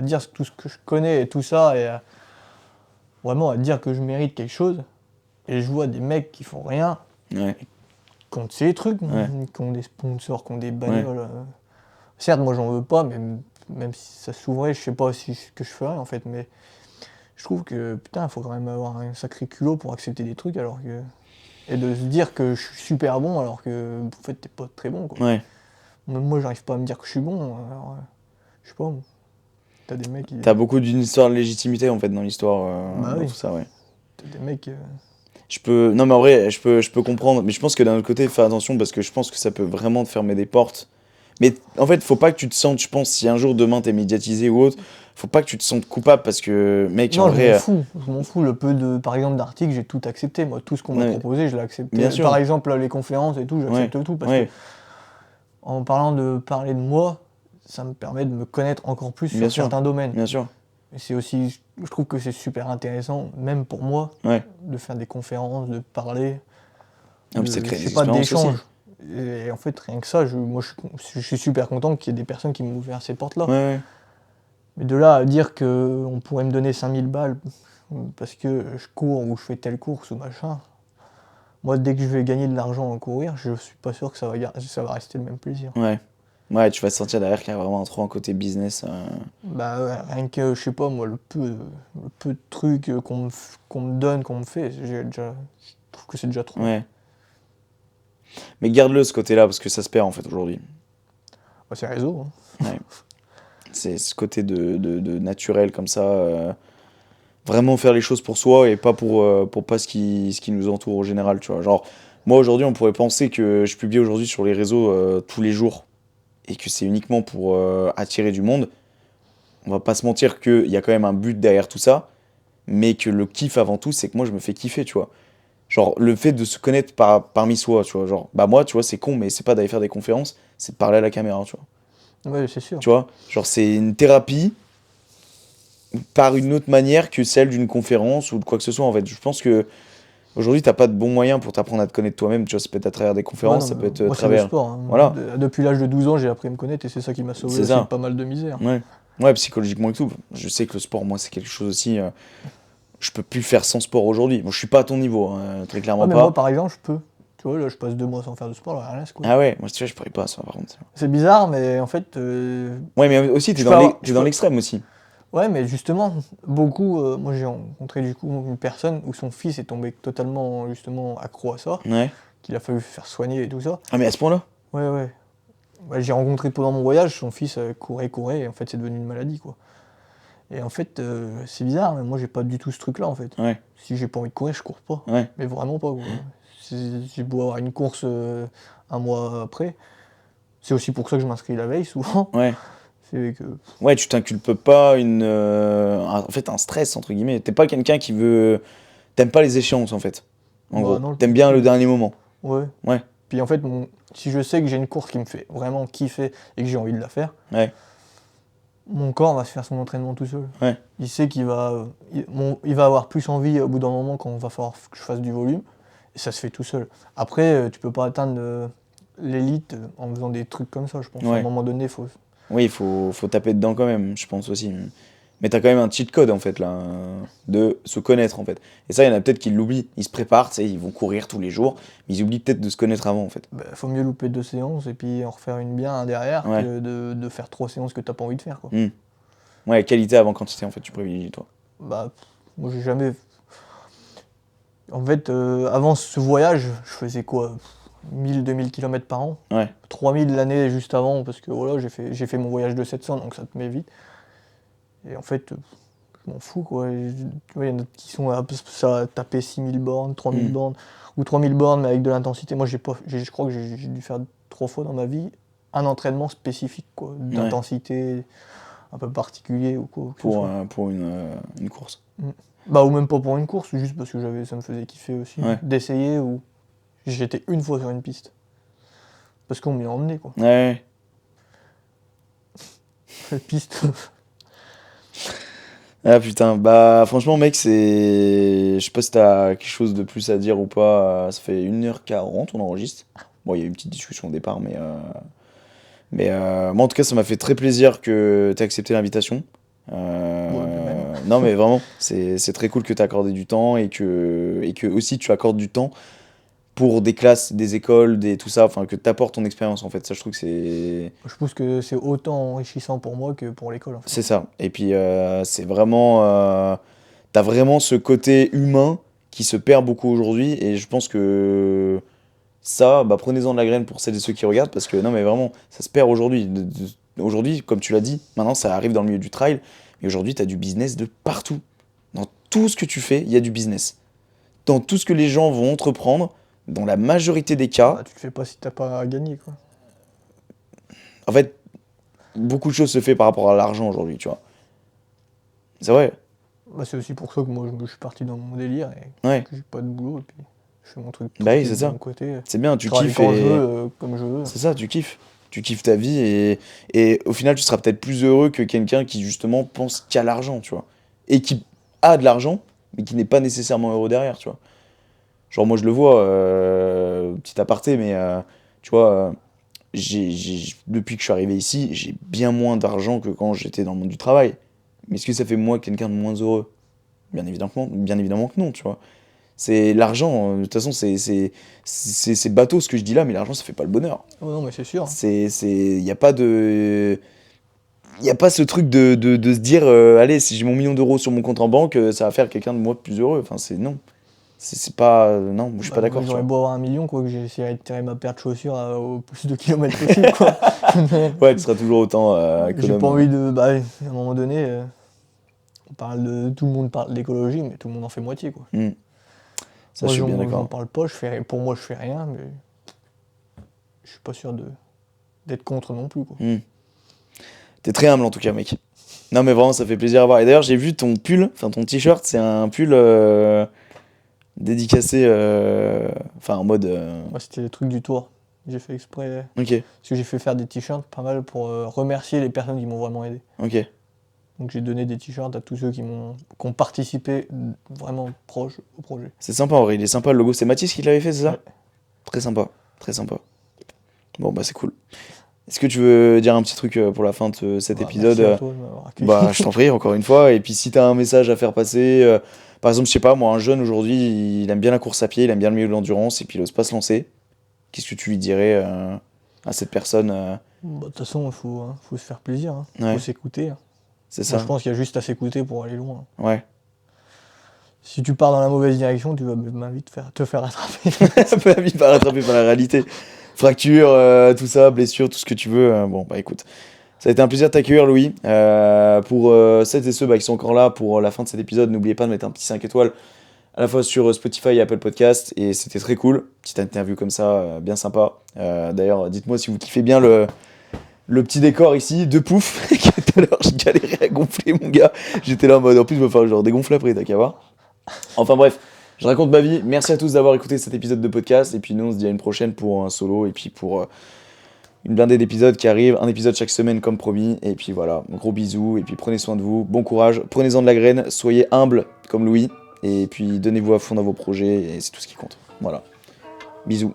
dire tout ce que je connais et tout ça, et vraiment à dire que je mérite quelque chose. Et je vois des mecs qui font rien, Ouais. qui ont de ces trucs, Ouais. qui ont des sponsors, qui ont des bagnoles. Certes, moi, j'en veux pas, mais même si ça s'ouvrait, je sais pas ce que je ferais, en fait. Mais je trouve que, putain, il faut quand même avoir un sacré culot pour accepter des trucs, alors que... Et de se dire que je suis super bon, alors que, en fait, t'es pas très bon, quoi. Ouais. Même moi, j'arrive pas à me dire que je suis bon, alors, je sais pas, t'as des mecs qui... T'as beaucoup d'une histoire de légitimité en fait dans l'histoire, Bah dans oui. tout ça, ouais. T'as des mecs... Non mais en vrai, je peux comprendre, mais je pense que d'un autre côté, fais attention parce que je pense que ça peut vraiment te fermer des portes. Mais en fait, faut pas que tu te sentes, je pense, si un jour demain t'es médiatisé ou autre, faut pas que tu te sentes coupable parce que, mec, en Non, vrai. je m'en fous. Le peu par exemple, d'articles, j'ai tout accepté. Moi, tout ce qu'on m'a Ouais. proposé, je l'ai accepté. Bien sûr. Par exemple, les conférences et tout, j'accepte tout. Parce Ouais. que, en parlant de parler de moi, ça me permet de me connaître encore plus Bien sur sûr. certains domaines. Bien sûr. Et c'est aussi, je trouve que c'est super intéressant, même pour moi, Ouais. de faire des conférences, de parler, Ah, puis ça crée je des sais pas, expériences aussi. d'échanges. Et en fait, rien que ça, moi, je suis super content qu'il y ait des personnes qui m'ont ouvert ces portes-là. Ouais. Mais de là à dire qu'on pourrait me donner 5000 balles parce que je cours ou je fais telle course ou machin, moi, dès que je vais gagner de l'argent à courir, je suis pas sûr que ça va rester le même plaisir. Ouais. Ouais, tu vas te sentir derrière qu'il y a vraiment trop un côté business. Bah ouais, rien que, je sais pas, moi, le peu de trucs qu'on me donne, qu'on me fait, je trouve que c'est déjà trop. Ouais. Mais garde-le ce côté-là parce que ça se perd en fait aujourd'hui. Bah, c'est réseau, hein. Ouais. C'est ce côté de naturel comme ça. Vraiment faire les choses pour soi et pas pour pas ce qui nous entoure au général, tu vois. Genre, moi aujourd'hui, on pourrait penser que je publie aujourd'hui sur les réseaux tous les jours et que c'est uniquement pour attirer du monde. On va pas se mentir qu'il y a quand même un but derrière tout ça, mais que le kiff avant tout, c'est que moi je me fais kiffer, tu vois. Genre, le fait de se connaître parmi soi, tu vois. Genre, bah moi, tu vois, c'est con, mais c'est pas d'aller faire des conférences, c'est de parler à la caméra, tu vois. Ouais, c'est sûr. Tu vois, genre, c'est une thérapie par une autre manière que celle d'une conférence ou de quoi que ce soit, en fait. Je pense que aujourd'hui, t'as pas de bons moyens pour t'apprendre à te connaître toi-même, tu vois. Ça peut être à travers des conférences, Ouais, ça non, peut être mais à moi, c'est le travers. sport, hein. Voilà. Depuis l'âge de 12 ans, j'ai appris à me connaître et c'est ça qui m'a sauvé C'est aussi ça. de pas mal de misère. Ouais. Ouais, psychologiquement et tout. Je sais que le sport, moi, c'est quelque chose aussi. je peux plus faire sans sport aujourd'hui. Bon, je suis pas à ton niveau, hein, très clairement Ouais, mais pas. moi, par exemple, je peux. Tu vois, là, je passe 2 mois sans faire de sport, là, rien laisse, quoi. Ah ouais, moi tu vois, je pourrais pas ça par contre. C'est bizarre, mais en fait, Ouais, mais aussi je peux avoir- t'es je dans peux- l'extrême aussi. ouais, mais justement, beaucoup. Moi, j'ai rencontré du coup une personne où son fils est tombé totalement, justement, accro à ça, Ouais. qu'il a fallu faire soigner et tout ça. Ah mais à ce point-là? Ouais, ouais. Ouais, j'ai rencontré pendant mon voyage, son fils courait, et en fait, c'est devenu une maladie, quoi. Et en fait, c'est bizarre, mais moi, j'ai pas du tout ce truc-là, en fait. Ouais, Si j'ai pas envie de courir, je cours pas. ouais. Mais vraiment pas, quoi. J'ai beau avoir une course un mois après. C'est aussi pour ça que je m'inscris la veille, souvent. Ouais. C'est que. Ouais, tu t'inculpes pas en fait, un stress, entre guillemets. T'es pas quelqu'un qui veut. T'aimes pas les échéances, en fait. En Bah, gros. non, T'aimes bien le dernier moment. Ouais. Ouais. Puis en fait, si je sais que j'ai une course qui me fait vraiment kiffer et que j'ai envie de la faire, Ouais. mon corps va se faire son entraînement tout seul. Ouais. Il sait qu'il va, il va avoir plus envie au bout d'un moment quand on va falloir que je fasse du volume. Et ça se fait tout seul. Après, tu peux pas atteindre l'élite en faisant des trucs comme ça, je pense. À Ouais. un moment donné, faut. Oui, faut taper dedans quand même, je pense aussi. Mais t'as quand même un cheat code, en fait, là, de se connaître, en fait. Et ça, il y en a peut-être qui l'oublient. Ils se préparent, tu sais, ils vont courir tous les jours, mais ils oublient peut-être de se connaître avant, en fait. Bah, faut mieux louper 2 séances et puis en refaire une bien derrière Ouais. que de faire 3 séances que t'as pas envie de faire, quoi. Ouais, qualité avant quantité, en fait, tu privilégies, toi. Bah, moi j'ai jamais. En fait, avant ce voyage, je faisais quoi 1000-2000 km par an. Ouais. 3000 l'année juste avant, parce que voilà, j'ai fait mon voyage de 700, donc ça te met vite. Et en fait, je m'en fous, quoi. Tu vois, il y en a qui sont à taper 6000 bornes, 3000 bornes, ou 3000 bornes, mais avec de l'intensité. Moi, je crois que j'ai dû faire 3 fois dans ma vie un entraînement spécifique, quoi, d'intensité un peu particulier ou quoi. Que ce soit. Pour une course. Bah, ou même pas pour une course, juste parce que ça me faisait kiffer aussi, Ouais. d'essayer, ou j'étais une fois sur une piste. Parce qu'on m'y a emmené, quoi. Ouais. La piste. Ah putain, bah franchement mec, je sais pas si t'as quelque chose de plus à dire ou pas, ça fait 1h40 on enregistre. Bon, il y a eu une petite discussion au départ, moi en tout cas ça m'a fait très plaisir que t'aies accepté l'invitation. Ouais, de même. Non mais vraiment, c'est très cool que t'aies accordé du temps et que aussi tu accordes du temps pour des classes, des écoles, tout ça, enfin que t'apportes ton expérience en fait. Ça je trouve que c'est... Je pense que c'est autant enrichissant pour moi que pour l'école, en fait. C'est ça. Et puis, c'est vraiment. T'as vraiment ce côté humain qui se perd beaucoup aujourd'hui. Et je pense que ça, bah, prenez-en de la graine pour celles et ceux qui regardent. Parce que non, mais vraiment, ça se perd aujourd'hui. Aujourd'hui, comme tu l'as dit, maintenant ça arrive dans le milieu du trail. Mais aujourd'hui, t'as du business de partout. Dans tout ce que tu fais, il y a du business. Dans tout ce que les gens vont entreprendre, dans la majorité des cas, Bah, tu le fais pas si t'as pas à gagner, quoi. en fait, beaucoup de choses se fait par rapport à l'argent aujourd'hui, tu vois. C'est vrai. Bah, c'est aussi pour ça que moi je suis parti dans mon délire et Ouais. que j'ai pas de boulot et puis je fais mon truc Bah oui, tranquille c'est de ça. mon côté. C'est bien, Je tu travaille kiffes quand je et... veux, comme je veux. C'est ça, tu kiffes. Tu kiffes ta vie et au final, tu seras peut-être plus heureux que quelqu'un qui, justement, pense qu'à l'argent, tu vois. Et qui a de l'argent, mais qui n'est pas nécessairement heureux derrière, tu vois. Genre, moi, je le vois, petit aparté, mais tu vois, depuis que je suis arrivé ici, j'ai bien moins d'argent que quand j'étais dans le monde du travail. Mais est-ce que ça fait moi quelqu'un de moins heureux? Bien évidemment que non, tu vois. C'est l'argent, de toute façon, c'est bateau ce que je dis là, mais l'argent, ça fait pas le bonheur. Oh non, mais c'est sûr. Il n'y a pas de... Il n'y a pas ce truc de se dire, allez, si j'ai mon million d'euros sur mon compte en banque, ça va faire quelqu'un de moi plus heureux. Enfin, non. C'est pas... non, moi, je suis pas Bah, d'accord, moi, tu j'aurais vois. beau avoir 1 million, quoi, que j'essaierais de tirer ma paire de chaussures au plus de kilomètres possible, quoi. Ouais, tu seras toujours autant J'ai économe. pas envie de. Bah, à un moment donné, tout le monde parle d'écologie, mais tout le monde en fait moitié, quoi. Ça, Moi, je suis bien j'en d'accord. parle pas, pour moi, je fais rien, mais je suis pas sûr d'être contre non plus, quoi. T'es très humble en tout cas, mec. Non, mais vraiment, ça fait plaisir à voir. Et d'ailleurs, j'ai vu ton pull, enfin ton t-shirt, c'est un pull dédicacé, enfin en mode. Moi, c'était les trucs du tour. J'ai fait exprès. Ok, Parce que j'ai fait faire des t-shirts pas mal pour remercier les personnes qui m'ont vraiment aidé. ok. Donc j'ai donné des t-shirts à tous ceux qui ont participé vraiment proche au projet. C'est sympa en vrai, il est sympa le logo. C'est Mathis qui l'avait fait, c'est ça? Ouais. Très sympa, très sympa. Bon, bah c'est cool. Est-ce que tu veux dire un petit truc pour la fin de cet épisode? Merci à toi de m'avoir accueilli. Bah, je t'en prie, encore une fois. Et puis, si t'as un message à faire passer, par exemple, je sais pas, moi, un jeune aujourd'hui, il aime bien la course à pied, il aime bien le milieu de l'endurance, et puis il ose pas se lancer. Qu'est-ce que tu lui dirais à cette personne Bah, de toute façon, il faut se faire plaisir, hein. Ouais. Faut s'écouter, hein. C'est Moi, ça? je pense qu'il y a juste à s'écouter pour aller loin. Ouais. Si tu pars dans la mauvaise direction, tu vas vite te faire attraper. Pas vite par rattraper par la réalité. Fracture, tout ça, blessure, tout ce que tu veux. Bon, bah écoute. Ça a été un plaisir de t'accueillir, Louis. Pour celles et ceux qui sont encore là pour la fin de cet épisode, n'oubliez pas de mettre un petit 5 étoiles à la fois sur Spotify et Apple Podcast. Et c'était très cool. Petite interview comme ça, bien sympa. D'ailleurs, dites-moi si vous kiffez bien le petit décor ici de pouf. Tout à l'heure, j'ai galéré à gonfler, mon gars. J'étais là en mode, en plus, il va falloir genre dégonfler après, t'as qu'à voir. Enfin bref, je raconte ma vie. Merci à tous d'avoir écouté cet épisode de podcast. Et puis nous, on se dit à une prochaine pour un solo. Et puis pour une blindée d'épisodes qui arrive. Un épisode chaque semaine comme promis. Et puis voilà, gros bisous. Et puis prenez soin de vous. Bon courage. Prenez-en de la graine. Soyez humble comme Louis. Et puis donnez-vous à fond dans vos projets. Et c'est tout ce qui compte. Voilà. Bisous.